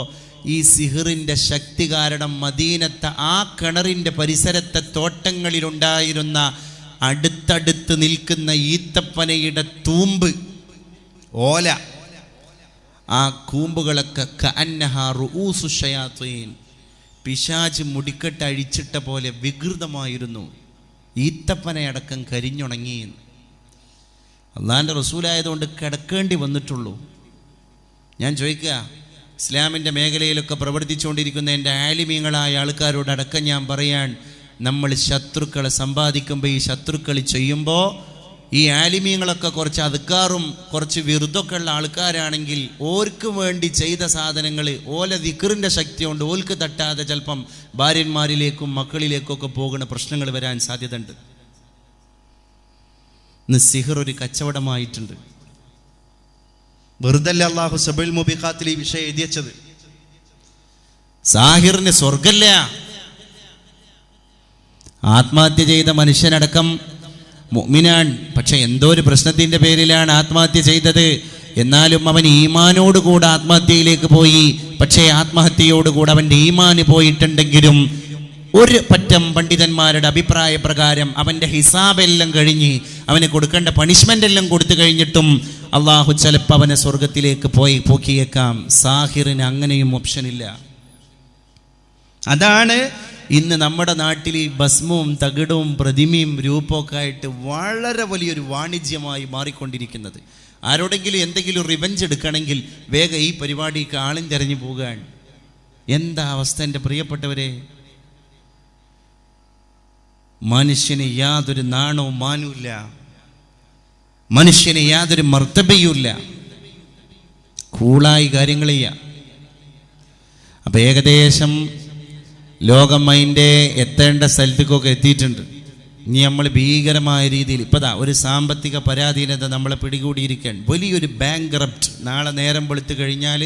ഈ സിഹിറിൻ്റെ ശക്തി കാരണം മദീനത്തെ ആ കിണറിൻ്റെ പരിസരത്തെ തോട്ടങ്ങളിലുണ്ടായിരുന്ന അടുത്തടുത്ത് നിൽക്കുന്ന ഈത്തപ്പനയുടെ തൂമ്പ്, ഓല, ആ കൂമ്പുകളൊക്കെ കഅന്നഹാ റൂഉസു ശയാത്തീൻ, പിശാച് മുടിക്കെട്ട് അഴിച്ചിട്ട പോലെ വികൃതമായിരുന്നു. ഈത്തപ്പനയടക്കം കരിഞ്ഞുണങ്ങി. അള്ളാഹിൻ്റെ റസൂലായതുകൊണ്ട് കിടക്കേണ്ടി വന്നിട്ടുള്ളൂ. ഞാൻ ചോദിക്കുക, ഇസ്ലാമിൻ്റെ മേഖലയിലൊക്കെ പ്രവർത്തിച്ചുകൊണ്ടിരിക്കുന്ന എൻ്റെ ആലിമീങ്ങളായ ആൾക്കാരോടടക്കം ഞാൻ പറയാൻ, നമ്മൾ ശത്രുക്കളെ സമ്പാദിക്കുമ്പോൾ ഈ ശത്രുക്കൾ ചെയ്യുമ്പോൾ ഈ ആലിമീങ്ങളൊക്കെ കുറച്ച് അദ്കാറും കുറച്ച് വിറുതൊക്കെ ഉള്ള ആൾക്കാരാണെങ്കിൽ ഓർക്ക് വേണ്ടി ചെയ്ത സാധനങ്ങൾ ഓല ദിക്റിൻ്റെ ശക്തി കൊണ്ട് ഓൽക്ക് തട്ടാതെ ചിലപ്പം ഭാര്യന്മാരിലേക്കും മക്കളിലേക്കൊക്കെ പോകുന്ന പ്രശ്നങ്ങൾ വരാൻ സാധ്യതയുണ്ട്. ഇന്ന് സിഹിർ ഒരു കച്ചവടമായിട്ടുണ്ട്. വെറുതല്ല അള്ളാഹു സബുൽ മുബിഖാത്തിൽ ഈ വിഷയം എഴുതിയച്ചത്. സാഹിറിന് സ്വർഗല്ല. ആത്മഹത്യ ചെയ്ത മനുഷ്യനടക്കം മുഅ്മിനാൻ, പക്ഷെ എന്തോ ഒരു പ്രശ്നത്തിൻ്റെ പേരിലാണ് ആത്മഹത്യ ചെയ്തത്. എന്നാലും അവൻ ഈമാനോടുകൂടെ ആത്മഹത്യയിലേക്ക് പോയി. പക്ഷേ ആത്മഹത്യയോടുകൂടെ അവൻ്റെ ഈമാന് പോയിട്ടുണ്ടെങ്കിലും ഒരു പറ്റം പണ്ഡിതന്മാരുടെ അഭിപ്രായ പ്രകാരം അവൻ്റെ ഹിസാബെല്ലാം കഴിഞ്ഞ് അവന് കൊടുക്കേണ്ട പണിഷ്മെൻ്റ് എല്ലാം കൊടുത്തു കഴിഞ്ഞിട്ടും അള്ളാഹു ചിലപ്പോൾ അവനെ സ്വർഗത്തിലേക്ക് പോക്കിയേക്കാം. സാഹിറിന് അങ്ങനെയും ഓപ്ഷനില്ല. അതാണ് ഇന്ന് നമ്മുടെ നാട്ടിൽ ഈ ഭസ്മവും തകിടവും പ്രതിമയും രൂപമൊക്കെ ആയിട്ട് വളരെ വലിയൊരു വാണിജ്യമായി മാറിക്കൊണ്ടിരിക്കുന്നത്. ആരോടെങ്കിലും എന്തെങ്കിലും റിവെഞ്ച് എടുക്കണമെങ്കിൽ വേഗം ഈ പരിപാടിക്ക് ആളും തിരഞ്ഞു പോകാൻ. എന്താ അവസ്ഥ എൻ്റെ പ്രിയപ്പെട്ടവരെ? മനുഷ്യന് യാതൊരു നാണവും മാനവുമില്ല, മനുഷ്യന് യാതൊരു മർത്തബയുമില്ല, കൂളായി കാര്യങ്ങൾ ചെയ്യാം. അപ്പം ഏകദേശം ലോകം അതിൻ്റെ എത്തേണ്ട സ്ഥലത്തേക്കൊക്കെ എത്തിയിട്ടുണ്ട്. ഇനി നമ്മൾ ഭീകരമായ രീതിയിൽ ഇപ്പതാ ഒരു സാമ്പത്തിക പരാധീനത നമ്മളെ പിടികൂടിയിരിക്കാൻ, വലിയൊരു ബാങ്ക്റപ്റ്റ്. നാളെ നേരം വെളുത്ത് കഴിഞ്ഞാൽ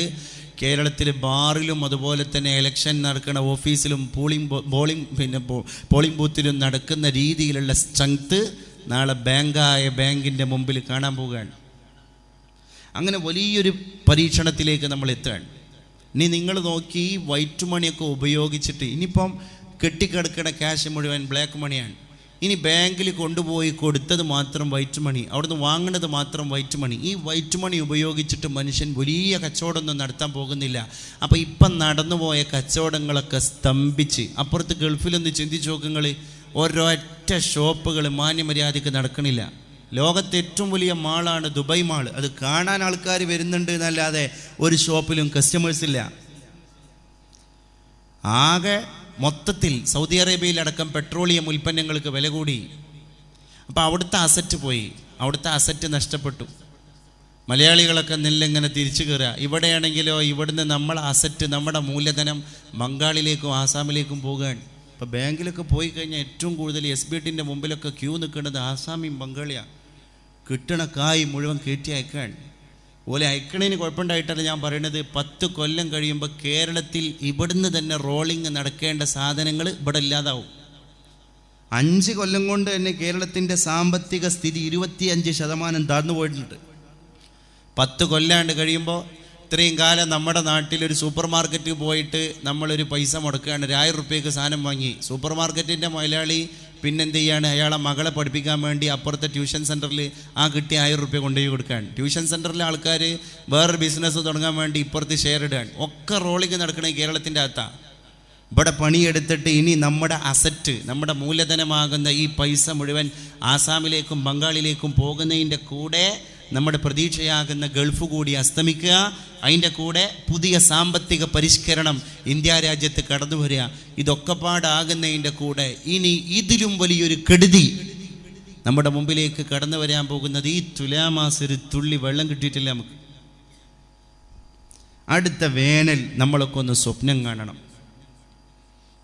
കേരളത്തിൽ ബാറിലും അതുപോലെ തന്നെ ഇലക്ഷൻ നടക്കുന്ന ഓഫീസിലും പോളിംഗ് ബൂത്തിലും നടക്കുന്ന രീതിയിലുള്ള സ്ട്രെങ്ത് നാളെ ബാങ്കിൻ്റെ മുമ്പിൽ കാണാൻ പോവുകയാണ്. അങ്ങനെ വലിയൊരു പരീക്ഷണത്തിലേക്ക് നമ്മൾ എത്തുകയാണ്. ഇനി നിങ്ങൾ നോക്കി, വൈറ്റ് മണിയൊക്കെ ഉപയോഗിച്ചിട്ട് ഇനിയിപ്പം കെട്ടിക്കിടക്കുന്ന ക്യാഷ് മുഴുവൻ ബ്ലാക്ക് മണിയാണ്. ഇനി ബാങ്കിൽ കൊണ്ടുപോയി കൊടുത്തത് മാത്രം വൈറ്റ് മണി, അവിടുന്ന് വാങ്ങുന്നത് മാത്രം വൈറ്റ് മണി. ഈ വൈറ്റ് മണി ഉപയോഗിച്ചിട്ട് മനുഷ്യൻ വലിയ കച്ചവടമൊന്നും നടത്താൻ പോകുന്നില്ല. അപ്പോൾ ഇപ്പം നടന്നുപോയ കച്ചവടങ്ങളൊക്കെ സ്തംഭിച്ച്, അപ്പുറത്ത് ഗൾഫിലൊന്ന് ചിന്തിച്ച് നോക്കുങ്ങൾ, ഒരൊറ്റ ഷോപ്പുകൾ മാന്യമര്യാദയ്ക്ക് നടക്കണില്ല. ലോകത്തെ ഏറ്റവും വലിയ മാളാണ് ദുബായ് മാൾ. അത് കാണാൻ ആൾക്കാർ വരുന്നുണ്ട് എന്നല്ലാതെ ഒരു ഷോപ്പിലും കസ്റ്റമേഴ്സ് ഇല്ല. ആകെ മൊത്തത്തിൽ സൗദി അറേബ്യയിലടക്കം പെട്രോളിയം ഉൽപ്പന്നങ്ങൾക്ക് വില കൂടി. അപ്പോൾ അവിടുത്തെ അസറ്റ് പോയി, അവിടുത്തെ അസറ്റ് നഷ്ടപ്പെട്ടു. മലയാളികളൊക്കെ നെല്ലിങ്ങനെ തിരിച്ചു കയറുക. ഇവിടെയാണെങ്കിലോ ഇവിടുന്ന് നമ്മളെ അസറ്റ്, നമ്മുടെ മൂലധനം ബംഗാളിലേക്കും ആസാമിലേക്കും പോകുകയാണ്. ഇപ്പോൾ ബാങ്കിലൊക്കെ പോയി കഴിഞ്ഞാൽ ഏറ്റവും കൂടുതൽ SBTൻ്റെ മുമ്പിലൊക്കെ ക്യൂ നിൽക്കുന്നത് ആസാമിയും ബംഗാളിയാണ്. കിട്ടണ കായ് മുഴുവൻ കയറ്റി അയക്കാൻ. ഓലെ അയക്കണേന് കുഴപ്പമുണ്ടായിട്ടല്ല ഞാൻ പറയുന്നത്. 10 കൊല്ലം കഴിയുമ്പോൾ കേരളത്തിൽ ഇവിടുന്ന് തന്നെ റോളിങ് നടക്കേണ്ട സാധനങ്ങൾ ഇവിടെ ഇല്ലാതാവും. 5 കൊല്ലം കൊണ്ട് തന്നെ കേരളത്തിൻ്റെ സാമ്പത്തിക സ്ഥിതി 25% താഴ്ന്നു പോയിട്ടുണ്ട്. 10 കൊല്ലാണ്ട് കഴിയുമ്പോൾ ഇത്രയും കാലം നമ്മുടെ നാട്ടിലൊരു സൂപ്പർ മാർക്കറ്റിൽ പോയിട്ട് നമ്മളൊരു പൈസ മുടക്കുകയാണ്. 1000 റുപ്യക്ക് സാധനം വാങ്ങി. സൂപ്പർ മാർക്കറ്റിൻ്റെ മുതലാളി പിന്നെന്ത് ചെയ്യാണ്? അയാളെ മകളെ പഠിപ്പിക്കാൻ വേണ്ടി അപ്പുറത്തെ ട്യൂഷൻ സെൻറ്ററിൽ ആ കിട്ടിയ 1000 റുപ്യ കൊണ്ടുപോയി കൊടുക്കുകയാണ്. ട്യൂഷൻ സെൻറ്ററിലെ ആൾക്കാർ വേറൊരു ബിസിനസ് തുടങ്ങാൻ വേണ്ടി ഇപ്പുറത്ത് ഷെയർ ഇടുകയാണ്. ഒക്കെ റോളിങ് നടക്കണേ കേരളത്തിൻ്റെ അകത്താണ്. ഇവിടെ പണിയെടുത്തിട്ട് ഇനി നമ്മുടെ അസറ്റ്, നമ്മുടെ മൂലധനമാകുന്ന ഈ പൈസ മുഴുവൻ ആസാമിലേക്കും ബംഗാളിലേക്കും പോകുന്നതിൻ്റെ കൂടെ നമ്മുടെ പ്രതീക്ഷയാകുന്ന ഗൾഫ് കൂടി അസ്തമിക്കുക. അതിൻ്റെ കൂടെ പുതിയ സാമ്പത്തിക പരിഷ്കരണം ഇന്ത്യ രാജ്യത്ത് കടന്നു വരിക. ഇതൊക്കെ പാടാകുന്നതിൻ്റെ കൂടെ ഇനി ഇതിലും വലിയൊരു കെടുതി നമ്മുടെ മുമ്പിലേക്ക് കടന്നു വരാൻ പോകുന്നത് ഈ തുലാമാസൊരു തുള്ളി വെള്ളം കിട്ടിയിട്ടില്ല നമുക്ക്. അടുത്ത വേനൽ നമ്മളൊക്കെ ഒന്ന് സ്വപ്നം കാണണം.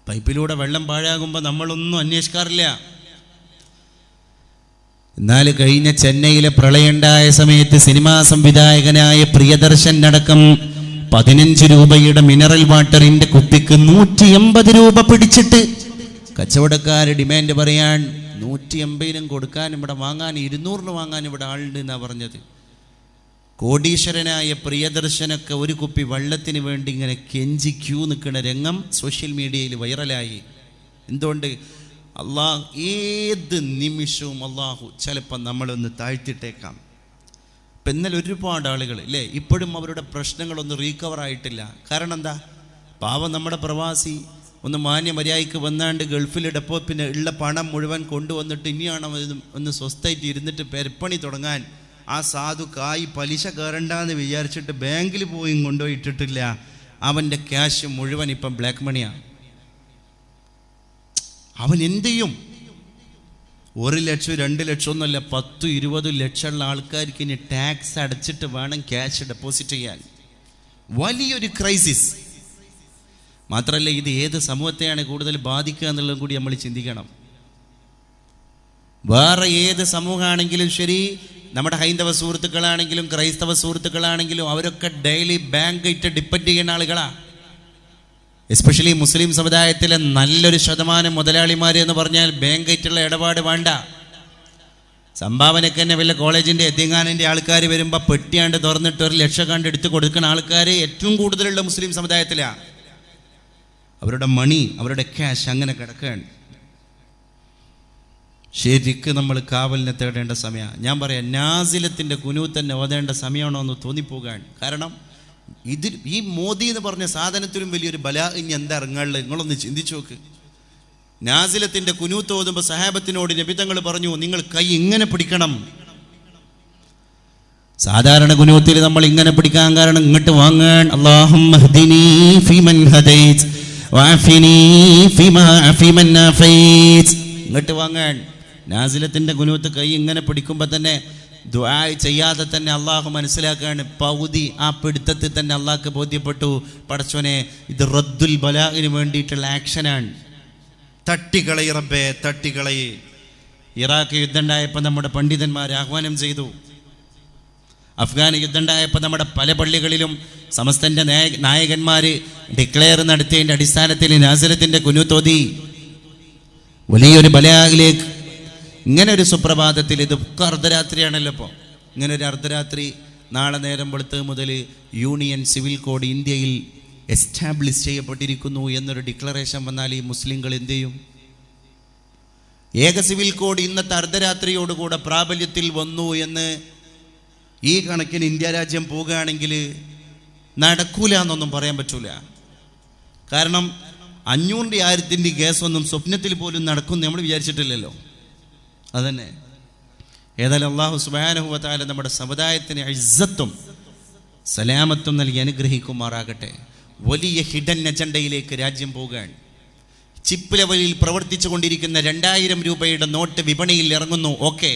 പൈപ്പിലൂടെ വെള്ളം പാഴാകുമ്പോൾ നമ്മളൊന്നും അന്വേഷിക്കാറില്ല. എന്നാൽ കഴിഞ്ഞ ചെന്നൈയിലെ പ്രളയമുണ്ടായ സമയത്ത് സിനിമാ സംവിധായകനായ പ്രിയദർശൻ അടക്കം 15 രൂപയുടെ മിനറൽ വാട്ടറിന്റെ കുപ്പിക്ക് 180 രൂപ പിടിച്ചിട്ട് കച്ചവടക്കാർ ഡിമാൻഡ് പറയാൻ 180 കൊടുക്കാൻ ഇവിടെ വാങ്ങാൻ 200 വാങ്ങാൻ ഇവിടെ ആളുണ്ട് എന്നാണ് പറഞ്ഞത്. കോടീശ്വരനായ പ്രിയദർശനൊക്കെ ഒരു കുപ്പി വെള്ളത്തിന് വേണ്ടി ഇങ്ങനെ കെഞ്ചി ക്യൂ നിൽക്കുന്ന രംഗം സോഷ്യൽ മീഡിയയിൽ വൈറലായി. എന്തുകൊണ്ട്? അള്ളാഹ് ഏത് നിമിഷവും അള്ളാഹു ചിലപ്പോൾ നമ്മളൊന്ന് താഴ്ത്തിട്ടേക്കാം. ഇപ്പം ഇന്നലെ ഒരുപാട് ആളുകൾ ഇല്ലേ ഇപ്പോഴും അവരുടെ പ്രശ്നങ്ങളൊന്നും റീകവർ ആയിട്ടില്ല. കാരണം എന്താ? പാവം നമ്മുടെ പ്രവാസി ഒന്ന് മാന്യമര്യാദയ്ക്ക് വന്നാണ്ട് ഗൾഫിൽ ഡെപ്പോപ്പിന് ഉള്ള പണം മുഴുവൻ കൊണ്ടുവന്നിട്ട് ഇനിയാണ് ഒന്ന് സ്വസ്ഥമായിട്ട് ഇരുന്നിട്ട് പെരപ്പണി തുടങ്ങാൻ. ആ സാധു കായ് പലിശ കയറണ്ടെന്ന് വിചാരിച്ചിട്ട് ബാങ്കിൽ പോയി കൊണ്ടുപോയിട്ടിട്ടില്ല. അവൻ്റെ ക്യാഷ് മുഴുവൻ ഇപ്പം ബ്ലാക്ക് മണിയാണ്. അവൻ എന്ത് ചെയ്യും? 1 ലക്ഷം 2 ലക്ഷം ഒന്നുമല്ല, 10-20 ലക്ഷമുള്ള ആൾക്കാർക്ക് ഇനി ടാക്സ് അടച്ചിട്ട് വേണം ക്യാഷ് ഡെപ്പോസിറ്റ് ചെയ്യാൻ. വലിയൊരു ക്രൈസിസ്. മാത്രമല്ല, ഇത് ഏത് സമൂഹത്തെയാണ് കൂടുതൽ ബാധിക്കുക എന്നുള്ളതും കൂടി നമ്മൾ ചിന്തിക്കണം. വേറെ ഏത് സമൂഹമാണെങ്കിലും ശരി, നമ്മുടെ ഹൈന്ദവ സുഹൃത്തുക്കളാണെങ്കിലും ക്രൈസ്തവ സുഹൃത്തുക്കളാണെങ്കിലും അവരൊക്കെ ഡെയിലി ബാങ്ക് ഇട്ട് ഡിപ്പെൻഡ് ചെയ്യുന്ന ആളുകളാണ്. എസ്പെഷ്യലി മുസ്ലിം സമുദായത്തിലെ നല്ലൊരു ശതമാനം മുതലാളിമാർ എന്ന് പറഞ്ഞാൽ ബാങ്ക് ആയിട്ടുള്ള ഇടപാട് വേണ്ട. സംഭാവനയ്ക്ക് തന്നെ വല്ല കോളേജിൻ്റെ എത്തിങ്ങാനിൻ്റെ ആൾക്കാർ വരുമ്പോൾ പെട്ടിയാണ്ട് തുറന്നിട്ട് 1 ലക്ഷം കണ്ട് എടുത്ത് കൊടുക്കുന്ന ആൾക്കാർ ഏറ്റവും കൂടുതലുള്ള മുസ്ലിം സമുദായത്തിലാണ്. അവരുടെ മണി, അവരുടെ ക്യാഷ് അങ്ങനെ കിടക്കുകയാണ്. ശരിക്ക് നമ്മൾ കാവലിനെ തേടേണ്ട സമയമാണ്. ഞാൻ പറയാം, നാസിലത്തിൻ്റെ കുനൂത്ത് തന്നെ ഓതേണ്ട സമയമാണോ എന്ന് തോന്നിപ്പോകാൻ. കാരണം ഈ മോദി എന്ന് പറഞ്ഞ സാധനത്തിലും വലിയൊരു ബലാ ഇനി എന്താ ഇറങ്ങാനുള്ളത്? നിങ്ങളൊന്ന് ചിന്തിച്ചു നോക്ക്. നാസിലത്തിൻ്റെ കുനൂത്ത് ഓതുമ്പോൾ സഹാബത്തിനോട് നബി തങ്ങൾ പറഞ്ഞു, നിങ്ങൾ കൈ ഇങ്ങനെ പിടിക്കണം. സാധാരണ കുനൂത്തിൽ നമ്മൾ ഇങ്ങനെ പിടിക്കാൻ കാരണം ഇങ്ങോട്ട് വാങ്ങാൻ, അല്ലാഹുമ്മ ഹ്ദിനി ഫീമൻ ഹദൈത് വഅഫിനി ഫീമാ അഫിമൻ അഫൈത്, ഇങ്ങോട്ട് വാങ്ങാൻ. നാസിലത്തിൻ്റെ കുനൂത്ത് കൈ ഇങ്ങനെ പിടിക്കുമ്പോൾ തന്നെ ദുആ ചെയ്യാതെ തന്നെ അള്ളാഹു മനസ്സിലാക്കുകയാണ്, പൗതി ആ പിടുത്തത്തിൽ തന്നെ അള്ളാഹ്ക്ക് ബോധ്യപ്പെട്ടു, പടച്ചോനെ ഇത് റദ്ദുൽ ബലാഇന് വേണ്ടിയിട്ടുള്ള ആക്ഷനാണ്. തട്ടിക്കളയി റബ്ബേ, തട്ടിക്കളയി. ഇറാഖ് യുദ്ധം ഉണ്ടായപ്പോൾ നമ്മുടെ പണ്ഡിതന്മാർ ആഹ്വാനം ചെയ്തു. അഫ്ഗാൻ യുദ്ധം ഉണ്ടായപ്പോൾ നമ്മുടെ പല പള്ളികളിലും സമസ്തൻ്റെ നായകന്മാർ ഡിക്ലെയർ നടത്തിയതിൻ്റെ അടിസ്ഥാനത്തിൽ നാസിലത്തിൻ്റെ കുനൂത്തോതി വലിയൊരു ബലാഇലേക്ക്. ഇങ്ങനെ ഒരു സുപ്രഭാതത്തിൽ, ഇത് അർദ്ധരാത്രിയാണല്ലോ ഇപ്പോൾ, ഇങ്ങനെ ഒരു അർദ്ധരാത്രി നാളെ നേരം വെളുത്ത് മുതൽ യൂണിയൻ സിവിൽ കോഡ് ഇന്ത്യയിൽ എസ്റ്റാബ്ലിഷ് ചെയ്യപ്പെട്ടിരിക്കുന്നു എന്നൊരു ഡിക്ലറേഷൻ വന്നാൽ ഈ മുസ്ലിങ്ങൾ എന്ത് ചെയ്യും? ഏക സിവിൽ കോഡ് ഇന്നത്തെ അർദ്ധരാത്രിയോടുകൂടെ പ്രാബല്യത്തിൽ വന്നു എന്ന് ഈ കണക്കിന് ഇന്ത്യ രാജ്യം പോവുകയാണെങ്കിൽ നടക്കൂല എന്നൊന്നും പറയാൻ പറ്റൂല. കാരണം 500 1000 കേസൊന്നും സ്വപ്നത്തിൽ പോലും നടക്കുമെന്ന് നമ്മൾ വിചാരിച്ചിട്ടില്ലല്ലോ. അതന്നെ. ഏതായാലും അല്ലാഹു സുബ്ഹാനഹു വ തആല നമ്മുടെ സമുദായത്തിന് ഇസ്സത്തും സലാമത്തും നൽകി അനുഗ്രഹിക്കുമാറാകട്ടെ. വലിയ ഹിഡൻ അജണ്ടയിലേക്ക് രാജ്യം പോവുകയാണ്. ചിപ്പ് ലെവലിൽ പ്രവർത്തിച്ചു കൊണ്ടിരിക്കുന്ന 2000 രൂപയുടെ നോട്ട് വിപണിയിൽ ഇറങ്ങുന്നു. ഓക്കെ.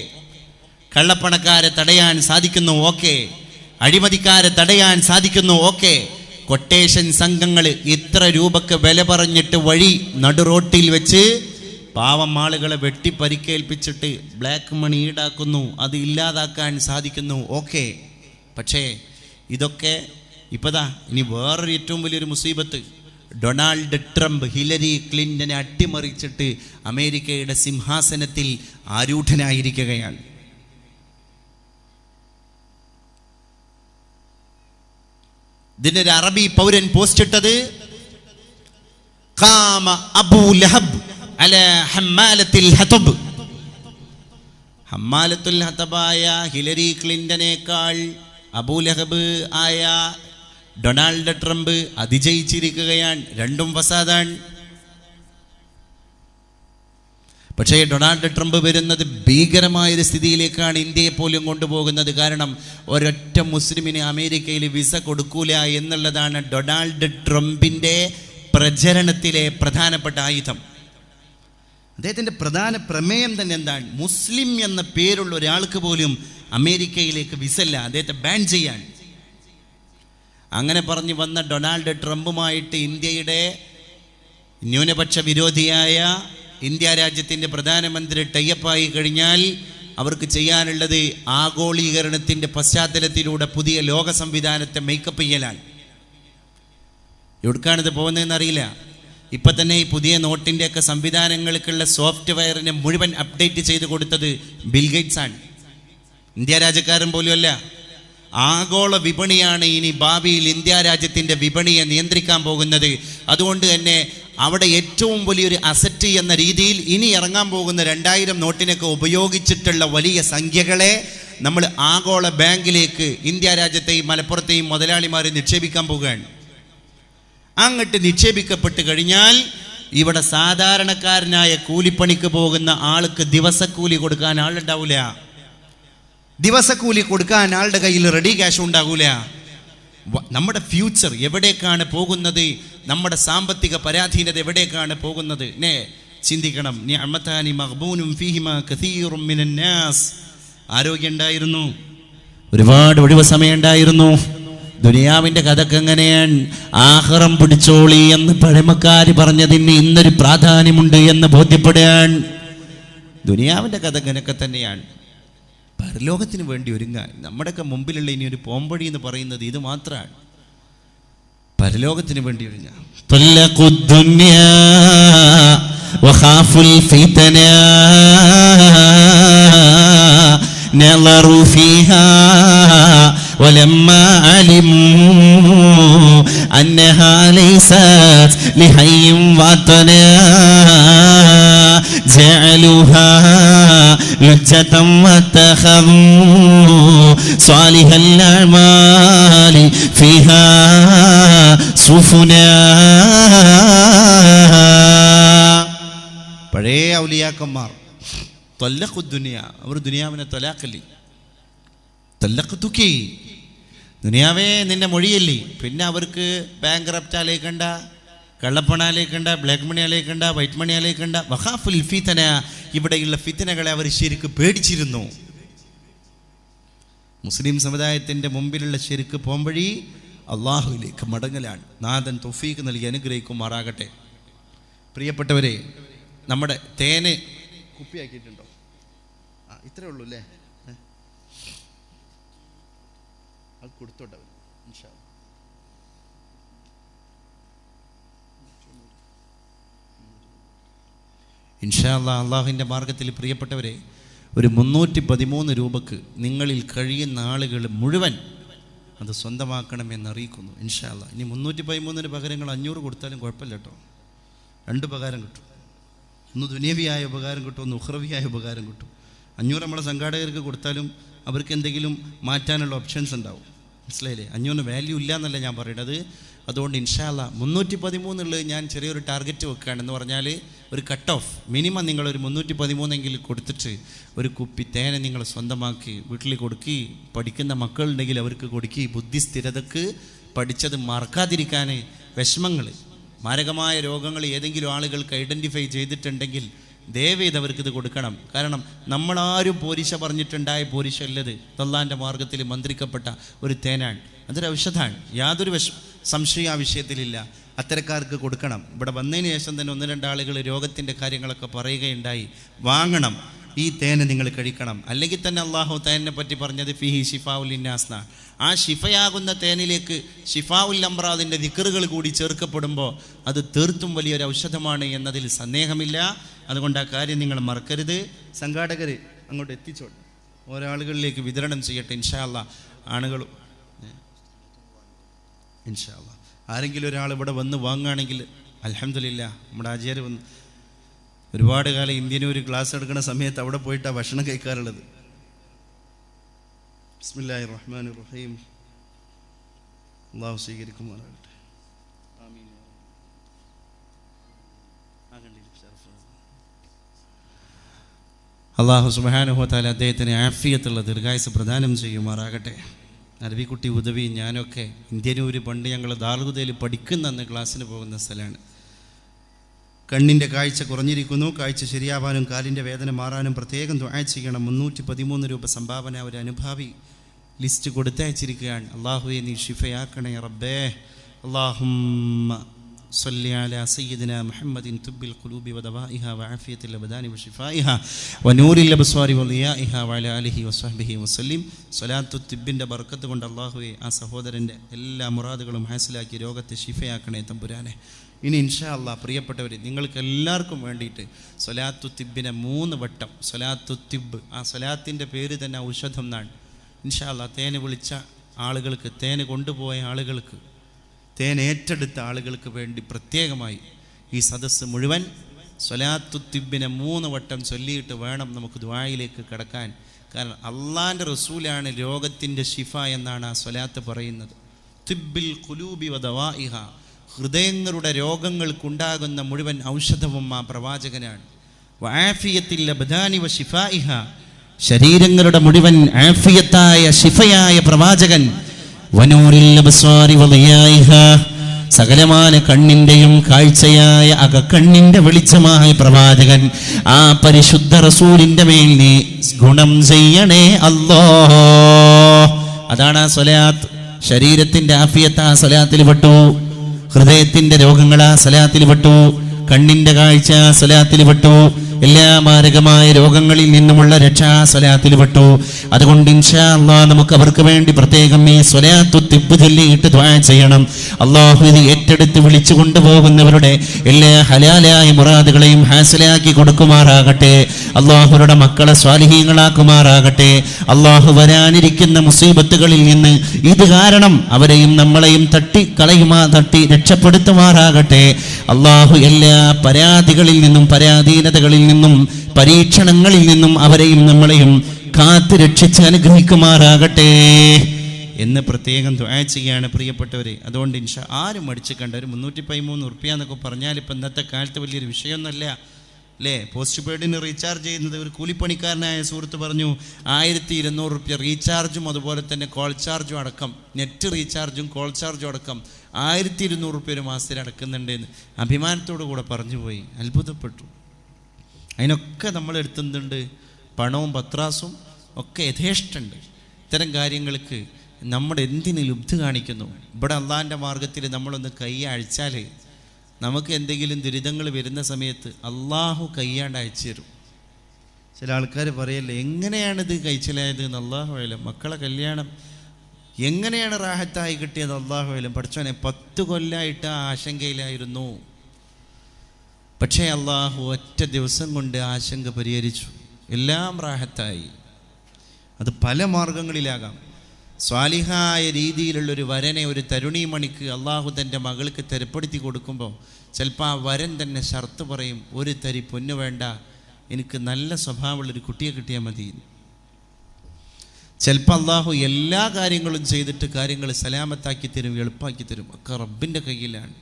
കള്ളപ്പണക്കാരെ തടയാൻ സാധിക്കുന്നു. ഓക്കെ. അഴിമതിക്കാരെ തടയാൻ സാധിക്കുന്നു. ഓക്കെ. കൊട്ടേഷൻ സംഘങ്ങൾ ഇത്ര രൂപക്ക് വില പറഞ്ഞിട്ട് വഴി നടുറോട്ടിൽ വെച്ച് പാവം ആളുകളെ വെട്ടി പരിക്കേൽപ്പിച്ചിട്ട് ബ്ലാക്ക് മണി ഈടാക്കുന്നു. അത് ഇല്ലാതാക്കാൻ സാധിക്കുന്നു. ഓക്കെ. പക്ഷേ ഇതൊക്കെ ഇപ്പതാ ഇനി വേറൊരു ഏറ്റവും വലിയൊരു മുസീബത്ത്, ഡൊണാൾഡ് ട്രംപ് ഹിലരി ക്ലിൻ്റനെ അട്ടിമറിച്ചിട്ട് അമേരിക്കയുടെ സിംഹാസനത്തിൽ ആരൂഢനായിരിക്കുകയാണ്. ഇതിൻ്റെ ഒരു അറബി പൗരൻ പോസ്റ്റ് ഇട്ടത്, ഖാമ അബൂ ലഹബ് അല ഹമ്മാലത്തിൽ ഹതബ്. ഹമ്മാലത്തുൽ ഹതബായ ഹിലരി ക്ലിൻ്റനേക്കാൾ അബൂ ലഹബ് ആയ ഡൊണാൾഡ് ട്രംപ് അതിജയിച്ചിരിക്കുകയാണ്. രണ്ടും ഫസാദാണ്. പക്ഷേ ഡൊണാൾഡ് ട്രംപ് വരുന്നത് ഭീകരമായൊരു സ്ഥിതിയിലേക്കാണ് ഇന്ത്യയെ പോലും കൊണ്ടുപോകുന്നത്. കാരണം ഒരൊറ്റ മുസ്ലിമിന് അമേരിക്കയിൽ വിസ കൊടുക്കൂല എന്നുള്ളതാണ് ഡൊണാൾഡ് ട്രംപിൻ്റെ പ്രചരണത്തിലെ പ്രധാനപ്പെട്ട ആയുധം. അദ്ദേഹത്തിൻ്റെ പ്രധാന പ്രമേയം തന്നെ എന്താണ്? മുസ്ലിം എന്ന പേരുള്ള ഒരാൾക്ക് പോലും അമേരിക്കയിലേക്ക് വിസ ഇല്ല, അദ്ദേഹത്തെ ബാൻ ചെയ്യാൻ. അങ്ങനെ പറഞ്ഞു വന്ന ഡൊണാൾഡ് ട്രംപുമായിട്ട് ഇന്ത്യയുടെ ന്യൂനപക്ഷ വിരോധിയായ ഇന്ത്യ രാജ്യത്തിൻ്റെ പ്രധാനമന്ത്രി ടൈപ്പായി കഴിഞ്ഞാൽ അവർക്ക് ചെയ്യാനുള്ളത് ആഗോളീകരണത്തിൻ്റെ പശ്ചാത്തലത്തിലൂടെ പുതിയ ലോക സംവിധാനത്തെ മേക്കപ്പ് ചെയ്യലാണ്. എവിടേക്കാണിത് പോകുന്നതെന്ന് അറിയില്ല. ഇപ്പം തന്നെ ഈ പുതിയ നോട്ടിൻ്റെയൊക്കെ സംവിധാനങ്ങൾക്കുള്ള സോഫ്റ്റ്വെയറിനെ മുഴുവൻ അപ്ഡേറ്റ് ചെയ്ത് കൊടുത്തത് ബിൽഗേറ്റ്സ് ആണ്, ഇന്ത്യ രാജ്യക്കാരൻ പോലുമല്ല. ആഗോള വിപണിയാണ് ഇനി ഭാവിയിൽ ഇന്ത്യ രാജ്യത്തിൻ്റെ വിപണിയെ നിയന്ത്രിക്കാൻ പോകുന്നത്. അതുകൊണ്ട് തന്നെ അവിടെ ഏറ്റവും വലിയൊരു അസറ്റ് എന്ന രീതിയിൽ ഇനി ഇറങ്ങാൻ പോകുന്ന 2000 നോട്ടിനൊക്കെ ഉപയോഗിച്ചിട്ടുള്ള വലിയ സംഖ്യകളെ നമ്മൾ ആഗോള ബാങ്കിലേക്ക് ഇന്ത്യ രാജ്യത്തെയും മലപ്പുറത്തെയും മുതലാളിമാർ നിക്ഷേപിക്കാൻ പോകുകയാണ്. അങ്ങോട്ട് നിക്ഷേപിക്കപ്പെട്ട് കഴിഞ്ഞാൽ ഇവിടെ സാധാരണക്കാരനായ കൂലിപ്പണിക്ക് പോകുന്ന ആൾക്ക് ദിവസക്കൂലി കൊടുക്കാൻ ആളുണ്ടാവില്ല, ദിവസക്കൂലി കൊടുക്കാൻ ആളുടെ കയ്യിൽ റെഡി ക്യാഷ് ഉണ്ടാകൂല. നമ്മുടെ ഫ്യൂച്ചർ എവിടേക്കാണ് പോകുന്നത്, നമ്മുടെ സാമ്പത്തിക പരാധീനത എവിടേക്കാണ് പോകുന്നത് ചിന്തിക്കണം. നിഅമതാനി മഗ്ബൂനും ഫീഹിമാ കസീറും മിനൻ നാസ്. ആരോഗ്യം ഉണ്ടായിരുന്നു, ഒരുപാട് ഒഴിവ് സമയം ഉണ്ടായിരുന്നു. ദുനിയാവിൻ്റെ കഥക്ക് എങ്ങനെയാണ്? ആഖിറം പിടിച്ചോളി എന്ന് പഴമക്കാർ പറഞ്ഞതിന് ഇന്നൊരു പ്രാധാന്യമുണ്ട് എന്ന് ബോധ്യപ്പെടുകയാണ്. ദുനിയാവിൻ്റെ കഥ ഇങ്ങനെയൊക്കെ തന്നെയാണ്. പരലോകത്തിന് വേണ്ടി ഒരുങ്ങാൻ നമ്മുടെയൊക്കെ മുമ്പിലുള്ള ഇനി ഒരു പോംവഴി എന്ന് പറയുന്നത് ഇത് മാത്രമാണ്. പരലോകത്തിന് വേണ്ടി ഒരുങ്ങാൻ. نظروا فيها ولما علموا أنها ليست لحي وطنا جعلوها لجة واتخذوا صالح الأعمال فيها سفنا. പഴയ ഔലിയാക്കന്മാർ തൊല്ലഖുദ്ദുനിയ, അവർ ദുനിയാവിനെ തൊലാക്കല്ലി. തൊല്ലഖുതുക്കി, ദുനിയാവേ നിന്റെ മൊഴിയല്ലേ. പിന്നെ അവർക്ക് ബാങ്ക് റപ്റ്റാലേക്കണ്ട, കള്ളപ്പണാലേക്കണ്ട, ബ്ലാക്ക് മണി ആലേക്കണ്ട, വൈറ്റ് മണി ആലേക്കണ്ട. വഖാഫുൽ ഫിതന, ഇവിടെയുള്ള ഫിതനകളെ അവർ ശരിക്ക് പേടിച്ചിരുന്നു. മുസ്ലിം സമുദായത്തിൻ്റെ മുമ്പിലുള്ള ശരിക്ക് പോംവഴി അള്ളാഹുവിലേക്ക് മടങ്ങലാണ്. നാഥൻ തൗഫീഖ് നൽകി അനുഗ്രഹിക്കുമാറാകട്ടെ. പ്രിയപ്പെട്ടവരെ, നമ്മുടെ തേന് കുപ്പിയാക്കിയിട്ടുണ്ടോ? ഇത്രേ ഉള്ളൂ അല്ലേ? അത് കൊടുത്തോട്ടെ ഇൻഷാ അല്ലാഹ്. അള്ളാഹുവിൻ്റെ മാർഗത്തിൽ പ്രിയപ്പെട്ടവരെ, ഒരു 313 രൂപക്ക് നിങ്ങളിൽ കഴിയുന്ന ആളുകൾ മുഴുവൻ അത് സ്വന്തമാക്കണമെന്ന് അറിയിക്കുന്നു ഇൻഷാ അല്ലാഹ്. ഇനി 313 പകരം നിങ്ങൾ 500 കൊടുത്താലും കുഴപ്പമില്ല കേട്ടോ. 2 ഉപകാരം കിട്ടും. ഒന്ന് ദുനിയവിയായ ഉപകാരം കിട്ടും, ഒന്ന് ഉഖ്റവിയായ ഉപകാരം കിട്ടും. 500 നമ്മളെ സംഘാടകർക്ക് കൊടുത്താലും അവർക്ക് എന്തെങ്കിലും മാറ്റാനുള്ള ഓപ്ഷൻസ് ഉണ്ടാവും. മനസ്സിലായില്ലേ? 500 വാല്യൂ ഇല്ല എന്നല്ല ഞാൻ പറയുന്നത്. അതുകൊണ്ട് ഇൻഷാ അല്ലാഹ് 313 ഉള്ളത് ഞാൻ ചെറിയൊരു ടാർഗറ്റ് വെക്കുകയാണ്. എന്ന് പറഞ്ഞാൽ ഒരു കട്ട് ഓഫ് മിനിമം നിങ്ങളൊരു 313 കൊടുത്തിട്ട് ഒരു കുപ്പി തേനെ നിങ്ങൾ സ്വന്തമാക്കി വീട്ടിൽ കൊടുക്കി. പഠിക്കുന്ന മക്കളുണ്ടെങ്കിൽ അവർക്ക് കൊടുക്കി. ബുദ്ധി സ്ഥിരതക്ക് പഠിച്ചത് മറക്കാതിരിക്കാൻ, വിഷമങ്ങൾ, മാരകമായ രോഗങ്ങൾ ഏതെങ്കിലും ആളുകൾക്ക് ഐഡൻറ്റിഫൈ ചെയ്തിട്ടുണ്ടെങ്കിൽ ദയവേത് അവർക്കിത് കൊടുക്കണം. കാരണം നമ്മളാരും പോരിശ പറഞ്ഞിട്ടുണ്ടായ പോരിശ അല്ലത്. അല്ലാഹുവിൻ്റെ മാർഗത്തിൽ മന്ത്രിക്കപ്പെട്ട ഒരു തേനാണ്. അതൊരു ഔഷധമാണ്. യാതൊരു സംശയം ആ വിഷയത്തിലില്ല. അത്തരക്കാർക്ക് കൊടുക്കണം. ഇവിടെ വന്നതിന് ശേഷം തന്നെ 1-2 ആളുകൾ രോഗത്തിൻ്റെ കാര്യങ്ങളൊക്കെ പറയുകയുണ്ടായി. വാങ്ങണം, ഈ തേന് നിങ്ങൾ കഴിക്കണം. അല്ലെങ്കിൽ തന്നെ അള്ളാഹു തേനിനെ പറ്റി പറഞ്ഞത് ഫിഹി ഷിഫാഉൽ ലിന്നാസ്ന. ആ ഷിഫയാകുന്ന തേനിലേക്ക് ഷിഫാഉൽ അംറാദിൻ്റെ ദിക്റുകൾ കൂടി ചേർക്കപ്പെടുമ്പോൾ അത് തീർത്തും വലിയൊരു ഔഷധമാണ് എന്നതിൽ സന്ദേഹമില്ല. അതുകൊണ്ട് ആ കാര്യം നിങ്ങൾ മറക്കരുത്. സംഘാടകർ അങ്ങോട്ട് എത്തിച്ചോട്ടെ, ഓരോ ആളുകളിലേക്ക് വിതരണം ചെയ്യട്ടെ ഇൻഷാ അല്ലാഹ്. ആളുകളും ഇൻഷാ അല്ലാഹ് ആരെങ്കിലും ഒരാൾ ഇവിടെ വന്ന് വാങ്ങുകയാണെങ്കിൽ അൽഹംദുലില്ലാഹ്. നമ്മുടെ ആചാര്യ വന്ന് ഒരുപാട് കാലം ഇന്ത്യനൊരു ക്ലാസ് എടുക്കുന്ന സമയത്ത് അവിടെ പോയിട്ടാണ് ഭക്ഷണം കഴിക്കാറുള്ളത്. ബിസ്മില്ലാഹിർ റഹ്മാനിർ റഹീം. അല്ലാഹു സ്വീകരിക്കുമാറാകട്ടെ. ആമീൻ. അല്ലാഹു സുബ്ഹാനഹു വ തആല അദ്ദേഹത്തിന് ആഫിയത്തുള്ള ദീർഘായുസ്സ് പ്രദാനം ചെയ്യുമാറാകട്ടെ. അരവിക്കുട്ടി ഉദവി ഞാനൊക്കെ ഇന്ത്യനൂര് പണ്ട് ഞങ്ങൾ ദാറുദയിൽ പഠിക്കുന്ന അന്ന് ക്ലാസ്സിന് പോകുന്ന സ്ഥലമാണ്. കണ്ണിൻ്റെ കാഴ്ച കുറഞ്ഞിരിക്കുന്നു. കാഴ്ച ശരിയാവാനും കാലിൻ്റെ വേദന മാറാനും പ്രത്യേകം ദുആ ചെയ്യണം. 313 രൂപ സംഭാവന ഒരു അനുഭാവി ലിസ്റ്റ് കൊടുത്തയച്ചിരിക്കുകയാണ്. അള്ളാഹുവെ നീ ഷിഫയാക്കണേ റബ്ബേ. അല്ലാഹുമ്മ صلي على سيدنا محمد طب القلوب ودوائها وعافية الأبدان وشفائها ونور الأبصار وضيائها وعلى آله وصحبه وسلم. സ്വലാത്തു തിബിൻ്റെ ബർക്കത്ത് കൊണ്ട് അള്ളാഹുവെ ആ സഹോദരൻ്റെ എല്ലാ മുറാദുകളും ഹാസിലാക്കി രോഗത്തെ ഷിഫയാക്കണേ തമ്പുരാനെ. ഇനി ഇൻഷാ അല്ലാഹ് പ്രിയപ്പെട്ടവർ, നിങ്ങൾക്ക് എല്ലാവർക്കും വേണ്ടിയിട്ട് സ്വലാത്തു തിബിനെ 3 വട്ടം സ്വലാത്തു തിബ്, ആ സ്വലാത്തിൻ്റെ പേര് തന്നെ ഔഷധം എന്നാണ്. ഇൻഷാ അല്ലാഹ് തേന് വിളിച്ച ആളുകൾക്ക്, തേന് കൊണ്ടുപോയ ആളുകൾക്ക്, തേൻ ഏറ്റെടുത്ത ആളുകൾക്ക് വേണ്ടി പ്രത്യേകമായി ഈ സദസ്സ് മുഴുവൻ സ്വലാത്തു തിബിനെ 3 വട്ടം ചൊല്ലിയിട്ട് വേണം നമുക്ക് ദുആയിലേക്ക് കടക്കാൻ. കാരണം അള്ളാൻ്റെ റസൂലാണ് രോഗത്തിൻ്റെ ഷിഫ എന്നാണ് ആ സ്വലാത്ത് പറയുന്നത്. തിബ്ബിൽ ഖുലൂബി വദവാഇഹ, ഹൃദയങ്ങളുടെ രോഗങ്ങൾക്കുണ്ടാകുന്ന മുഴുവൻ ഔഷധവും ആ പ്രവാചകനാണ്. വആഫിയത്തിൽ അബ്ദാനി വശിഫാഇഹ, ശരീരങ്ങളുടെ മുഴുവൻ ആഫിയത്തായ ഷിഫയായ പ്രവാചകൻ. വനൂരിൽ അബ്സാരി വളിയായിഹ, സകലമാന കണ്ണിൻ്റെയും കാഴ്ചയായ അകക്കണ്ണിൻ്റെ വെളിച്ചമായ പ്രവാചകൻ. ആ പരിശുദ്ധ റസൂലിൻ്റെ മേൽ നീ ഗുണം ചെയ്യണേ അല്ലാഹ്. അതാണ് ആ സ്വലാത്ത്. ശരീരത്തിൻ്റെ ആഫിയത്ത് ആ സ്വലാത്തിൽ പെട്ടു, ഹൃദയത്തിൻ്റെ രോഗങ്ങൾ ആ സ്വലാത്തിൽ പെട്ടു, കണ്ണിൻ്റെ കാഴ്ച ആ സ്വലാത്തിൽ പെട്ടു, എല്ലാ മാരകമായ രോഗങ്ങളിൽ നിന്നുമുള്ള രക്ഷ ആ സ്വലാത്തിൽ പെട്ടു. അതുകൊണ്ട് ഇൻഷാ അല്ലാഹ് നമുക്ക് അവർക്ക് വേണ്ടി പ്രത്യേകം ഈ സ്വലാത്തു തിബ്ബ് ചൊല്ലിയിട്ട് ദുആ ചെയ്യണം. അല്ലാഹു ഇത് ഏറ്റെടുത്ത് വിളിച്ചു കൊണ്ടുപോകുന്നവരുടെ എല്ലാ ഹലാലായ മുറാദുകളെയും ഹാസിലാക്കി കൊടുക്കുമാറാകട്ടെ. അല്ലാഹുരുടെ മക്കളെ സ്വാലിഹീങ്ങളാക്കുമാറാകട്ടെ. അല്ലാഹു വരാനിരിക്കുന്ന മുസീബത്തുകളിൽ നിന്ന് ഇത് കാരണം അവരെയും നമ്മളെയും തട്ടി രക്ഷപ്പെടുത്തുമാറാകട്ടെ. അല്ലാഹു എല്ലാ പരാതികളിൽ നിന്നും, പരാധീനതകളിൽ നിന്നും, പരീക്ഷണങ്ങളിൽ നിന്നും അവരെയും നമ്മളെയും കാത്ത് രക്ഷിച്ച് അനുഗ്രഹിക്കുമാറാകട്ടെ എന്ന് പ്രത്യേകം ദുആ ചെയ്യാണ് പ്രിയപ്പെട്ടവരെ. അതുകൊണ്ട് ആരും മടിച്ചു കണ്ട ഒരു 313 ഉറുപ്പ്യ എന്നൊക്കെ പറഞ്ഞാൽ ഇപ്പം ഇന്നത്തെ കാലത്ത് വലിയൊരു വിഷയമൊന്നുമല്ല അല്ലേ. പോസ്റ്റ് പെയ്ഡിന് റീചാർജ് ചെയ്യുന്നത് ഒരു കൂലിപ്പണിക്കാരനായ സുഹൃത്ത് പറഞ്ഞു 1200 ഉറുപ്പ്യ റീചാർജും അതുപോലെ തന്നെ കോൾ ചാർജും അടക്കം, നെറ്റ് റീചാർജും കോൾ ചാർജും അടക്കം 1200 ഉറുപ്പ്യ ഒരു മാസത്തിൽ അടക്കുന്നുണ്ടെന്ന് അഭിമാനത്തോടു കൂടെ പറഞ്ഞു പോയി. അത്ഭുതപ്പെട്ടു. അതിനൊക്കെ നമ്മൾ എടുത്തുന്നുണ്ട്, പണവും പത്രാസും ഒക്കെ യഥേഷ്ടമുണ്ട്. ഇത്തരം കാര്യങ്ങൾക്ക് നമ്മൾ എന്തിന് ലുബ്ധ കാണിക്കുന്നു? ഇവിടെ അള്ളാഹിൻ്റെ മാർഗത്തിൽ നമ്മളൊന്ന് കൈ അഴിച്ചാൽ നമുക്ക് എന്തെങ്കിലും ദുരിതങ്ങൾ വരുന്ന സമയത്ത് അള്ളാഹു കൈയാണ്ട് അയച്ചു തരും. ചില ആൾക്കാർ പറയല്ലേ എങ്ങനെയാണിത് കഴിച്ചിലായത് എന്ന്. അള്ളാഹു ആയാലും മക്കളെ കല്യാണം എങ്ങനെയാണ് റാഹത്തായി കിട്ടിയത്? അള്ളാഹു ആയാലും പഠിച്ചോനെ 10 കൊല്ലമായിട്ട് ആ ആശങ്കയിലായിരുന്നു. പക്ഷേ അള്ളാഹു ഒറ്റ ദിവസം കൊണ്ട് ആശങ്ക പരിഹരിച്ചു, എല്ലാം റാഹത്തായി. അത് പല മാർഗങ്ങളിലാകാം. സ്വാലിഹായ രീതിയിലുള്ളൊരു വരനെ ഒരു തരുണീമണിക്ക് അള്ളാഹു തൻ്റെ മകൾക്ക് തരപ്പെടുത്തി കൊടുക്കുമ്പോൾ ചിലപ്പോൾ ആ വരൻ തന്നെ ഷർത്ത് പറയും, ഒരു തരി പൊന്നു വേണ്ട, എനിക്ക് നല്ല സ്വഭാവമുള്ളൊരു കുട്ടിയെ കിട്ടിയാൽ മതി. ചിലപ്പോൾ അള്ളാഹു എല്ലാ കാര്യങ്ങളും ചെയ്തിട്ട് കാര്യങ്ങൾ സലാമത്താക്കി തരും, എളുപ്പമാക്കി തരും. ഒക്കെ റബ്ബിൻ്റെ കയ്യിലാണ്.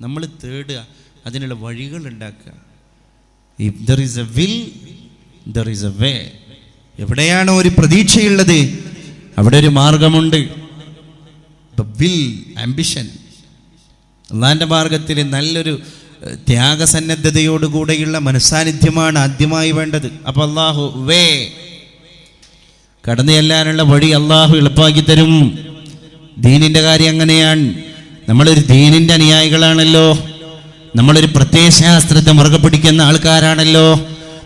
നമ്മൾ തേടുക, അതിനുള്ള വഴികൾ ഉണ്ടാക്കുക. If there is a will, there is a way. എവിടെയാണോ ഒരു പ്രതീക്ഷയുള്ളത് അവിടെ ഒരു മാർഗമുണ്ട്. Will, ambition. അള്ളാഹിൻ്റെ മാർഗത്തിൽ നല്ലൊരു ത്യാഗസന്നദ്ധതയോടുകൂടെയുള്ള മനസ്സാന്നിധ്യമാണ് ആദ്യമായി വേണ്ടത്. അപ്പോൾ അള്ളാഹു വേ, കടന്നു ചെല്ലാനുള്ള വഴി അള്ളാഹു എളുപ്പമാക്കി തരും. ദീനിൻ്റെ കാര്യം അങ്ങനെയാണ്. നമ്മളൊരു ദീനിൻ്റെ അനുയായികളാണല്ലോ, നമ്മളൊരു പ്രത്യയശാസ്ത്രത്തെ മുറുകെ പിടിക്കുന്ന ആൾക്കാരാണല്ലോ.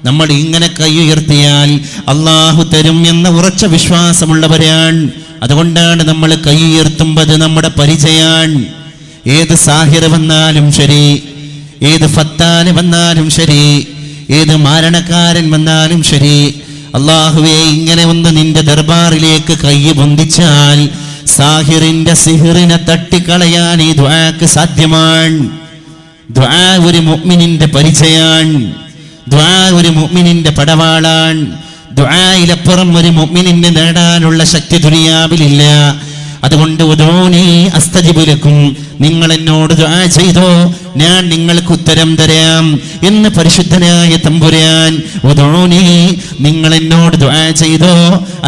നമ്മൾ ഇങ്ങനെ കൈ ഉയർത്തിയാൽ അള്ളാഹു തരും എന്ന ഉറച്ച വിശ്വാസമുള്ളവരാണ്. അതുകൊണ്ടാണ് നമ്മൾ കൈ ഉയർത്തുമ്പോൾ നമ്മുടെ പരിചയാണ്. ഏത് സാഹിർ വന്നാലും ശരി, ഏത് ഫത്താന് വന്നാലും ശരി, ഏത് മാരണക്കാരൻ വന്നാലും ശരി, അള്ളാഹുവേ ഇങ്ങനെ ഒന്ന് നിന്റെ ദർബാറിലേക്ക് കൈ പൊന്തിച്ചാൽ സാഹിറിന്റെ സിഹിറിനെ തട്ടിക്കളയാൻ ഈ ദുആക്ക് സാധ്യമാണ്. ദുആ ഒരു മുഅ്മിനിന്റെ പരിചയാണ്. ദുആ ഒരു മുഅ്മിനിന്റെ പടവാളാണ്. ദുആയിലപ്പുറം ഒരു മുഅ്മിനിന് നേടാനുള്ള ശക്തി ദുനിയാവിലില്ല. അതുകൊണ്ട് ഉദൂനി അസ്തജിബ് ലക്കും, നിങ്ങൾ എന്നോട് ദുആ ചെയ്തോ, ഞാൻ നിങ്ങൾക്ക് ഉത്തരം തരാം എന്ന് പരിശുദ്ധനായ തമ്പുരാൻ. ഉദൂനി, നിങ്ങൾ എന്നോട് ദുആ ചെയ്തോ,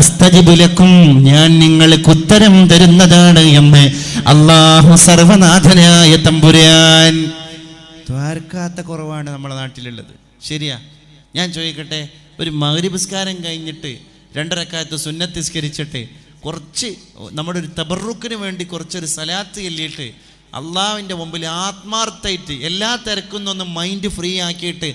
അസ്തജിബ് ലക്കും, ഞാൻ നിങ്ങൾക്ക് ഉത്തരം തരുന്നതാണ് എന്ന് അല്ലാഹു സർവനാഥനായ തമ്പുരാൻ. ദ്വാരക്കാത്ത കുറവാണ് നമ്മുടെ നാട്ടിലുള്ളത്. ശരിയാ. ഞാൻ ചോദിക്കട്ടെ, ഒരു മഗ്രിബ് നിസ്കാരം കഴിഞ്ഞിട്ട് 2 റക്അത്ത് സുന്നത്ത് നിസ്കരിച്ചിട്ട് കുറച്ച് നമ്മുടെ ഒരു തബറുക്കിന് വേണ്ടി കുറച്ചൊരു സലാത്ത് ചൊല്ലിയിട്ട് അള്ളാഹുവിൻ്റെ മുമ്പിൽ ആത്മാർത്ഥമായിട്ട് എല്ലാ തിരക്കുന്നൊന്നും മൈൻഡ് ഫ്രീ ആക്കിയിട്ട്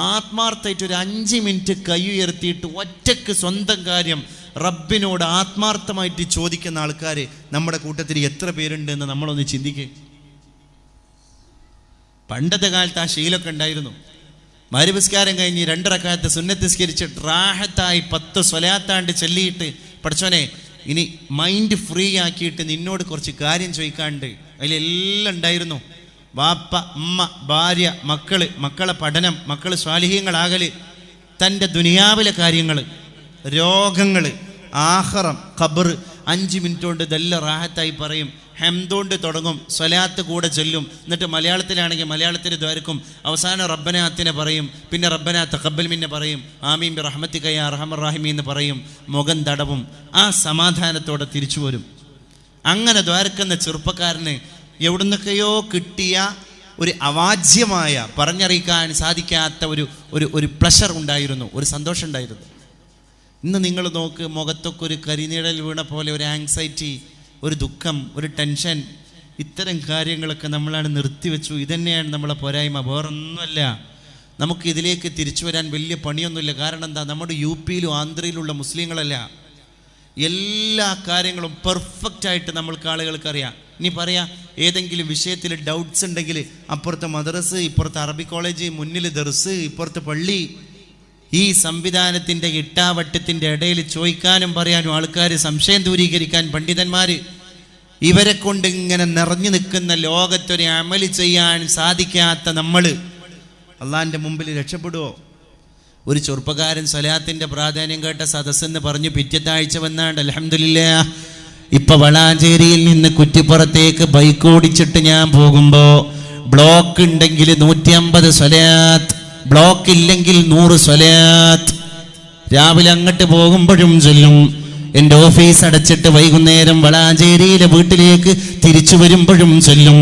ആത്മാർത്ഥമായിട്ട് ഒരു 5 മിനിറ്റ് കൈ ഉയർത്തിയിട്ട് ഒറ്റക്ക് സ്വന്തം കാര്യം റബ്ബിനോട് ആത്മാർത്ഥമായിട്ട് ചോദിക്കുന്ന ആൾക്കാർ നമ്മുടെ കൂട്ടത്തിൽ എത്ര പേരുണ്ട് എന്ന് നമ്മളൊന്ന് ചിന്തിക്കുക. പണ്ടത്തെ കാലത്ത് ആ ശീലമൊക്കെ ഉണ്ടായിരുന്നു. മഗ്‌രിബ് നിസ്കാരം കഴിഞ്ഞ് 2 റക്അത്ത് സുന്നത്ത് നിസ്കരിച്ചിട്ട് റാഹത്തായി 10 സ്വലാത്താണ്ട് ചൊല്ലിയിട്ട് പഠിച്ചോനെ ഇനി മൈൻഡ് ഫ്രീ ആക്കിയിട്ട് നിന്നോട് കുറച്ച് കാര്യം ചോദിക്കാണ്ട്. അതിലെല്ലാം ഉണ്ടായിരുന്നു. വാപ്പ, ഉമ്മ, ഭാര്യ, മക്കളെ പഠനം, മക്കള് സ്വാലിഹീങ്ങളാകല്, തൻ്റെ ദുനിയാവിലെ കാര്യങ്ങൾ, രോഗങ്ങൾ, ആഖിറം, ഖബർ. 5 മിനിറ്റ് കൊണ്ട് ഇതെല്ലാം റാഹത്തായി പറയും. ഹംദോണ്ട് തുടങ്ങും, സ്വലാത്ത് കൂടെ ചൊല്ലും. എന്നിട്ട് മലയാളത്തിലാണെങ്കിൽ മലയാളത്തിൽ ദ്വാരക്കും. അവസാനം റബ്ബനാത്തിനെ പറയും. പിന്നെ റബ്ബനാ തഖബ്ബൽ മിന്ന പറയും. ആമീൻ ബി റഹ്മതിക യാ അർഹമർ റഹീമീൻ എന്ന് പറയും. മുഖം തടവും. ആ സമാധാനത്തോടെ തിരിച്ചു വരും. അങ്ങനെ ദ്വാരക്കുന്ന ചെറുപ്പക്കാരന് എവിടുന്നൊക്കെയോ കിട്ടിയ ഒരു അവാച്യമായ പറഞ്ഞറിയിക്കാൻ സാധിക്കാത്ത ഒരു പ്ലഷർ ഉണ്ടായിരുന്നു, ഒരു സന്തോഷം ഉണ്ടായിരുന്നു. ഇന്ന് നിങ്ങൾ നോക്ക്, മുഖത്തൊക്കെ ഒരു കരിനിഴൽ വീണ പോലെ ഒരു ആങ്സൈറ്റി, ഒരു ദുഃഖം, ഒരു ടെൻഷൻ, ഇത്തരം കാര്യങ്ങളൊക്കെ നമ്മളാണ് നിർത്തിവെച്ചു. ഇതന്നെയാണ് നമ്മളെ പോരായ്മ, വേറൊന്നുമല്ല. നമുക്ക് ഇതിലേക്ക് തിരിച്ചു വരാൻ വലിയ പണിയൊന്നുമില്ല. കാരണം എന്താ, നമ്മുടെ UP-യിലും ആന്ധ്രയിലുള്ള മുസ്ലിങ്ങളല്ല. എല്ലാ കാര്യങ്ങളും പെർഫെക്റ്റായിട്ട് നമ്മൾക്ക് ആളുകൾക്ക് അറിയാം. ഇനി പറയാം, ഏതെങ്കിലും വിഷയത്തിൽ ഡൗട്ട്സ് ഉണ്ടെങ്കിൽ അപ്പുറത്തെ മദ്രസ്, ഇപ്പുറത്തെ അറബി കോളേജ്, മുന്നിൽ ദർസ്, ഇപ്പുറത്തെ പള്ളി, ഈ സംവിധാനത്തിൻ്റെ ഇട്ടാവട്ടത്തിൻ്റെ ഇടയിൽ ചോദിക്കാനും പറയാനും ആൾക്കാർ, സംശയം ദൂരീകരിക്കാൻ പണ്ഡിതന്മാർ, ഇവരെ കൊണ്ട് ഇങ്ങനെ നിറഞ്ഞു നിൽക്കുന്ന ലോകത്തൊരു അമല് ചെയ്യാൻ സാധിക്കാത്ത നമ്മൾ അള്ളാഹിൻ്റെ മുമ്പിൽ രക്ഷപ്പെടുവോ? ഒരു ചെറുപ്പക്കാരൻ സ്വലാത്തിൻ്റെ പ്രാധാന്യം കേട്ട സദസ്സെന്ന് പറഞ്ഞു പിറ്റത്തെ ആഴ്ച വന്നാണ്ട് അൽഹംദുലില്ലാഹ് ഇപ്പൊ വളാഞ്ചേരിയിൽ നിന്ന് കുറ്റിപ്പുറത്തേക്ക് ബൈക്ക് ഓടിച്ചിട്ട് ഞാൻ പോകുമ്പോൾ ബ്ലോക്ക് ഉണ്ടെങ്കിൽ 150 സ്വലാത്ത്, ബ്ലോക്ക് ഇല്ലെങ്കിൽ 100 സ്വലാത്ത്. രാവിലെ അങ്ങോട്ട് പോകുമ്പോഴും ചൊല്ലും. എൻ്റെ ഓഫീസ് അടച്ചിട്ട് വൈകുന്നേരം വളാഞ്ചേരിയിലെ വീട്ടിലേക്ക് തിരിച്ചു വരുമ്പോഴും ചൊല്ലും.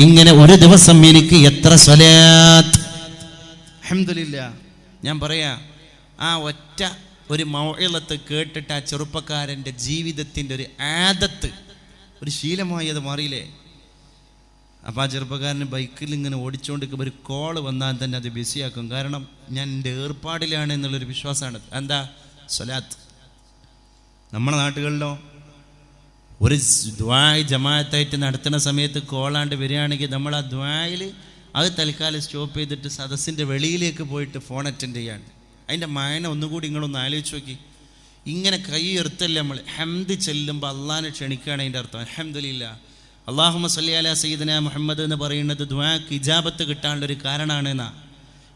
ഇങ്ങനെ ഒരു ദിവസം എനിക്ക് എത്ര സ്വലാത്ത്. അൽഹംദുലില്ലാഹ്. ഞാൻ പറയാ, ആ ഒറ്റ ഒരു മൗഇളത്ത് കേട്ടിട്ട് ആ ചെറുപ്പക്കാരൻ്റെ ജീവിതത്തിൻ്റെ ഒരു ആദത്ത്, ഒരു ശീലമായി അത് മാറിയില്ലേ? അപ്പോൾ ആ ചെറുപ്പക്കാരന് ബൈക്കിൽ ഇങ്ങനെ ഓടിച്ചുകൊണ്ടിരിക്കുമ്പോൾ ഒരു കോള് വന്നാൽ തന്നെ അത് ബിസിയാക്കും. കാരണം ഞാൻ എൻ്റെ ഏർപ്പാടിലാണ് എന്നുള്ളൊരു വിശ്വാസമാണ്. എന്താ? സ്വലാത്ത്. നമ്മുടെ നാട്ടുകളിലോ ഒരു ദ്വാ ജമാഅത്തായിട്ട് നടത്തുന്ന സമയത്ത് കോളാണ്ട് വരികയാണെങ്കിൽ നമ്മൾ ആ ദ്വായിൽ അത് തൽക്കാലം സ്റ്റോപ്പ് ചെയ്തിട്ട് സദസ്സിൻ്റെ വെളിയിലേക്ക് പോയിട്ട് ഫോൺ അറ്റൻഡ് ചെയ്യാണ്. അതിൻ്റെ മായന ഒന്നുകൂടി നിങ്ങളൊന്ന് ആലോചിച്ച് നോക്കി. ഇങ്ങനെ കൈ ഉയർത്തല്ലേ നമ്മൾ ഹംദ് ചെല്ലുമ്പോൾ അള്ളാഹിനെ ക്ഷണിക്കുകയാണ് അതിൻ്റെ അർത്ഥം. അൽഹംദുലില്ലാഹ് അല്ലാഹുമ്മ സ്വല്ലി അലാ സയ്യിദിനാ മുഹമ്മദ് എന്ന് പറയുന്നത് ദുആക്ക് ഇജാബത്ത് കിട്ടാനുള്ളൊരു കാരണമാണ് എന്നാ.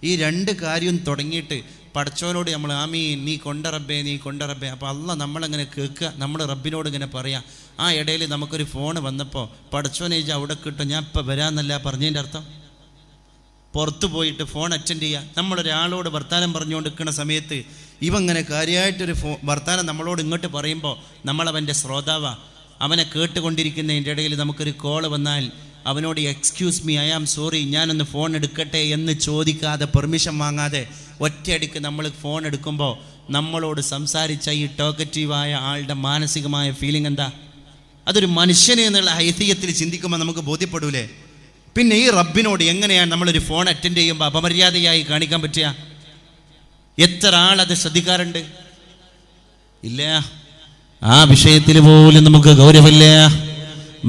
ഈ 2 കാര്യം തുടങ്ങിയിട്ട് പടച്ചോനോട് നമ്മൾ ആമീൻ, നീ കൊണ്ട റബ്ബേ, നീ കൊണ്ട റബ്ബേ. അപ്പോൾ അള്ളാഹ് നമ്മളങ്ങനെ കേൾക്കുക, നമ്മൾ റബ്ബിനോട് ഇങ്ങനെ പറയാം. ആ ഇടയിൽ നമുക്കൊരു ഫോൺ വന്നപ്പോൾ പടച്ചോനെ അവിടെ കിട്ടും, ഞാൻ ഇപ്പം വരാമെന്നല്ല പറഞ്ഞതിൻ്റെ അർത്ഥം. പുറത്തു പോയിട്ട് ഫോൺ അറ്റൻഡ് ചെയ്യുക. നമ്മളൊരാളോട് വർത്താനം പറഞ്ഞുകൊണ്ട് നിൽക്കുന്ന സമയത്ത് ഇവങ്ങനെ കാര്യമായിട്ടൊരു വർത്താനം നമ്മളോട് ഇങ്ങോട്ട് പറയുമ്പോൾ നമ്മളവൻ്റെ ശ്രോതാവാ. അവനെ കേട്ടുകൊണ്ടിരിക്കുന്നതിൻ്റെ ഇടയിൽ നമുക്കൊരു കോൾ വന്നാൽ അവനോട് excuse me, I am sorry, ഞാനൊന്ന് ഫോൺ എടുക്കട്ടെ എന്ന് ചോദിക്കാതെ, പെർമിഷൻ വാങ്ങാതെ ഒറ്റയടിക്ക് നമ്മൾ ഫോൺ എടുക്കുമ്പോൾ നമ്മളോട് സംസാരിച്ച ഈ ടോക്കറ്റീവായ ആളുടെ മാനസികമായ ഫീലിംഗ് എന്താ? അതൊരു മനുഷ്യന് എന്നുള്ള ഹൈസിയത്തിൽ ചിന്തിക്കുമ്പോൾ നമുക്ക് ബോധ്യപ്പെടൂലേ? പിന്നെ ഈ റബ്ബിനോട് എങ്ങനെയാണ് നമ്മളൊരു ഫോൺ അറ്റൻഡ് ചെയ്യുമ്പോൾ അപമര്യാദയായി കാണിക്കാൻ പറ്റുക? എത്ര ആളത് ശ്രദ്ധിക്കാറുണ്ട്? ഇല്ല. ആ വിഷയത്തിൽ പോലും നമുക്ക് ഗൗരവമില്ല.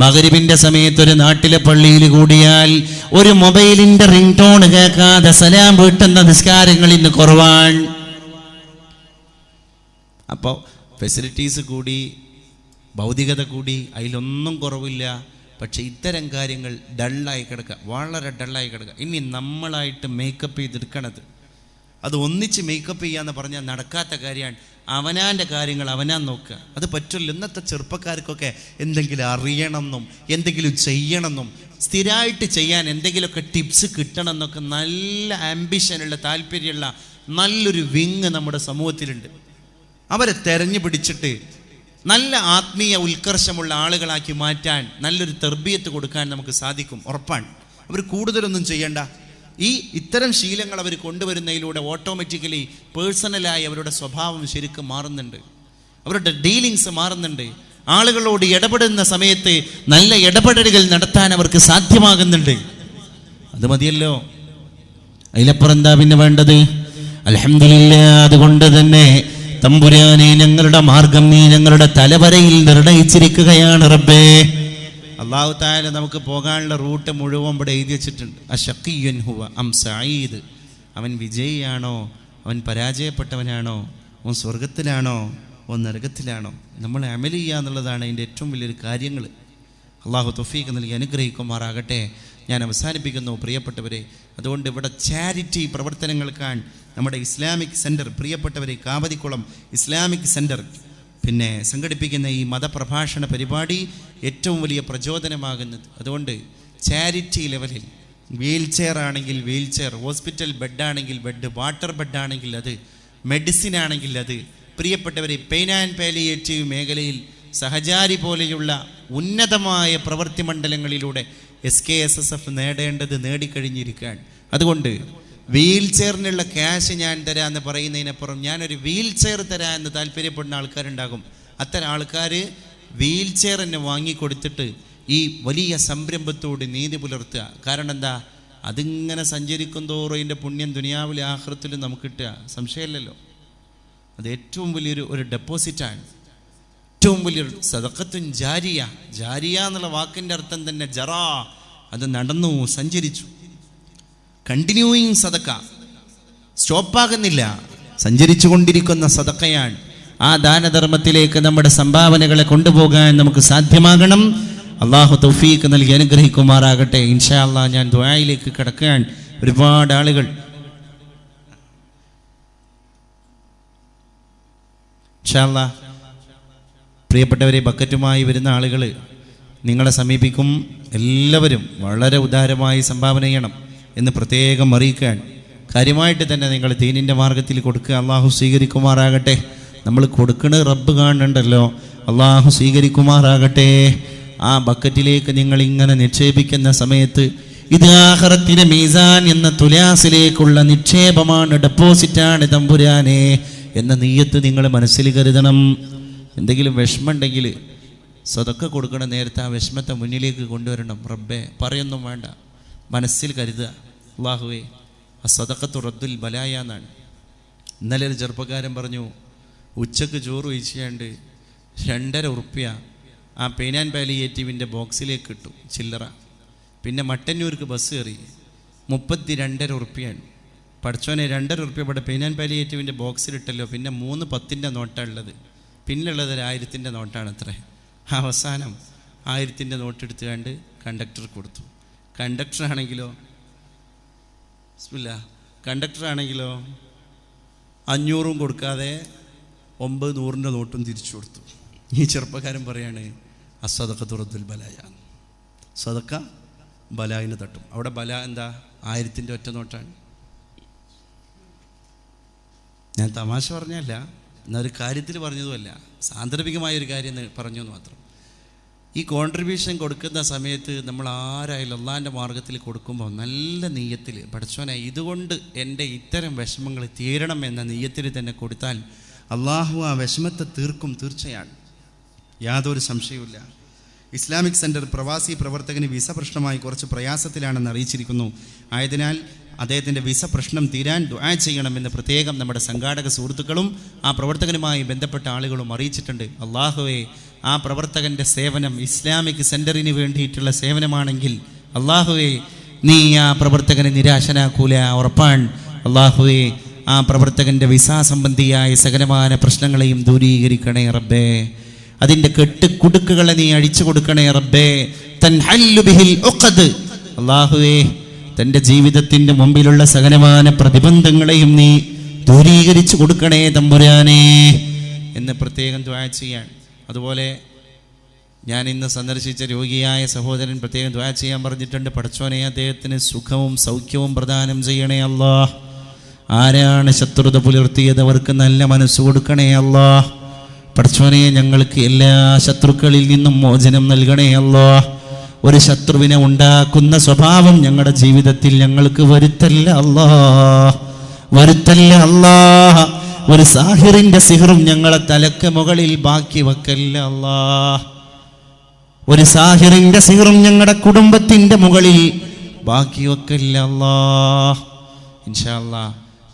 മഗ്‌രിബിന്റെ സമയത്ത് ഒരു നാട്ടിലെ പള്ളിയിൽ കൂടിയാൽ ഒരു മൊബൈലിന്റെ റിംഗ് ടോൺ കേൾക്കാതെ സലാം വീട്ടുന്ന നിസ്കാരങ്ങൾ ഇന്ന് കുറവാണ്. അപ്പോൾ ഫെസിലിറ്റീസ് കൂടി, ഭൗതികത കൂടി, അതിലൊന്നും കുറവില്ല. പക്ഷെ ഇത്തരം കാര്യങ്ങൾ ഡള്ളായി കിടക്കുക, വളരെ ഡള്ളായി കിടക്കുക. ഇനി നമ്മളായിട്ട് മേക്കപ്പ് ചെയ്തെടുക്കണത്, അത് ഒന്നിച്ച് മേക്കപ്പ് ചെയ്യാന്ന് പറഞ്ഞാൽ നടക്കാത്ത കാര്യമാണ്. അവനാൻ്റെ കാര്യങ്ങൾ അവനാൻ നോക്കുക, അത് പറ്റില്ല. ഇന്നത്തെ ചെറുപ്പക്കാർക്കൊക്കെ എന്തെങ്കിലും അറിയണമെന്നും എന്തെങ്കിലും ചെയ്യണമെന്നും സ്ഥിരമായിട്ട് ചെയ്യാൻ എന്തെങ്കിലുമൊക്കെ ടിപ്സ് കിട്ടണം എന്നൊക്കെ നല്ല ആംബിഷനുള്ള, താല്പര്യമുള്ള നല്ലൊരു വിങ് നമ്മുടെ സമൂഹത്തിലുണ്ട്. അവരെ തെരഞ്ഞു പിടിച്ചിട്ട് നല്ല ആത്മീയ ഉത്കർഷമുള്ള ആളുകളാക്കി മാറ്റാൻ, നല്ലൊരു തർബിയത്ത് കൊടുക്കാൻ നമുക്ക് സാധിക്കും, ഉറപ്പാണ്. അവർ കൂടുതലൊന്നും ചെയ്യണ്ട. ഇത്തരം ശീലങ്ങൾ അവർ കൊണ്ടുവരുന്നതിലൂടെ ഓട്ടോമാറ്റിക്കലി പേഴ്സണലായി അവരുടെ സ്വഭാവം ശരിക്കും മാറുന്നുണ്ട്, അവരുടെ ഡീലിങ്സ് മാറുന്നുണ്ട്. ആളുകളോട് ഇടപെടുന്ന സമയത്ത് നല്ല ഇടപെടലുകൾ നടത്താൻ അവർക്ക് സാധ്യമാകുന്നുണ്ട്. അത് മതിയല്ലോ, അതിലപ്പുറം എന്താ പിന്നെ വേണ്ടത്? അൽഹംദുലില്ലാഹ്. അതുകൊണ്ട് തന്നെ തമ്പുരാനെ, ഞങ്ങളുടെ മാർഗം നീ ഞങ്ങളുടെ തലവരയിൽ നിർണയിച്ചിരിക്കുകയാണ് റബ്ബേ. അല്ലാഹു തആല നമുക്ക് പോകാനുള്ള റൂട്ട് മുഴുവൻ ഇവിടെ എഴുതി വെച്ചിട്ടുണ്ട്. അശഖിയ്യുൻ ഹുവ അം സഈദ്. അവൻ വിജയിയാണോ, അവൻ പരാജയപ്പെട്ടവനാണോ, അവൻ സ്വർഗത്തിലാണോ, അവൻ നരകത്തിലാണോ? നമ്മൾ അമൽ ചെയ്യുക എന്നുള്ളതാണ് അതിൻ്റെ ഏറ്റവും വലിയൊരു കാര്യങ്ങൾ. അള്ളാഹു തൗഫീഖ് നൽകി അനുഗ്രഹിക്കുമാറാകട്ടെ. ഞാൻ അവസാനിപ്പിക്കുന്നു പ്രിയപ്പെട്ടവരെ. അതുകൊണ്ട് ഇവിടെ ചാരിറ്റി പ്രവർത്തനങ്ങൾക്കാണ് നമ്മുടെ ഇസ്ലാമിക് സെൻറ്റർ, പ്രിയപ്പെട്ടവരെ, കാവതിക്കുളം ഇസ്ലാമിക് സെൻറ്റർ പിന്നെ സംഘടിപ്പിക്കുന്ന ഈ മതപ്രഭാഷണ പരിപാടി ഏറ്റവും വലിയ പ്രചോദനമാകുന്നത്. അതുകൊണ്ട് ചാരിറ്റി ലെവലിൽ വീൽ ചെയർ ആണെങ്കിൽ വീൽ ചെയർ, ഹോസ്പിറ്റൽ ബെഡാണെങ്കിൽ ബെഡ്, വാട്ടർ ബെഡാണെങ്കിൽ അത്, മെഡിസിൻ ആണെങ്കിൽ അത്, പ്രിയപ്പെട്ടവരെ, പെയിൻ ആൻഡ് പാലിയേറ്റീവ് മേഖലയിൽ സഹചാരി പോലെയുള്ള ഉന്നതമായ പ്രവൃത്തി മണ്ഡലങ്ങളിലൂടെ SKSSF നേടേണ്ടത് നേടിക്കഴിഞ്ഞിരിക്കുകയാണ്. അതുകൊണ്ട് വീൽ ചെയറിനുള്ള ക്യാഷ് ഞാൻ തരാമെന്ന് പറയുന്നതിനപ്പുറം ഞാനൊരു വീൽ ചെയർ തരാമെന്ന് താല്പര്യപ്പെടുന്ന ആൾക്കാരുണ്ടാകും. അത്തരം ആൾക്കാർ വീൽ ചെയർ തന്നെ വാങ്ങിക്കൊടുത്തിട്ട് ഈ വലിയ സംരംഭത്തോട് നീതി പുലർത്തുക. കാരണം എന്താ? അതിങ്ങനെ സഞ്ചരിക്കും തോറും അതിൻ്റെ പുണ്യം ദുനിയാവിലെ ആഖിറത്തിലും നമുക്ക് കിട്ടുക, സംശയമില്ലല്ലോ. അത് ഏറ്റവും വലിയൊരു ഡെപ്പോസിറ്റാണ്, ഏറ്റവും വലിയൊരു സദഖത്തുൻ ജാരിയ. ജാരിയ എന്നുള്ള വാക്കിൻ്റെ അർത്ഥം തന്നെ ജറാ, അത് നടന്നു, സഞ്ചരിച്ചു. കണ്ടിന്യൂയിങ് സദക്ക, സ്റ്റോപ്പാകുന്നില്ല, സഞ്ചരിച്ചു കൊണ്ടിരിക്കുന്ന സദക്കയാണ്. ആ ദാനധർമ്മത്തിലേക്ക് നമ്മുടെ സംഭാവനകളെ കൊണ്ടുപോകാൻ നമുക്ക് സാധ്യമാകണം. അള്ളാഹു തൗഫീഖ് നൽകി അനുഗ്രഹിക്കുമാറാകട്ടെ. ഇൻഷാ അല്ലാഹ് ഞാൻ ദുആയിലേക്ക് കടക്കാൻ ഒരുപാട് ആളുകൾ ഇൻഷാ അല്ലാഹ് പ്രിയപ്പെട്ടവരെ, ബക്കറ്റുമായി വരുന്ന ആളുകൾ നിങ്ങളെ സമീപിക്കും. എല്ലാവരും വളരെ ഉദാരമായി സംഭാവന ചെയ്യണം എന്ന് പ്രത്യേകം അറിയിക്കാൻ. കാര്യമായിട്ട് തന്നെ നിങ്ങൾ ദീനിൻ്റെ മാർഗത്തിൽ കൊടുക്കുക. അള്ളാഹു സ്വീകരിക്കുമാറാകട്ടെ. നമ്മൾ കൊടുക്കുന്നത് റബ്ബ് കാണുന്നുണ്ടല്ലോ, അള്ളാഹു സ്വീകരിക്കുമാറാകട്ടെ. ആ ബക്കറ്റിലേക്ക് നിങ്ങൾ ഇങ്ങനെ നിക്ഷേപിക്കുന്ന സമയത്ത് ഇത് ആഖിറത്തിലെ മീസാൻ എന്ന തുലാസിലേക്കുള്ള നിക്ഷേപമാണ്, ഡെപ്പോസിറ്റാണ് തമ്പുരാനെ എന്ന നിയ്യത്ത് നിങ്ങൾ മനസ്സിൽ കരുതണം. എന്തെങ്കിലും വിഷമമുണ്ടെങ്കിൽ സദക്ക കൊടുക്കണ നേരത്തെ ആ വിഷമത്തെ മുന്നിലേക്ക് കൊണ്ടുവരണം. റബ്ബേ പറയൊന്നും വേണ്ട, മനസ്സിൽ കരുതുക, അല്ലാഹുവേ അസ്സദഖത്തു റദ്ദുൽ ബലായ എന്നാണ്. ഇന്നലെ ഒരു ചെറുപ്പക്കാരൻ പറഞ്ഞു, ഉച്ചക്ക് ചോറ് ഒഴിച്ചാണ്ട് 2.5 ഉറുപ്പ്യ ആ പെയിൻ ആൻഡ് പാലിയേറ്റീവിൻ്റെ ബോക്സിലേക്ക് ഇട്ടു, ചില്ലറ. പിന്നെ മട്ടന്നൂർക്ക് ബസ് കയറി, 32.5 ഉറുപ്പ്യാണ്. പഠിച്ചോനെ 2.5 ഉറുപ്പ്യ ഇവിടെ പെയിൻ ആൻഡ് പാലിയേറ്റീവിൻ്റെ ബോക്സിലിട്ടല്ലോ. പിന്നെ 3 10ൻ്റെ നോട്ടാണ് ഉള്ളത്, പിന്നുള്ളത് ഒരു 1000ൻ്റെ നോട്ടാണ് അത്രേ. അവസാനം 1000ൻ്റെ നോട്ട് എടുത്തുകൊണ്ട് കണ്ടക്ടർ കൊടുത്തു. കണ്ടക്ടറാണെങ്കിലോ 500 കൊടുക്കാതെ 900ൻ്റെ നോട്ടും തിരിച്ചു കൊടുത്തു. ഈ ചെറുപ്പക്കാരൻ പറയാണ്, അസ്സദഖത്തു റദ്ദുൽ ബലായ, സദക്ക ബലായിന് തട്ടും. അവിടെ ബല എന്താ? 1000ൻ്റെ ഒറ്റ നോട്ടാണ്. ഞാൻ തമാശ പറഞ്ഞല്ല, എന്നൊരു കാര്യത്തിൽ പറഞ്ഞതുമല്ല, സാന്ദർഭികമായൊരു കാര്യം പറഞ്ഞു എന്ന് മാത്രം. ഈ കോൺട്രിബ്യൂഷൻ കൊടുക്കുന്ന സമയത്ത് നമ്മൾ ആരായാലും അള്ളാഹിൻ്റെ മാർഗത്തിൽ കൊടുക്കുമ്പോൾ നല്ല നെയ്യത്തിൽ, പഠിച്ചോനെ ഇതുകൊണ്ട് എൻ്റെ ഇത്തരം വിഷമങ്ങൾ തീരണം എന്ന നെയ്യത്തിൽ തന്നെ കൊടുത്താൽ അള്ളാഹു ആ വിഷമത്തെ തീർക്കും, തീർച്ചയാണ്, യാതൊരു സംശയവുമില്ല. ഇസ്ലാമിക് സെൻറ്റർ പ്രവാസി പ്രവർത്തകന് വിസ പ്രശ്നമായി കുറച്ച് പ്രയാസത്തിലാണെന്ന് അറിയിച്ചിരിക്കുന്നു. ആയതിനാൽ അദ്ദേഹത്തിൻ്റെ വിസ പ്രശ്നം തീരാൻ ദുആ ചെയ്യണമെന്ന് പ്രത്യേകം നമ്മുടെ സംഘാടക സുഹൃത്തുക്കളും ആ പ്രവർത്തകനുമായി ബന്ധപ്പെട്ട ആളുകളും അറിയിച്ചിട്ടുണ്ട്. അള്ളാഹുവേ, ആ പ്രവർത്തകൻ്റെ സേവനം ഇസ്ലാമിക് സെൻറ്ററിന് വേണ്ടിയിട്ടുള്ള സേവനമാണെങ്കിൽ അള്ളാഹുവേ നീ ആ പ്രവർത്തകനെ നിരാശനാക്കൂല, ഉറപ്പാണ്. അള്ളാഹുവേ, ആ പ്രവർത്തകൻ്റെ വിസ സംബന്ധിയായ സകലമാന പ്രശ്നങ്ങളെയും ദൂരീകരിക്കണേ റബ്ബേ. അതിൻ്റെ കുടുക്കുകളെ നീ അഴിച്ചു കൊടുക്കണേ റബ്ബേ. തൻഹല്ലു ബിഹിൽ ഉഖദ്, അള്ളാഹുവേ തൻ്റെ ജീവിതത്തിൻ്റെ മുമ്പിലുള്ള സകലമാന പ്രതിബന്ധങ്ങളെയും നീ ദൂരീകരിച്ചു കൊടുക്കണേ തമ്പുരാനേ എന്ന് പ്രത്യേകം ദുആ ചെയ്യാൻ. അതുപോലെ ഞാൻ ഇന്ന് സന്ദർശിച്ച രോഗിയായ സഹോദരൻ പ്രത്യേകം ദുആ ചെയ്യാൻ പറഞ്ഞിട്ടുണ്ട്. പടച്ചോനെ, അദ്ദേഹത്തിന് സുഖവും സൗഖ്യവും പ്രദാനം ചെയ്യണേ അല്ലാഹ്. ആരാണ് ശത്രുത പുലർത്തിയത് അവർക്ക് നല്ല മനസ്സ് കൊടുക്കണേ അല്ലാഹ്. പടച്ചോനെ, ഞങ്ങൾക്ക് എല്ലാ ശത്രുക്കളിൽ നിന്നും മോചനം നൽകണേ അല്ലാഹ്. ഒരു ശത്രുവിനെ ഉണ്ടാക്കുന്ന സ്വഭാവം ഞങ്ങളുടെ ജീവിതത്തിൽ ഞങ്ങൾക്ക് വരുത്തല്ല അല്ലാഹ്, വരുത്തല്ല അല്ലാഹ്. ഒരു സാഹിറിന്റെ സിഹറും ഞങ്ങളെ തലക്ക് മുകളിൽ ബാക്കി വെക്കല്ല അല്ലാ. ഒരു സാഹിറിന്റെ സിഹറും ഞങ്ങളുടെ കുടുംബത്തിന്റെ മുകളിൽ ബാക്കി വെക്കല്ല അല്ലാ. ഇൻഷാ അല്ലാ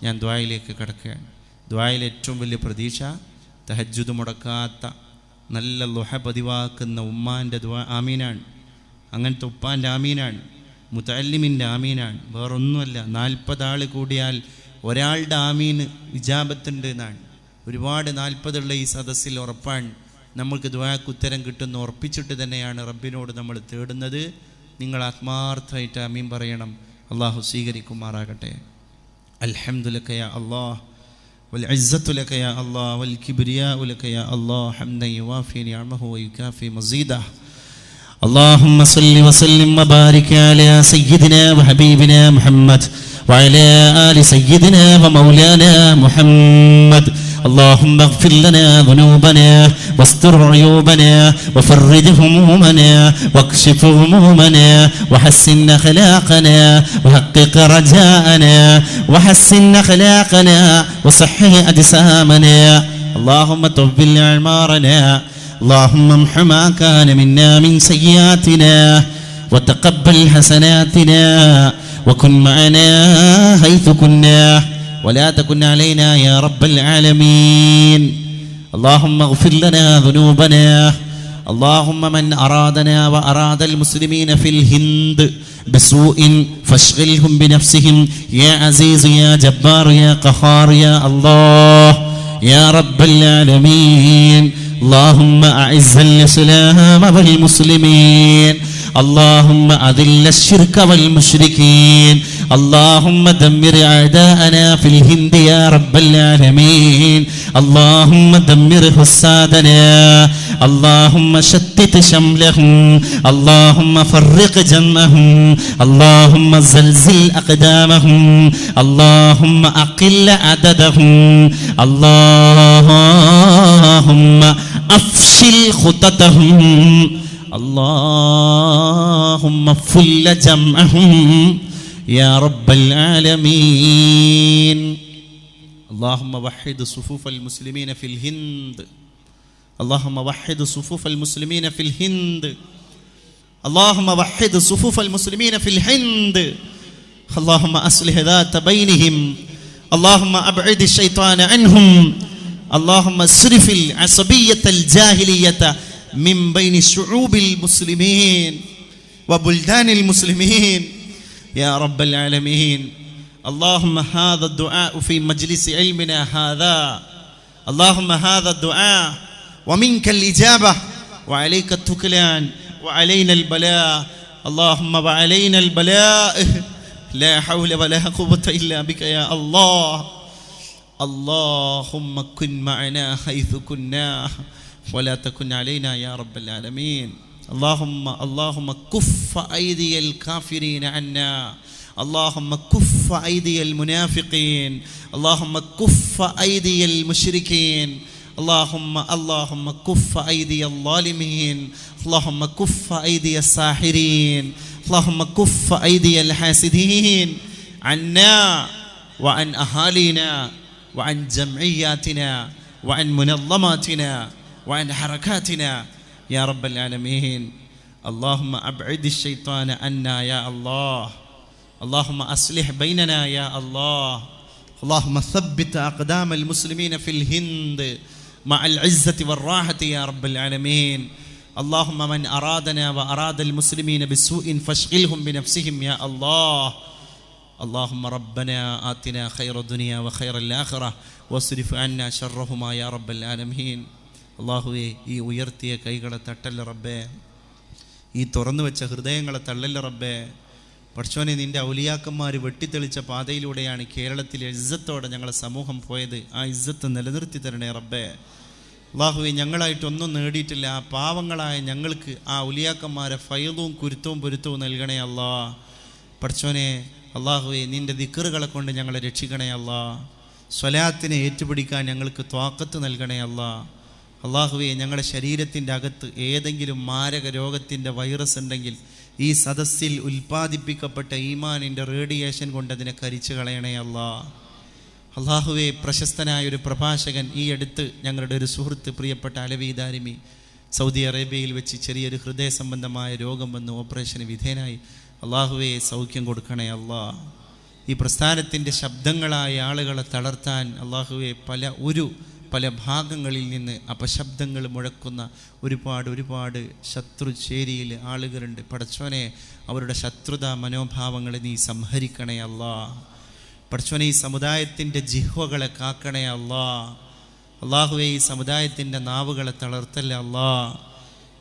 ഞാൻ ദുആയിലേക്ക് കടക്കുകയാണ്. ദുആയിലെ ഏറ്റവും വലിയ പ്രതീക്ഷ തഹജ്ജുദ് മുടക്കാത്ത നല്ല ളുഹ പതിവാക്കുന്ന ഉമ്മാൻ്റെ ദുആ ആമീനാണ്. അങ്ങനത്തെ ഉപ്പാൻ്റെ ആമീനാണ്, മുതഅല്ലിമിൻ്റെ ആമീനാണ്, വേറൊന്നുമല്ല. 40 ആൾ കൂടിയാൽ ഒരാളുടെ ആമീന് ഇജാബത്തുണ്ട് എന്നാണ്. ഒരുപാട് 40 ഈ സദസ്സിൽ ഉറപ്പാണ്. നമ്മൾക്ക് ദുആക്ക് ഉത്തരം കിട്ടുന്ന ഉറപ്പിച്ചിട്ട് തന്നെയാണ് റബ്ബിനോട് നമ്മൾ തേടുന്നത്. നിങ്ങൾ ആത്മാർത്ഥമായിട്ട് ആമീൻ പറയണം. അള്ളാഹു സ്വീകരിക്കുമാറാകട്ടെ. അൽഹംദുലില്ലാ യാ അല്ലാഹ് والعزة لك يا الله والكبرياء لك يا الله حمدا يوافي نعمه ويكافي مزيده. اللهم صل وسلم وبارك على سيدنا وحبيبنا محمد وعلى آل سيدنا ومولانا محمد. اللهم اغفر لنا ذنوبنا واستر عيوبنا وفرج همومنا واكشف همومنا وحسن أخلاقنا وحقق رجاءنا وحسن أخلاقنا وصحح أجسامنا. اللهم طول أعمارنا. اللهم امح ما كان منا من سيئاتنا وتقبل حسناتنا وكن معنا حيث كنا ولا تكن علينا يا رب العالمين. اللهم اغفر لنا ذنوبنا. اللهم من أرادنا وأراد المسلمين في الهند بسوء فاشغلهم بنفسهم يا عزيز يا جبار يا قهار يا الله يا رب العالمين. اللهم أعز الإسلام والمسلمين. اللهم أذل الشرك والمشركين. اللهم دمر أعداءنا في الهند يا رب العالمين. اللهم دمر حسادنا. اللهم شتت شملهم. اللهم فرق جمعهم. اللهم زلزل أقدامهم. اللهم أقل عددهم. اللهم أفشل خطتهم. اللهم فل جمعهم يا رب العالمين. اللهم وحد صفوف المسلمين في الهند. اللهم وحد صفوف المسلمين في الهند. اللهم وحد صفوف المسلمين في الهند. اللهم أصلح ذات بينهم. اللهم أبعد الشيطان عنهم. اللهم اصرف العصبية الجاهلية من بين شعوب المسلمين وبلدان المسلمين يا رب العالمين. اللهم هذا الدعاء في مجلس علمنا هذا. اللهم هذا الدعاء ومنك الإجابة وعليك التكلان وعلينا البلاء. اللهم وعلينا البلاء لا حول ولا قوة إلا بك يا الله. اللهم كن معنا حيث كنا ولا تكن علينا يا رب العالمين. اللهم كف أيدي الكافرين عنا. اللهم كف أيدي المنافقين. اللهم كف أيدي المشركين. اللهم كف أيدي الظالمين. اللهم كف أيدي الساحرين. اللهم كف أيدي الحاسدين عنا وعن أهالينا وعن جمعياتنا وعن منظماتنا وعن حركاتنا يا رب العالمين. اللهم أبعد الشيطان عنا يا الله. اللهم أصلح بيننا يا الله. اللهم ثبت أقدام المسلمين في الهند مع العزة والراحة يا رب العالمين. اللهم من أرادنا وأراد المسلمين بسوء فاشغلهم بنفسهم يا الله. اللهم ربنا آتنا خير الدنيا وخير الآخرة واصرف عنا شرهما يا رب العالمين. അള്ളാഹുവേ, ഈ ഉയർത്തിയ കൈകളെ തട്ടല്ല റബ്ബേ, ഈ തുറന്നു വെച്ച ഹൃദയങ്ങളെ തള്ളല്ല റബ്ബേ. പടച്ചോനെ, നിൻ്റെ ഔലിയാക്കന്മാർ വെട്ടിത്തെളിച്ച പാതയിലൂടെയാണ് കേരളത്തിലെ ഇസ്സത്തോടെ ഞങ്ങളെ സമൂഹം പോയത്. ആ ഇസ്സത്ത് നിലനിർത്തി തരണേ റബ്ബേ. അള്ളാഹുവേ, ഞങ്ങളായിട്ടൊന്നും നേടിയിട്ടില്ല. ആ പാവങ്ങളായ ഞങ്ങൾക്ക് ആ ഔലിയാക്കന്മാരെ ഫൈളും കുരുത്തവും പൊരുത്തവും നൽകണേ അല്ലാ. പടച്ചോനെ, അള്ളാഹുവേ, നിൻ്റെ ദിക്റുകളെ കൊണ്ട് ഞങ്ങളെ രക്ഷിക്കണേ അല്ലാ. സ്വലാത്തിനെ ഏറ്റുപിടിക്കാൻ ഞങ്ങൾക്ക് ത്വാഖത്ത് നൽകണേ അല്ലാ. അള്ളാഹുവേ, ഞങ്ങളുടെ ശരീരത്തിൻ്റെ അകത്ത് ഏതെങ്കിലും മാരക രോഗത്തിൻ്റെ വൈറസ് ഉണ്ടെങ്കിൽ ഈ സദസ്സിൽ ഉൽപ്പാദിപ്പിക്കപ്പെട്ട ഈമാനിൻ്റെ റേഡിയേഷൻ കൊണ്ട് അതിനെ കരിച്ചു കളയണേ അല്ലാ. അള്ളാഹുവെ, പ്രശസ്തനായ ഒരു പ്രഭാഷകൻ ഈ അടുത്ത് ഞങ്ങളുടെ ഒരു സുഹൃത്ത്, പ്രിയപ്പെട്ട അലവി ദാരിമി, സൗദി അറേബ്യയിൽ വെച്ച് ചെറിയൊരു ഹൃദയ സംബന്ധമായ രോഗം വന്ന് ഓപ്പറേഷന് വിധേയനായി. അള്ളാഹുവെ, സൗഖ്യം കൊടുക്കണേ അല്ലാ. ഈ പ്രസ്ഥാനത്തിൻ്റെ ശബ്ദങ്ങളായ ആളുകളെ തളർത്താൻ അള്ളാഹുവെ പല ഭാഗങ്ങളിൽ നിന്ന് അപശബ്ദങ്ങൾ മുഴക്കുന്ന ഒരുപാട് ശത്രുചേരിയിൽ ആളുകളുണ്ട്. പടച്ചോനെ, അവരുടെ ശത്രുതാ മനോഭാവങ്ങളെ നീ സംഹരിക്കണേ അല്ലാ. പടച്ചോനെ, ഈ സമുദായത്തിൻ്റെ ജിഹ്വകളെ കാക്കണേ അല്ലാ. അള്ളാഹുവെ, ഈ സമുദായത്തിൻ്റെ നാവുകളെ തളർത്തല്ലേ അല്ലാ.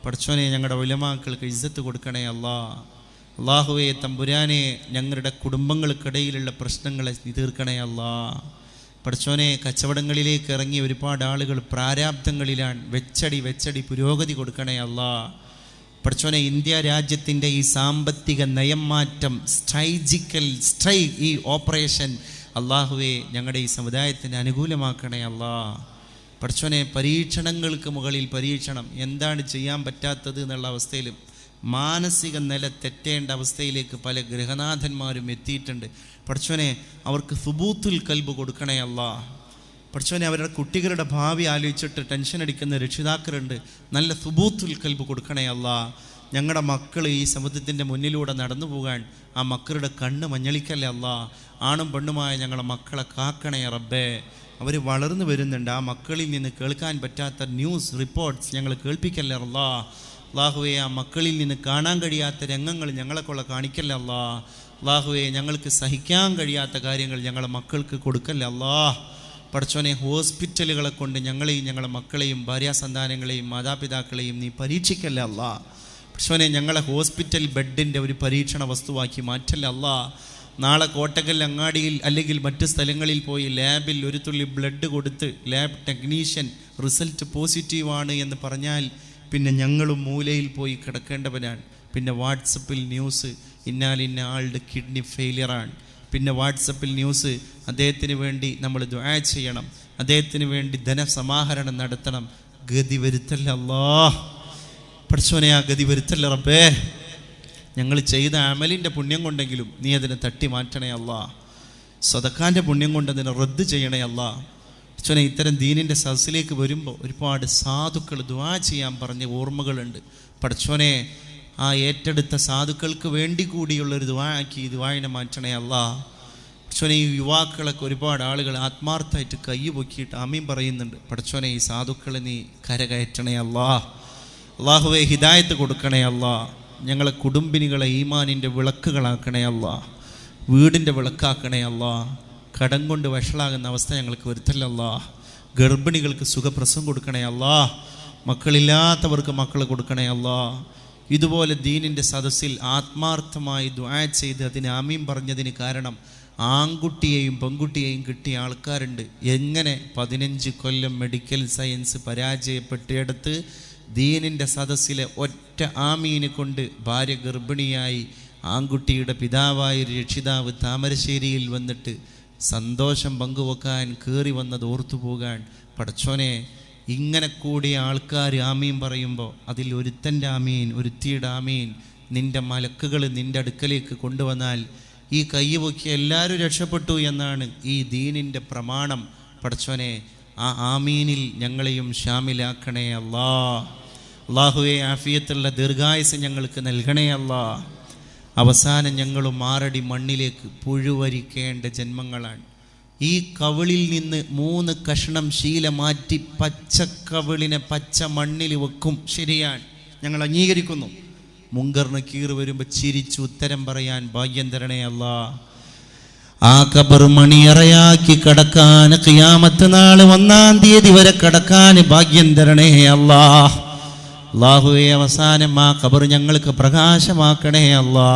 പടച്ചോനെ, ഞങ്ങളുടെ ഉലമാക്കൾക്ക് ഇസ്സത്ത് കൊടുക്കണേ അല്ലാ. അള്ളാഹുവെ തമ്പുരാനെ, ഞങ്ങളുടെ കുടുംബങ്ങൾക്കിടയിലുള്ള പ്രശ്നങ്ങളെ തീർക്കണേ അല്ലാ. പടച്ചോനെ, കച്ചവടങ്ങളിലേക്ക് ഇറങ്ങിയ ഒരുപാട് ആളുകൾ പ്രാരാബ്ദങ്ങളിലാണ്. വെച്ചടി പുരോഗതി കൊടുക്കണേ അല്ലാ. പടച്ചോനെ, ഇന്ത്യ രാജ്യത്തിൻ്റെ ഈ സാമ്പത്തിക നയം മാറ്റം, ഈ ഓപ്പറേഷൻ അള്ളാഹുവെ ഞങ്ങളുടെ ഈ സമുദായത്തിന് അനുകൂലമാക്കണേ അല്ലാ. പടച്ചോനെ, പരീക്ഷണങ്ങൾക്ക് മുകളിൽ പരീക്ഷണം, എന്താണ് ചെയ്യാൻ പറ്റാത്തത് എന്നുള്ള അവസ്ഥയിലും മാനസിക നില തെറ്റേണ്ട അവസ്ഥയിലേക്ക് പല ഗൃഹനാഥന്മാരും എത്തിയിട്ടുണ്ട്. പടച്ചോനെ, അവർക്ക് സുബൂത്തുൽ കൽബ് കൊടുക്കണേ അല്ലാ. പടച്ചോനെ, അവരുടെ കുട്ടികളുടെ ഭാവി ആലോചിച്ചിട്ട് ടെൻഷൻ അടിക്കുന്ന രക്ഷിതാക്കളുണ്ട്. നല്ല സുബൂത്തുൽ കൽബ് കൊടുക്കണേ അല്ലാ. ഞങ്ങളുടെ മക്കൾ ഈ സമുദ്രത്തിൻ്റെ മുന്നിലൂടെ നടന്നു പോകാൻ ആ മക്കളുടെ കണ്ണ് മഞ്ഞളിക്കല്ലേ അല്ലാ. ആണും പെണ്ണുമായ ഞങ്ങളുടെ മക്കളെ കാക്കണേ റബ്ബേ. അവർ വളർന്നു വരുന്നുണ്ട്. ആ മക്കളിൽ നിന്ന് കേൾക്കാൻ പറ്റാത്ത ന്യൂസ് റിപ്പോർട്ട്സ് ഞങ്ങൾ കേൾപ്പിക്കല്ലേ അല്ലാ. അള്ളാഹുവെ, ആ മക്കളിൽ നിന്ന് കാണാൻ കഴിയാത്ത രംഗങ്ങൾ ഞങ്ങളെക്കൊള്ള കാണിക്കല്ലേ അല്ലാ. അള്ളാഹുവെ, ഞങ്ങൾക്ക് സഹിക്കാൻ കഴിയാത്ത കാര്യങ്ങൾ ഞങ്ങളുടെ മക്കൾക്ക് കൊടുക്കല്ലേ അല്ലാ. പടച്ചോനെ, ഹോസ്പിറ്റലുകളെ കൊണ്ട് ഞങ്ങളെയും ഞങ്ങളുടെ മക്കളെയും ഭാര്യാസന്താനങ്ങളെയും മാതാപിതാക്കളെയും നീ പരീക്ഷിക്കല്ലേ അല്ലാ. പടച്ചോനെ, ഞങ്ങളെ ഹോസ്പിറ്റൽ ബെഡിൻ്റെ ഒരു പരീക്ഷണ വസ്തുവാക്കി മാറ്റല്ലേ അല്ലാ. നാളെ കോട്ടക്കൽ അങ്ങാടിയിൽ അല്ലെങ്കിൽ മറ്റ് സ്ഥലങ്ങളിൽ പോയി ലാബിൽ ഒരു തുള്ളി ബ്ലഡ് കൊടുത്ത് ലാബ് ടെക്നീഷ്യൻ റിസൾട്ട് പോസിറ്റീവാണ് എന്ന് പറഞ്ഞാൽ പിന്നെ ഞങ്ങളും മൂലയിൽ പോയി കിടക്കേണ്ടവനാണ്. പിന്നെ വാട്സപ്പിൽ ന്യൂസ്, ഇന്ന ആളുടെ കിഡ്നി ഫെയിലിയറാണ്. പിന്നെ വാട്സപ്പിൽ ന്യൂസ്, അദ്ദേഹത്തിന് വേണ്ടി നമ്മൾ ദുആ ചെയ്യണം, അദ്ദേഹത്തിന് വേണ്ടി ധനസമാഹരണം നടത്തണം. ഗതി വരുത്തല്ല അല്ലാ. പടച്ചോനെ, ആ ഗതി വരുത്തല്ല റബ്ബേ. ഞങ്ങൾ ചെയ്ത അമലിൻ്റെ പുണ്യം കൊണ്ടെങ്കിലും നീ അതിനെ തട്ടി മാറ്റണേ അല്ലാ. സദഖാൻ്റെ പുണ്യം കൊണ്ട് അതിനെ റദ്ദ് ചെയ്യണേ അല്ലാ. പടച്ചോനെ, ഇത്തരം ദീനിൻ്റെ സദസ്സിലേക്ക് വരുമ്പോൾ ഒരുപാട് സാധുക്കൾ ദുആ ചെയ്യാൻ പറഞ്ഞ ഓർമ്മകളുണ്ട്. പടച്ചോനെ, ആ ഏറ്റെടുത്ത സാധുക്കൾക്ക് വേണ്ടി കൂടിയുള്ളൊരു ദുആക്കി ഈ ദുആനെ മാറ്റണേ അല്ലാ. പടച്ചോനെ, ഈ യുവാക്കളൊക്കെ ഒരുപാട് ആളുകൾ ആത്മാർത്ഥമായിട്ട് കൈ പൊക്കിയിട്ട് ആമീൻ പറയുന്നുണ്ട്. പടച്ചോനെ, ഈ സാധുക്കളെ നീ കരകയറ്റണേ അല്ലാ. അള്ളാഹുവെ, ഹിദായത്ത് കൊടുക്കണേ അല്ലാ. ഞങ്ങളെ കുടുംബിനികളെ ഈമാനിൻ്റെ വിളക്കുകളാക്കണേ അല്ലാ. വീടിൻ്റെ വിളക്കാക്കണേ അല്ലാ. കടം കൊണ്ട് വഷളാകുന്ന അവസ്ഥ ഞങ്ങൾക്ക് വരുത്തല്ലല്ലാ. ഗർഭിണികൾക്ക് സുഖപ്രസവം കൊടുക്കണേ അല്ലാ. മക്കളില്ലാത്തവർക്ക് മക്കൾ കൊടുക്കണേ അല്ലാ. ഇതുപോലെ ദീനിൻ്റെ സദസ്സിൽ ആത്മാർത്ഥമായി ദുആ ചെയ്ത് അതിന് ആമീൻ പറഞ്ഞതിന് കാരണം ആൺകുട്ടിയെയും പെൺകുട്ടിയെയും കിട്ടിയ ആൾക്കാരുണ്ട്. എങ്ങനെ 15 കൊല്ലം മെഡിക്കൽ സയൻസ് പരാജയപ്പെട്ടിടത്ത് ദീനിൻ്റെ സദസ്സിലെ ഒറ്റ ആമീന് കൊണ്ട് ഭാര്യ ഗർഭിണിയായി ആൺകുട്ടിയുടെ പിതാവായ രക്ഷിതാവ് താമരശ്ശേരിയിൽ വന്നിട്ട് സന്തോഷം പങ്കുവെക്കാൻ കയറി വന്നത് ഓർത്തു പോകാൻ. പടച്ചോനെ, ഇങ്ങനെ കൂടിയ ആൾക്കാർ ആമീൻ പറയുമ്പോൾ അതിൽ ഒരുത്തൻ്റെ ആമീൻ, ഒരുത്തിയുടെ ആമീൻ നിൻ്റെ മലക്കുകൾ നിൻ്റെ അടുക്കലേക്ക് കൊണ്ടുവന്നാൽ ഈ കൈ പൊക്കി എല്ലാവരും രക്ഷപ്പെട്ടു എന്നാണ് ഈ ദീനിൻ്റെ പ്രമാണം. പടച്ചോനെ, ആ ആമീനിൽ ഞങ്ങളെയും ഷാമിലാക്കണേ അല്ലാ. അള്ളാഹുവെ, ആഫിയത്തുള്ള ദീർഘായുസ് ഞങ്ങൾക്ക് നൽകണേ അല്ലാ. അവസാനം ഞങ്ങളും മാറടി മണ്ണിലേക്ക് പുഴുവരിക്കേണ്ട ജന്മങ്ങളാണ്. ഈ കവിളിൽ നിന്ന് 3 കഷ്ണം ശീല മാറ്റി പച്ചക്കവിളിനെ പച്ച മണ്ണിൽ വെക്കും. ശരിയാണ്, ഞങ്ങൾ അംഗീകരിക്കുന്നു. മുങ്കറിന് കീറ് വരുമ്പോൾ ചിരിച്ചു ഉത്തരം പറയാൻ ഭാഗ്യം തരണേ അല്ലാ. ആ ഖബർ മണിയറയാക്കി കടക്കാൻ ഖിയാമത്ത് നാൾ 1-ാം തീയതി വരെ കടക്കാൻ ഭാഗ്യം തരണേ അല്ലാ. അല്ലാഹുവേ, അവസാനം ആ ഖബർ ഞങ്ങൾക്ക് പ്രകാശമാക്കണേ അല്ലാ.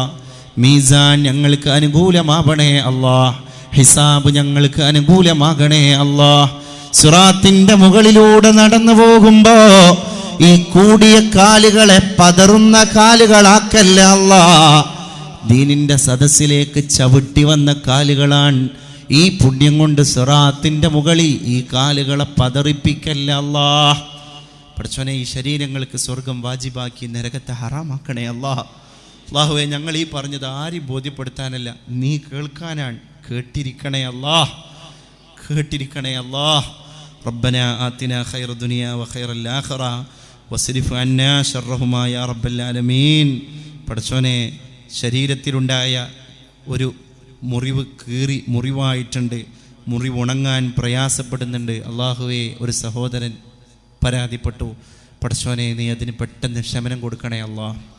മീസാൻ ഞങ്ങൾക്ക് അനുകൂലമാവണേ അല്ലാ. ഹിസാബ് ഞങ്ങൾക്ക് അനുകൂലമാകണേ അല്ലാ. സിറാത്തിന്റെ മുകളിലൂടെ നടന്നു പോകുമ്പോ ഈ കൂടിയ കാലുകളെ പതറുന്ന കാലുകളാക്കല്ല അല്ലാ. ദീനിന്റെ സദസ്സിലേക്ക് ചവിട്ടി വന്ന കാലുകളാണ്. ഈ പുണ്യം കൊണ്ട് സിറാത്തിന്റെ മുകളിൽ ഈ കാലുകളെ പതറിപ്പിക്കല്ല അല്ലാ. പടച്ചോനെ, ഈ ശരീരങ്ങൾക്ക് സ്വർഗം വാജിബാക്കി നരകത്തെ ഹറാമാക്കണേ അല്ലാ. അല്ലാഹുവേ, ഞങ്ങൾ ഈ പറഞ്ഞത് ആരും ബോധ്യപ്പെടുത്താനല്ല, നീ കേൾക്കാനാണ്. കേട്ടിരിക്കണേ അല്ലാ. കേട്ടിരിക്കണേ അല്ലാഹ്. റബ്ബന ആതിന ഖൈറ ദുനിയ വ ഖൈറൽ ആഖിറ വസ്രിഫ് അന്നാ ശർറഹുമാ യാ റബ്ബൽ ആലമീൻ. പടച്ചോനെ, ശരീരത്തിലുണ്ടായ ഒരു മുറിവായിട്ടുണ്ട്, മുറിവുണങ്ങാൻ പ്രയാസപ്പെടുന്നുണ്ട്. അള്ളാഹുവേ, ഒരു സഹോദരൻ പരാതിപ്പെട്ടു. പടച്ചോനെ, നീ അതിന് പെട്ടെന്ന് ശമനം കൊടുക്കണേ അല്ലാഹ്.